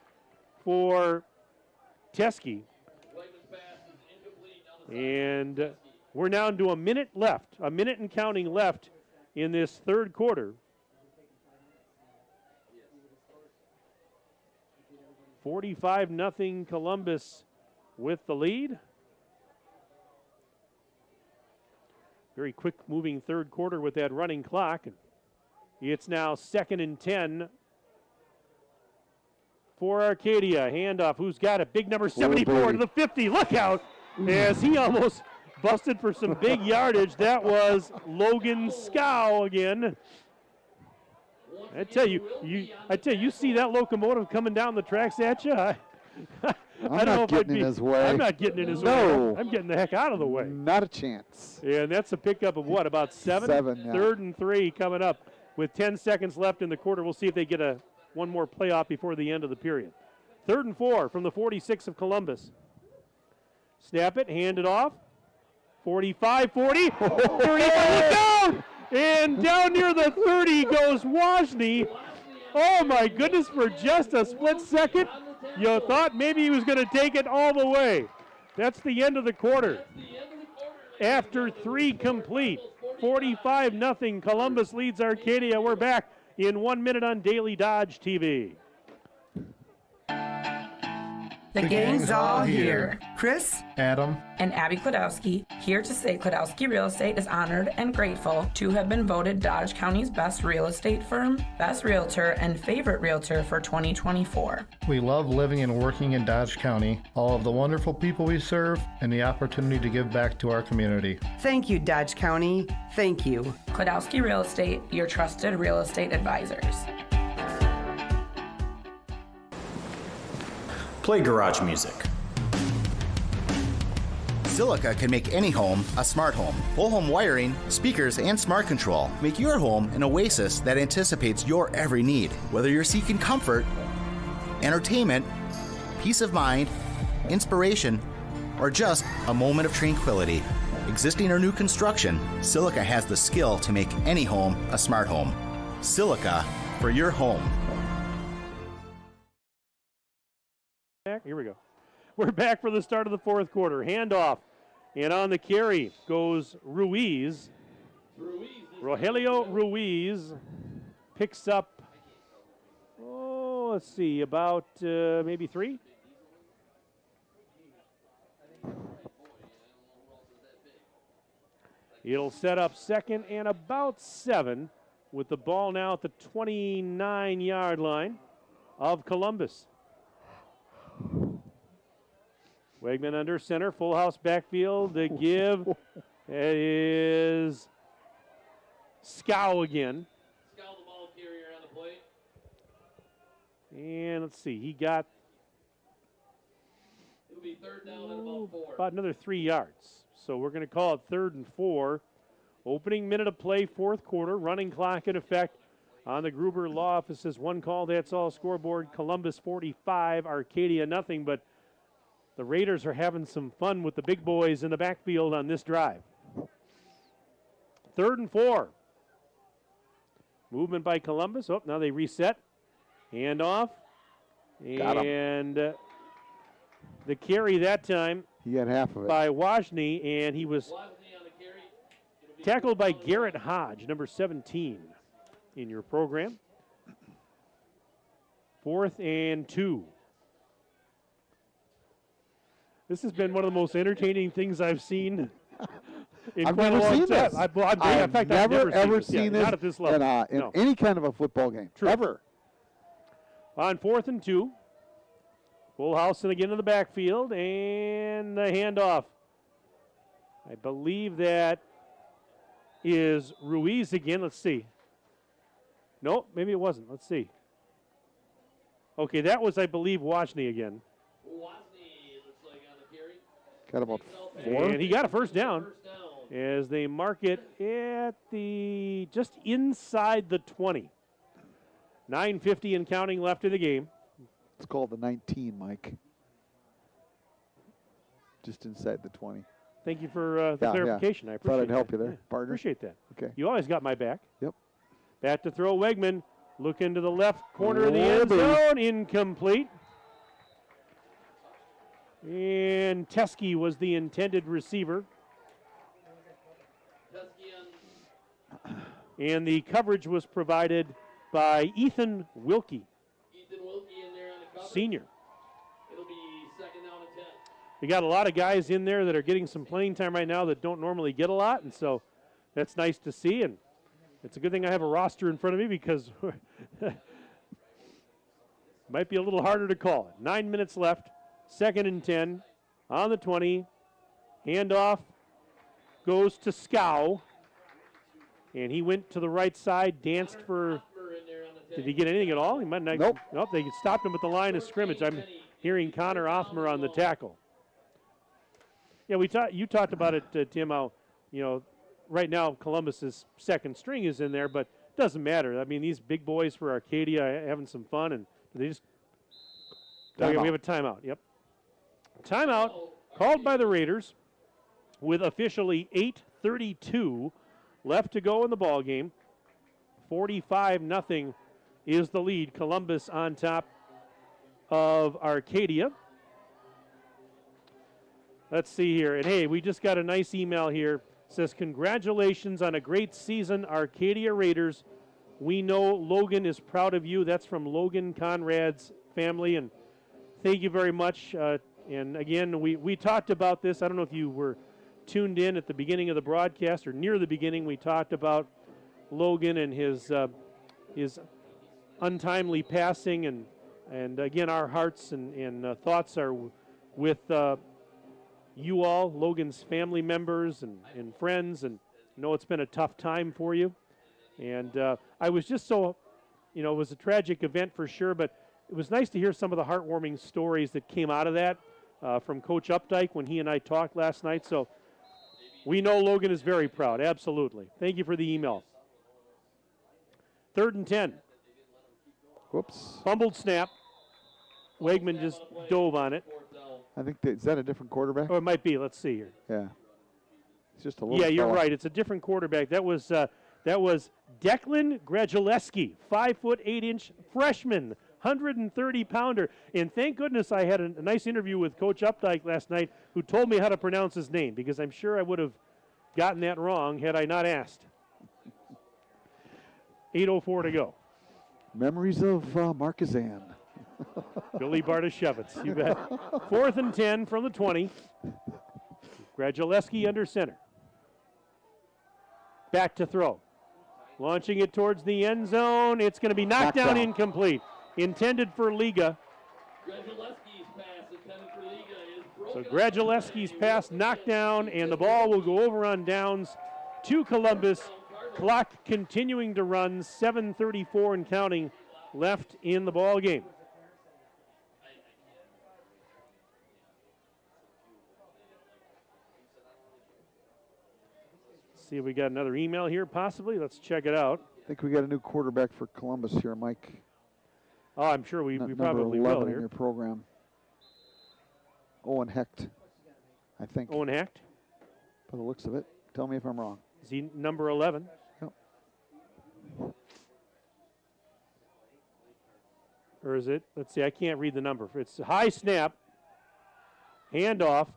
for Teskey. And we're down to a minute left, a minute and counting left in this third quarter. 45-0 Columbus with the lead. Very quick moving third quarter with that running clock. It's now 2nd and 10 for Arcadia. Handoff. Who's got it? Big number 74 to the 50. Look out as he almost busted for some big yardage. That was Logan Scow again. I tell you, you see that locomotive coming down the tracks at you. I don't know if I'd be. I'm not getting in his way. I'm getting the heck out of the way. Not a chance. And that's a pickup of what, about 7? 7, yeah. 3rd and 3 coming up with 10 seconds left in the quarter. We'll see if they get one more playoff before the end of the period. 3rd and 4 from the 46 of Columbus. Snap it, hand it off. 45, 40. 30, down! And down near the 30 goes Washny. Oh my goodness, for just a split second, you thought maybe he was going to take it all the way. That's the end of the quarter. After 3 complete, 45-0, Columbus leads Arcadia. We're back in 1 minute on Daily Dodge TV. The gang's all here. Chris, Adam, and Abby Klodowski here to say Klodowski Real Estate is honored and grateful to have been voted Dodge County's best real estate firm, best realtor, and favorite realtor for 2024. We love living and working in Dodge County, all of the wonderful people we serve, and the opportunity to give back to our community. Thank you, Dodge County. Thank you. Klodowski Real Estate, your trusted real estate advisors. Play garage music. Silica can make any home a smart home. Whole home wiring, speakers, and smart control make your home an oasis that anticipates your every need. Whether you're seeking comfort, entertainment, peace of mind, inspiration, or just a moment of tranquility. Existing or new construction, Silica has the skill to make any home a smart home. Silica for your home. Here we go. We're back for the start of the fourth quarter. Handoff. And on the carry goes Ruiz. Rogelio Ruiz picks up, let's see, about maybe 3. It'll set up 2nd and about 7 with the ball now at the 29-yard line of Columbus. Wegman under center, full house backfield. The give is Scow again. Scow the ball carrier on the plate. And let's see, he got It'll be 3rd down and about 4. about another 3 yards. So we're going to call it 3rd and 4. Opening minute of play, fourth quarter, running clock in effect On the Gruber Law Office's one call, that's all scoreboard. Columbus 45, Arcadia nothing, but the Raiders are having some fun with the big boys in the backfield on this drive. 3rd and 4. Movement by Columbus. Oh, now they reset. Hand off. And the carry that time. He had half of it. By Wajny, and he was tackled by Garrett Hodge, number 17 in your program. 4th and 2. This has been one of the most entertaining things I've seen in I've quite never a long seen time. this. I've never ever seen seen this. this Not at this level. in any kind of a football game. True. Ever. On 4th and 2. Full house and again in the backfield, and the handoff. I believe that is Ruiz again. Let's see. No, maybe it wasn't. Let's see. Okay, that was, I believe, Wajny again. Got about 4. And he got a first down as they mark it at just inside the 20. 9:50 and counting left in the game. It's called the 19, Mike. Just inside the 20. Thank you for the clarification. I appreciate Thought I'd help that. you there, Yeah, partner. Appreciate that. Okay. You always got my back. Yep. Back to throw, Wegman. Look into the left corner of the end baby. zone. Incomplete. And Teskey was the intended receiver. And the coverage was provided by Ethan Wilkie. Senior. It'll be 2nd down and 10. We got a lot of guys in there that are getting some playing time right now that don't normally get a lot, and so that's nice to see. And it's a good thing I have a roster in front of me because it might be a little harder to call it. 9 minutes left, 2nd and 10 on the 20. Handoff goes to Scow, and he went to the right side, danced for. Did he get anything at all? He might not. Nope. Nope. They stopped him at the line of scrimmage. I'm hearing Connor Othmer on the tackle. Yeah, you talked about it, Tim. How right now Columbus's second string is in there, but it doesn't matter. I mean, these big boys for Arcadia are having some fun, and they just. Okay, we have a timeout. Yep. Timeout called by the Raiders, with officially 8:32 left to go in the ball game. 45-0 is the lead. Columbus on top of Arcadia. Let's see here. And hey, we just got a nice email here. It says, congratulations on a great season, Arcadia Raiders. We know Logan is proud of you. That's from Logan Conrad's family. And thank you very much. And again, we talked about this. I don't know if you were tuned in at the beginning of the broadcast or near the beginning. We talked about Logan and his untimely passing, and again, our hearts and thoughts are with you all, Logan's family members and friends, and I know it's been a tough time for you. And I was just so, it was a tragic event for sure, but it was nice to hear some of the heartwarming stories that came out of that from Coach Updike when he and I talked last night. So we know Logan is very proud, absolutely. Thank you for the email. 3rd and 10. Whoops. Fumbled snap. Wegman just dove on it. I think is that a different quarterback? Oh, it might be. Let's see here. Yeah. It's just a little. Yeah, you're fella. right. It's a different quarterback. That was Declan Gradzileski, 5'8" freshman, 130-pounder. And thank goodness I had a nice interview with Coach Updike last night, who told me how to pronounce his name, because I'm sure I would have gotten that wrong had I not asked. 8:04 to go. Memories of Markazan. Billy Bartoshevitz, you bet. 4th and 10 from the 20. Gradzileski under center. Back to throw. Launching it towards the end zone. It's going to be knocked down, incomplete. Intended for Liga. So Gradzileski's pass knocked down, and the ball will go over on downs to Columbus. Clock continuing to run, 7:34 and counting left in the ball game. See if we got another email here, possibly. Let's check it out. think we got a new quarterback for Columbus here, Mike. Oh, I'm sure we probably number 11 will in here. your program. Owen Hecht, I think. Owen Hecht? By the looks of it. Tell me if I'm wrong. Is he number 11? Yep. Or is it? Let's see. I can't read the number. It's high snap, handoff.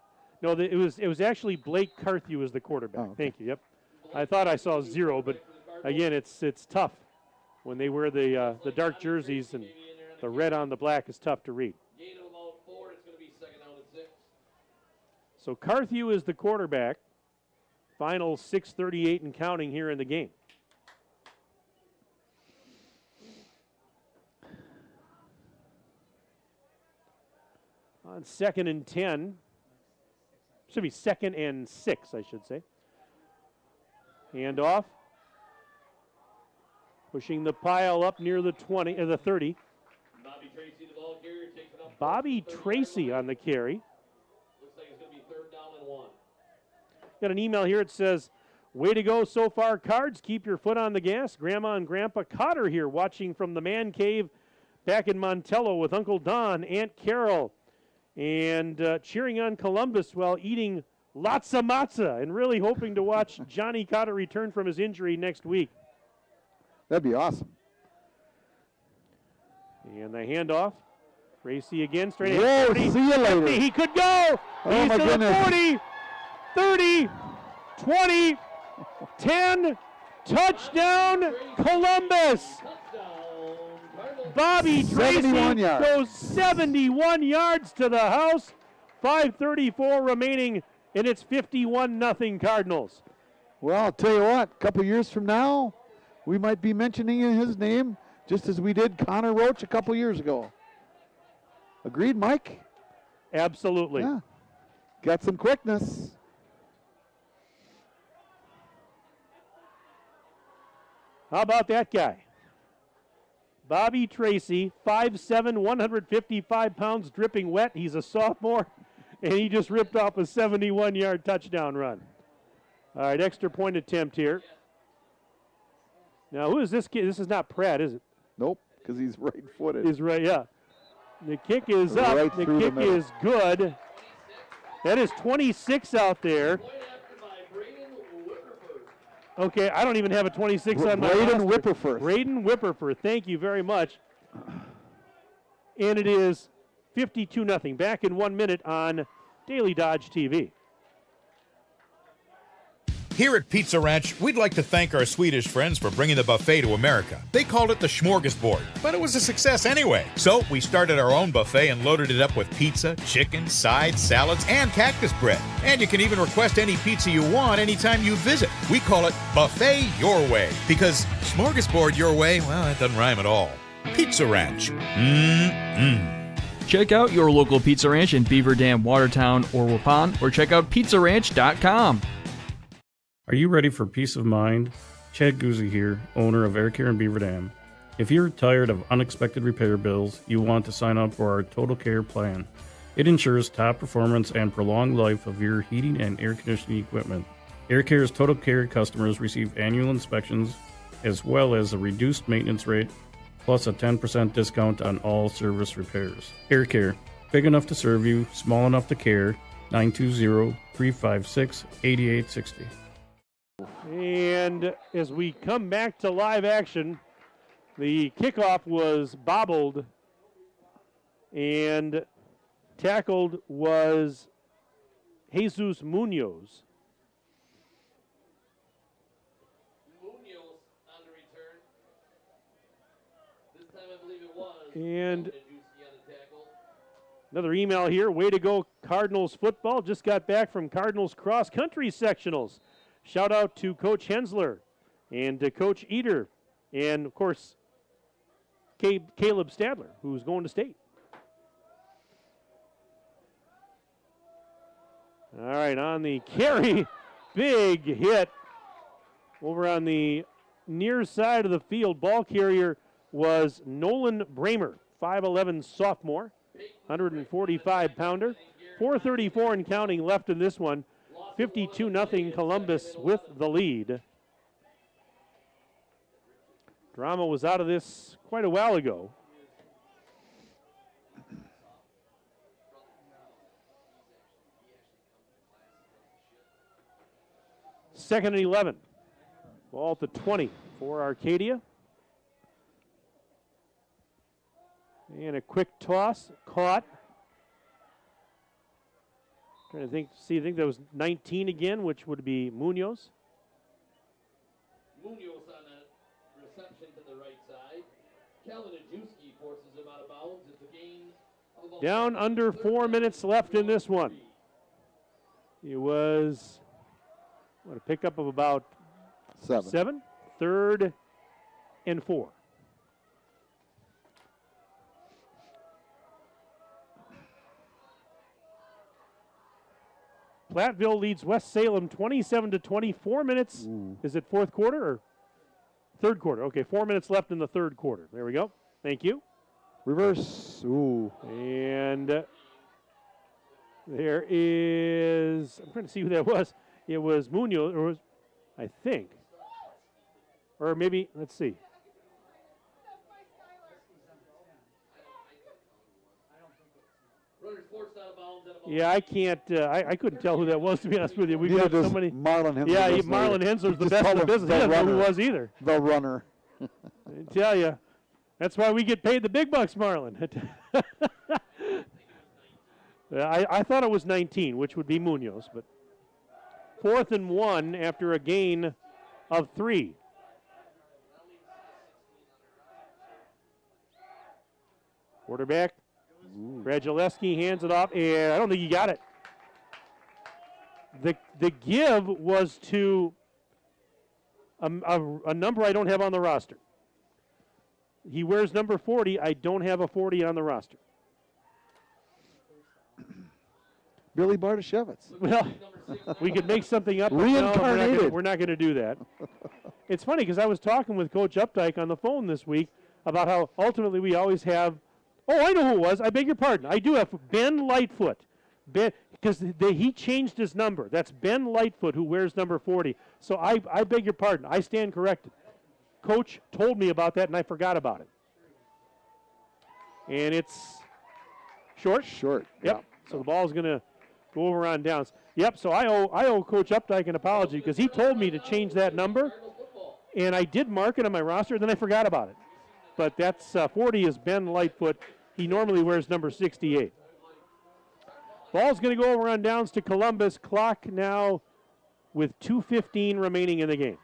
No, it was actually Blake Carthew as the quarterback. Oh, okay. Thank you. Yep. I thought I saw 0, but again, it's tough when they wear the dark jerseys and the red on the black is tough to read. Gain of about 4. It's going to be second down and 6. So Carthew is the quarterback. Final 6:38 and counting here in the game. On 2nd and 10. Should be 2nd and 6, I should say. Handoff. Pushing the pile up near the 20 or the 30. Bobby Tracy, the ball carrier, takes it up. Bobby Tracy on the carry. Looks like it's going to be 3rd down and 1. Got an email here. It says, "Way to go so far, Cards. Keep your foot on the gas." Grandma and Grandpa Cotter here watching from the man cave back in Montello with Uncle Don, Aunt Carol, and cheering on Columbus while eating lots of matzah and really hoping to watch Johnny Cotter return from his injury next week. That'd be awesome. And the handoff. Tracy again, straight Whoa, ahead. 40, see you later. 50, he could go. Oh, He's my to goodness. the 40, 30, 20, 10. Touchdown, Columbus. Bobby Tracy 71 yards. goes 71 yards to the house. 5:34 remaining, and it's 51-0 Cardinals. Well, I'll tell you what, a couple years from now, we might be mentioning his name just as we did Connor Roach a couple years ago. Agreed, Mike? Absolutely. Yeah. Got some quickness. How about that guy? Bobby Tracy, 5'7", 155 pounds, dripping wet. He's a sophomore, and he just ripped off a 71-yard touchdown run. All right, extra point attempt here. Now, who is this kid? This is not Pratt, is it? Nope, because he's right-footed. He's right, yeah. The kick is up. Right The through the kick middle. is good. That is 26 out there. Okay, I don't even have a 26 on my Braden roster. Whipperforth. Braden Whipperforth, thank you very much. And it is 52-0. Back in 1 minute on Daily Dodge TV. Here at Pizza Ranch, we'd like to thank our Swedish friends for bringing the buffet to America. They called it the smorgasbord, but it was a success anyway. So we started our own buffet and loaded it up with pizza, chicken, sides, salads, and cactus bread. And you can even request any pizza you want anytime you visit. We call it Buffet Your Way, because smorgasbord your way, well, that doesn't rhyme at all. Pizza Ranch. Check out your local Pizza Ranch in Beaver Dam, Watertown, or Waupun, or check out pizzaranch.com. Are you ready for peace of mind? Chad Guzzi here, owner of Air Care in Beaver Dam. If you're tired of unexpected repair bills, you want to sign up for our Total Care plan. It ensures top performance and prolonged life of your heating and air conditioning equipment. Air Care's Total Care customers receive annual inspections, as well as a reduced maintenance rate, plus a 10% discount on all service repairs. Air Care, big enough to serve you, small enough to care. 920-356-8860. And as we come back to live action, the kickoff was bobbled and tackled was Jesus Munoz. On the return. This time I believe it was. And another email here. Way to go, Cardinals football. Just got back from Cardinals cross-country sectionals. Shout out to Coach Hensler and to Coach Eater and, of course, Caleb Stadler, who's going to state. All right, on the carry, big hit over on the near side of the field. Ball carrier was Nolan Bramer, 5'11 sophomore, 145-pounder. 4:34 and counting left in this one. 52-0 Columbus with the lead. Drama was out of this quite a while ago. Second and 11. Ball at the 20 for Arcadia. And a quick toss, caught. Trying to think that was 19 again, which would be Munoz. Munoz on a reception to the right side. Kalinajewski forces him out of bounds. It's a gain of about Down under 4 minutes left in this one. It was a pickup of about 7. 3rd and 4. Platteville leads West Salem 27-20. 4 minutes. Is it fourth quarter or third quarter? Okay, 4 minutes left in the third quarter. There we go. Thank you. Reverse. Ooh. And there is, I'm trying to see who that was. It was Munoz, or was, I think. Or maybe, let's see. runners forced out of bounds. Yeah, I can't. I couldn't tell who that was, to be honest with you. We've got so many. Marlon Hensler. Yeah, Marlon Hensler's the best in the business. He doesn't know who it was either. The runner. I tell you, that's why we get paid the big bucks, Marlon. I thought it was 19, which would be Munoz, but 4th and 1 after a gain of 3. Quarterback, Radulewski hands it off, and I don't think he got it. The give was to a number I don't have on the roster. He wears number 40. I don't have a 40 on the roster. Billy Bartoshevitz. Well, we could make something up. Reincarnated. No, we're not going to do that. It's funny because I was talking with Coach Updike on the phone this week about how ultimately we always have. Oh, I know who it was. I beg your pardon. I do have Ben Lightfoot. Because he changed his number. That's Ben Lightfoot who wears number 40. So I beg your pardon. I stand corrected. Coach told me about that, and I forgot about it. And it's short? Short. Yep. Yeah. So the ball's going to go over on downs. Yep, so I owe Coach Updike an apology because he told me to change that number, and I did mark it on my roster, then I forgot about it. But that's 40 is Ben Lightfoot. He normally wears number 68. Ball's going to go over on downs to Columbus. Clock now with 2:15 remaining in the game.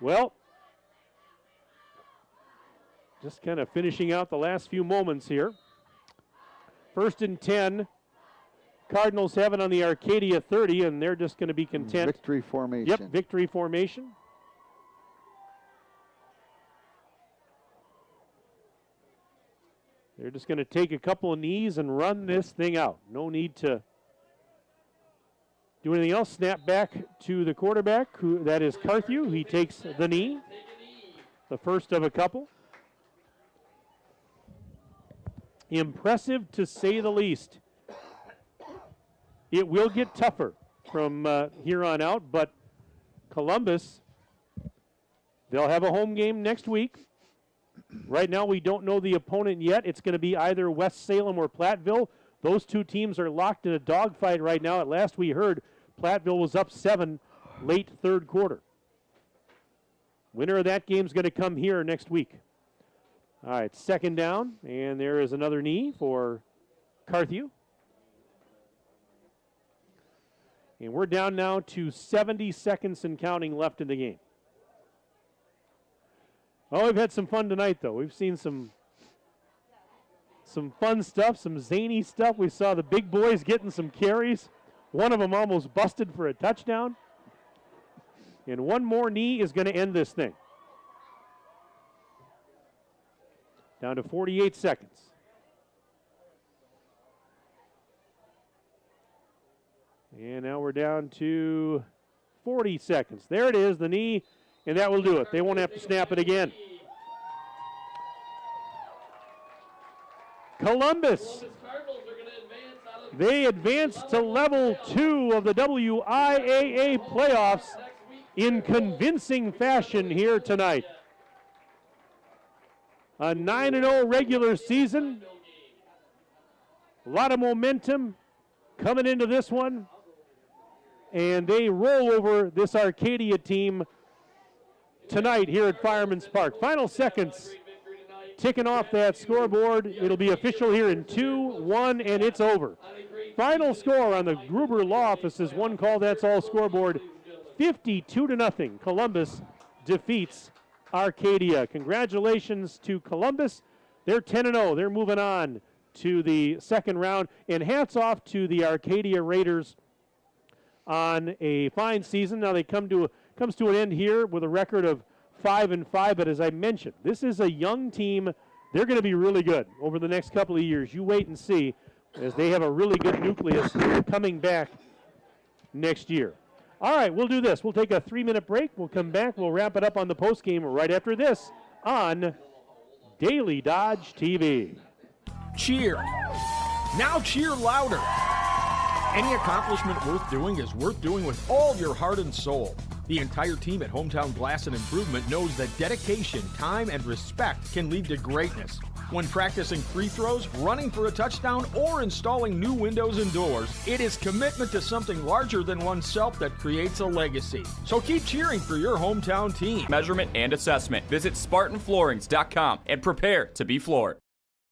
Well, just kind of finishing out the last few moments here. 1st and 10. Cardinals have it on the Arcadia 30, and they're just going to be content. Victory formation. Yep, victory formation. They're just going to take a couple of knees and run this thing out. No need to do anything else. Snap back to the quarterback, that is Carthew. He takes the knee, the first of a couple. Impressive to say the least. It will get tougher from here on out, but Columbus, they'll have a home game next week. Right now, we don't know the opponent yet. It's going to be either West Salem or Platteville. Those two teams are locked in a dogfight right now. At last we heard, Platteville was up 7 late third quarter. Winner of that game is going to come here next week. All right, 2nd down, and there is another knee for Carthew. And we're down now to 70 seconds and counting left in the game. Oh, we've had some fun tonight, though. We've seen some fun stuff, some zany stuff. We saw the big boys getting some carries. One of them almost busted for a touchdown. And one more knee is going to end this thing. Down to 48 seconds. And now we're down to 40 seconds. There it is, the knee, and that will do it. They won't have to snap it again. Columbus They advance to level 2 of the WIAA playoffs in convincing fashion here tonight. A 9-0 regular season. A lot of momentum coming into this one. And they roll over this Arcadia team tonight here at Fireman's Park. Final seconds ticking off that scoreboard. It'll be official here in 2, 1, and it's over. Final score on the Gruber Law Office's one call, that's all scoreboard. 52-0. Columbus defeats Arcadia. Congratulations to Columbus. They're 10-0. They're moving on to the second round. And hats off to the Arcadia Raiders on a fine season. Now they comes to an end here with a record of 5-5, but as I mentioned, this is a young team. They're going to be really good over the next couple of years. You wait and see, as they have a really good nucleus coming back next year. All right, we'll do this. We'll take a 3-minute break. We'll come back. We'll wrap it up on the postgame right after this on Daily Dodge TV. Cheer. Now cheer louder. Any accomplishment worth doing is worth doing with all your heart and soul. The entire team at Hometown Glass and Improvement knows that dedication, time, and respect can lead to greatness. When practicing free throws, running for a touchdown, or installing new windows and doors, it is commitment to something larger than oneself that creates a legacy. So keep cheering for your hometown team. Measurement and assessment. Visit SpartanFloorings.com and prepare to be floored.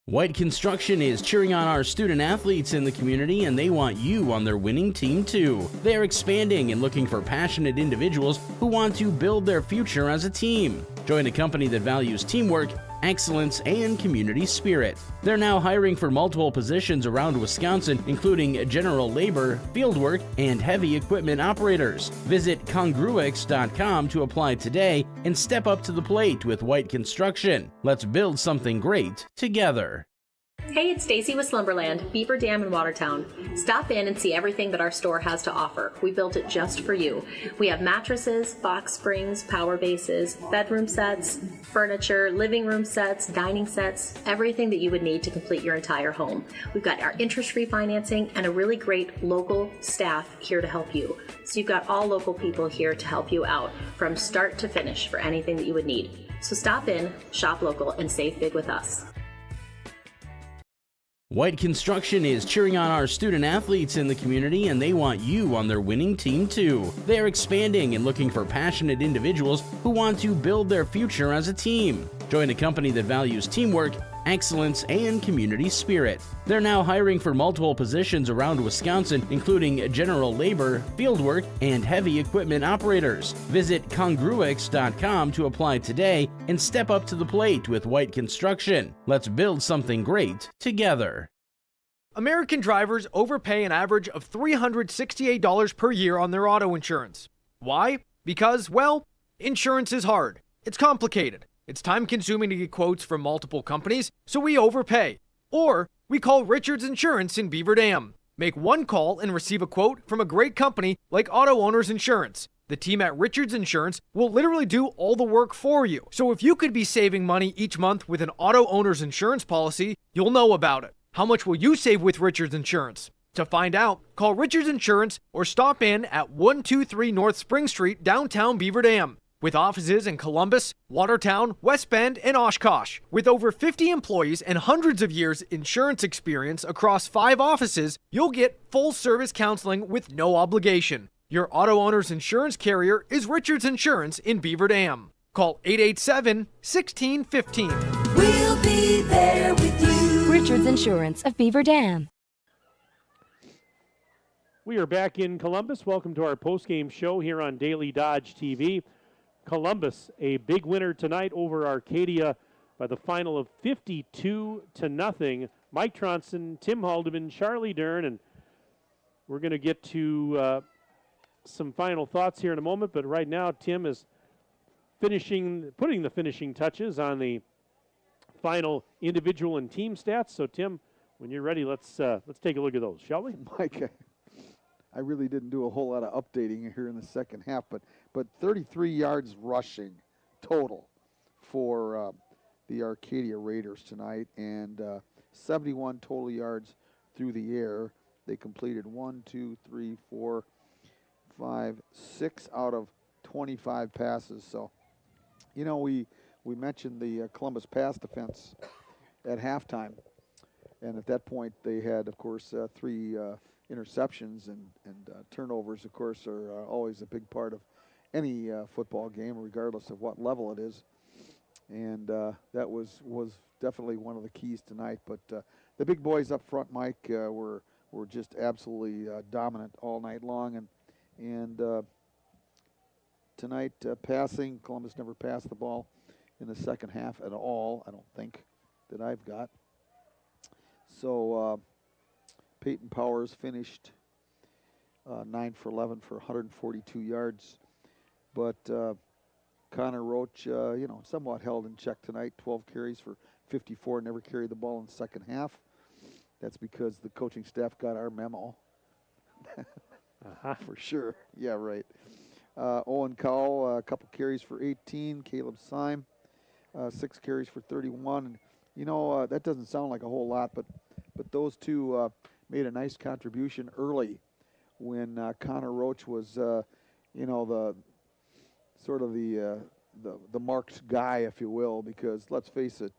White Construction is cheering on our student athletes in the community, and they want you on their winning team too. They are expanding and looking for passionate individuals who want to build their future as a team. Join a company that values teamwork, excellence, and community spirit. They're now hiring for multiple positions around Wisconsin, including general labor, fieldwork, and heavy equipment operators. Visit congruix.com to apply today and step up to the plate with White Construction. Let's build something great together. Hey, it's Stacy with Slumberland, Beaver Dam in Watertown. Stop in and see everything that our store has to offer. We built it just for you. We have mattresses, box springs, power bases, bedroom sets, furniture, living room sets, dining sets, everything that you would need to complete your entire home. We've got our interest-free financing and a really great local staff here to help you. So you've got all local people here to help you out from start to finish for anything that you would need. So stop in, shop local, and save big with us. White Construction is cheering on our student athletes in the community, and they want you on their winning team too. They are expanding and looking for passionate individuals who want to build their future as a team. Join a company that values teamwork, excellence, and community spirit. They're now hiring for multiple positions around Wisconsin, including general labor, fieldwork, and heavy equipment operators. Visit congruix.com to apply today and step up to the plate with White Construction. Let's build something great together. American drivers overpay an average of $368 per year on their auto insurance. Why? Because, well, insurance is hard. It's complicated. It's time-consuming to get quotes from multiple companies, so we overpay. Or we call Richards Insurance in Beaver Dam. Make one call and receive a quote from a great company like Auto Owners Insurance. The team at Richards Insurance will literally do all the work for you. So if you could be saving money each month with an Auto Owners Insurance policy, you'll know about it. How much will you save with Richards Insurance? To find out, call Richards Insurance or stop in at 123 North Spring Street, downtown Beaver Dam. With offices in Columbus, Watertown, West Bend, and Oshkosh. With over 50 employees and hundreds of years insurance experience across 5 offices, you'll get full-service counseling with no obligation. Your auto owner's insurance carrier is Richards Insurance in Beaver Dam. Call 887-1615. We'll be there with you. Richards Insurance of Beaver Dam. We are back in Columbus. Welcome to our postgame show here on Daily Dodge TV. Columbus, a big winner tonight over Arcadia by the final of 52-0. Mike Tronson, Tim Haldeman, Charlie Dern, and we're going to get to some final thoughts here in a moment. But right now, Tim is putting the finishing touches on the final individual and team stats. So, Tim, when you're ready, let's take a look at those, shall we? Mike, I really didn't do a whole lot of updating here in the second half, but 33 yards rushing total for the Arcadia Raiders tonight, and 71 total yards through the air. They completed 6 out of 25 passes. So, you know, we mentioned the Columbus pass defense at halftime. And at that point, they had, of course, 3 interceptions, and turnovers, of course, are always a big part of any football game, regardless of what level it is. And that was definitely one of the keys tonight. But the big boys up front, Mike, were just absolutely dominant all night long. And tonight, passing, Columbus never passed the ball in the second half at all, I don't think, that I've got. So Peyton Powers finished 9 for 11 for 142 yards. But Connor Roach, you know, somewhat held in check tonight. 12 carries for 54, never carried the ball in the second half. That's because the coaching staff got our memo. For sure. Yeah, right. Owen Cowell, a couple carries for 18. Caleb Syme, 6 carries for 31. And, you know, that doesn't sound like a whole lot, but those two made a nice contribution early when Connor Roach was, you know, the marked guy, if you will, because let's face it,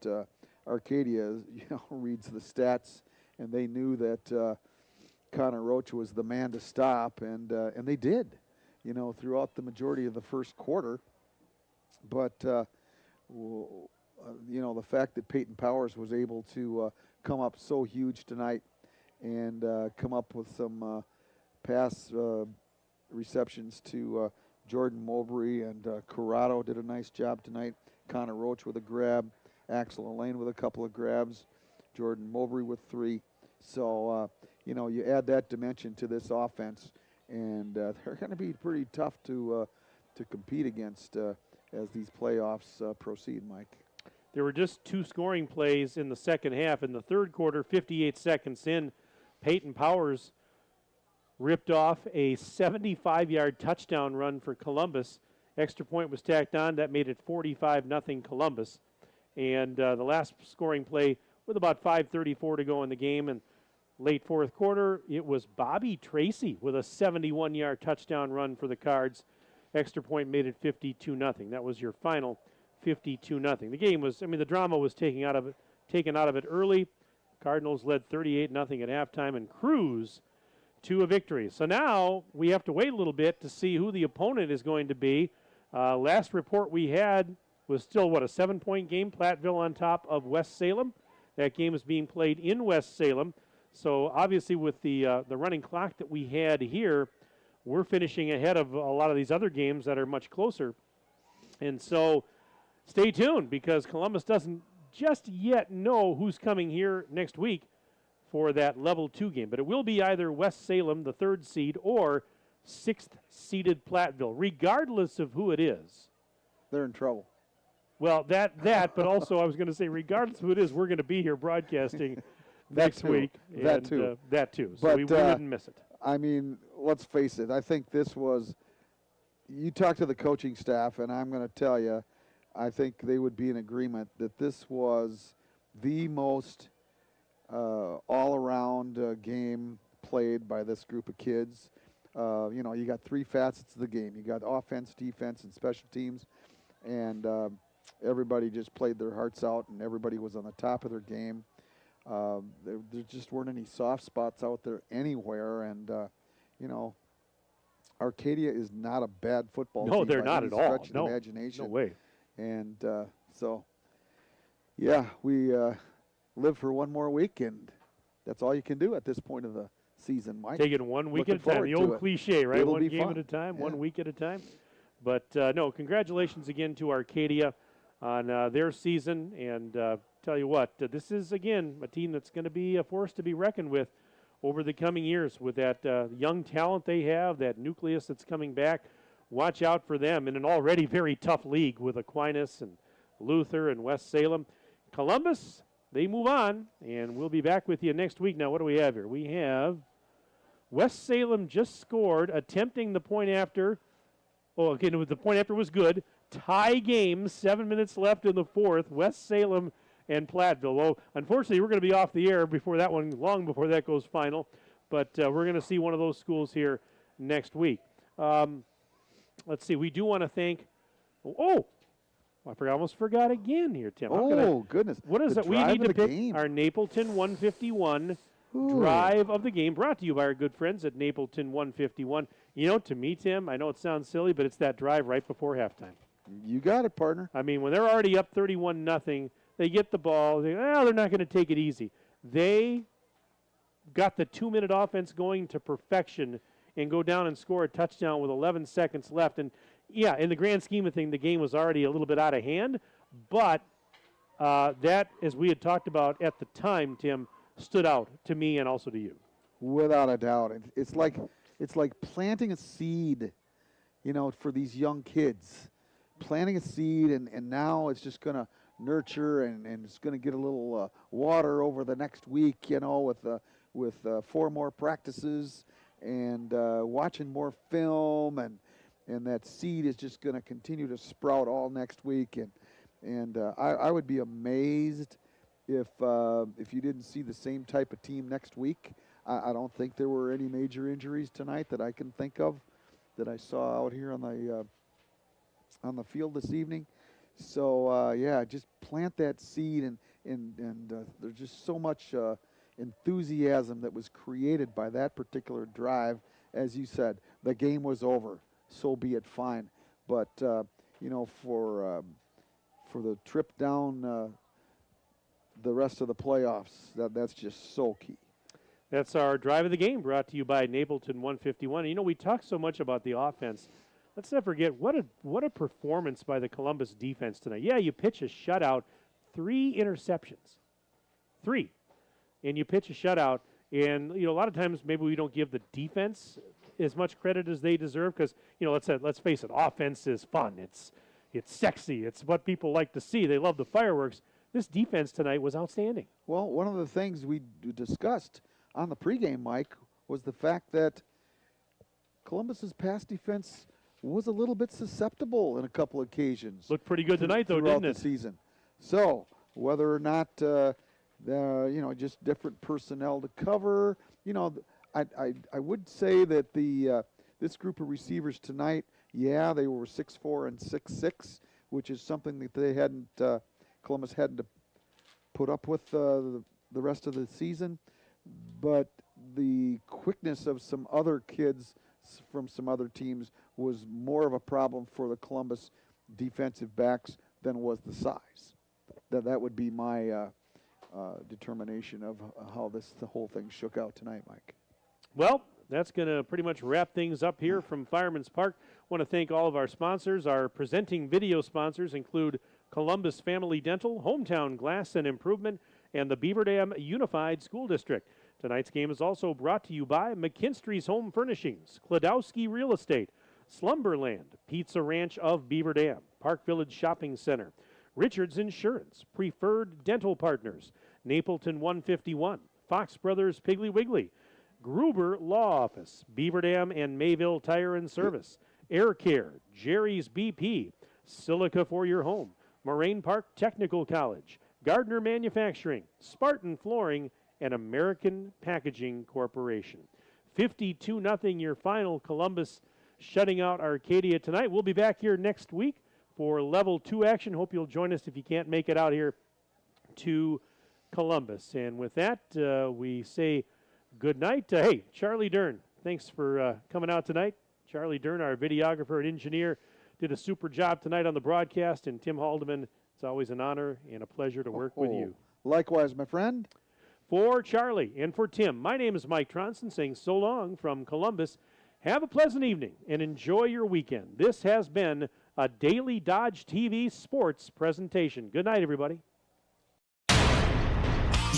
Arcadia, you know, reads the stats, and they knew that Connor Roach was the man to stop, and they did, you know, throughout the majority of the first quarter. But you know, the fact that Peyton Powers was able to come up so huge tonight and come up with some pass receptions to Jordan Mowbray, and Corrado did a nice job tonight. Connor Roach with a grab, Axel Elaine with a couple of grabs, Jordan Mowbray with 3. So, you know, you add that dimension to this offense, and they're going to be pretty tough to compete against as these playoffs proceed, Mike. There were just 2 scoring plays in the second half. In the third quarter, 58 seconds in, Peyton Powers ripped off a 75-yard touchdown run for Columbus. Extra point was tacked on. That made it 45-0 Columbus. And the last scoring play with about 5:34 to go in the game, and late fourth quarter, it was Bobby Tracy with a 71-yard touchdown run for the Cards. Extra point made it 52-0. That was your final 52-0. The game was, I mean, the drama was taken out of it early. Cardinals led 38-0 at halftime and cruise to a victory. So now we have to wait a little bit to see who the opponent is going to be. Last report we had was still, a 7-point game, Platteville on top of West Salem. That game is being played in West Salem. So obviously with the running clock that we had here, we're finishing ahead of a lot of these other games that are much closer. And so stay tuned, because Columbus doesn't just yet know who's coming here next week for that level 2 game. But it will be either West Salem, the 3rd seed, or 6th seeded Platteville. Regardless of who it is, they're in trouble. Well, that, but also I was going to say, regardless of who it is, we're going to be here broadcasting next week. That too. So we wouldn't miss it. I mean, let's face it. I think this was, you talk to the coaching staff, and I'm going to tell you, I think they would be in agreement that this was the most all-around game played by this group of kids. You know, you got 3 facets of the game. You got offense, defense, and special teams, and everybody just played their hearts out, and everybody was on the top of their game. There just weren't any soft spots out there anywhere, and you know, Arcadia is not a bad football team. No, they're not at all. No, imagination. No way. And so, yeah, we live for one more week, and that's all you can do at this point of the season, Mike. Take it one week at a time. The old cliche, right? It'll One be game fun. at a time, Yeah. 1 week at a time. But, no, congratulations again to Arcadia on their season. And tell you what, this is, again, a team that's going to be a force to be reckoned with over the coming years with that young talent they have, that nucleus that's coming back. Watch out for them in an already very tough league with Aquinas and Luther and West Salem. Columbus, they move on, and we'll be back with you next week. Now, what do we have here? We have West Salem just scored, attempting the point after. Oh, again, the point after was good. Tie game, 7 minutes left in the fourth. West Salem and Platteville. Well, unfortunately, we're going to be off the air before that one, long before that goes final. But we're going to see one of those schools here next week. Let's see. We do want to thank. I almost forgot again here, Tim. Goodness. What is the that? We drive need of to the pick game. our Napleton 151 drive of the game, brought to you by our good friends at Napleton 151. You know, to me, Tim, I know it sounds silly, but it's that drive right before halftime. You got it, partner. I mean, when they're already up 31-0, they get the ball. They're not going to take it easy. They got the 2-minute offense going to perfection and go down and score a touchdown with 11 seconds left. And, yeah, in the grand scheme of things, the game was already a little bit out of hand. But that, as we had talked about at the time, Tim, stood out to me and also to you. Without a doubt. It's like planting a seed, for these young kids. Planting a seed, and now it's just going to nurture and it's going to get a little water over the next week, with 4 more practices and watching more film, and that seed is just going to continue to sprout all next week. And I would be amazed if you didn't see the same type of team next week. I don't think there were any major injuries tonight that I can think of that I saw out here on the field this evening. So, just plant that seed, and there's just so much enthusiasm that was created by that particular drive. As you said, the game was over, so be it, fine. But, for the trip down the rest of the playoffs, that's just so key. That's our drive of the game, brought to you by Napleton 151. We talk so much about the offense. Let's not forget, what a performance by the Columbus defense tonight. Yeah, you pitch a shutout, 3 interceptions. 3. And you pitch a shutout, and, a lot of times maybe we don't give the defense as much credit as they deserve because, let's face it, offense is fun. It's sexy. It's what people like to see. They love the fireworks. This defense tonight was outstanding. Well, one of the things we discussed on the pregame, Mike, was the fact that Columbus's pass defense was a little bit susceptible in a couple of occasions. Looked pretty good tonight, though, didn't it? Throughout the season. So, whether or not, just different personnel to cover, I would say that this group of receivers tonight, they were 6'4" and 6'6", which is something that they hadn't, Columbus hadn't to put up with the rest of the season. But the quickness of some other kids from some other teams was more of a problem for the Columbus defensive backs than was the size. That would be my determination of how the whole thing shook out tonight, Mike. Well, that's going to pretty much wrap things up here from Fireman's Park. I want to thank all of our sponsors. Our presenting video sponsors include Columbus Family Dental, Hometown Glass and Improvement, and the Beaver Dam Unified School District. Tonight's game is also brought to you by McKinstry's Home Furnishings, Kladowski Real Estate, Slumberland, Pizza Ranch of Beaver Dam, Park Village Shopping Center, Richards Insurance, Preferred Dental Partners, Napleton 151, Fox Brothers Piggly Wiggly, Gruber Law Office, Beaver Dam and Mayville Tire and Service, Air Care, Jerry's BP, Silica for your home, Moraine Park Technical College, Gardner Manufacturing, Spartan Flooring, and American Packaging Corporation. 52-0 your final. Columbus shutting out Arcadia tonight. We'll be back here next week for Level 2 action. Hope you'll join us if you can't make it out here to Columbus. And with that, we say good night. Hey, Charlie Dern, thanks for coming out tonight. Charlie Dern, our videographer and engineer, did a super job tonight on the broadcast. And Tim Haldeman, it's always an honor and a pleasure to work with you. Likewise, my friend. For Charlie and for Tim, my name is Mike Tronson saying so long from Columbus. Have a pleasant evening and enjoy your weekend. This has been a Daily Dodge TV sports presentation. Good night, everybody.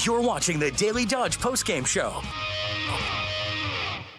You're watching the Daily Dodge postgame show.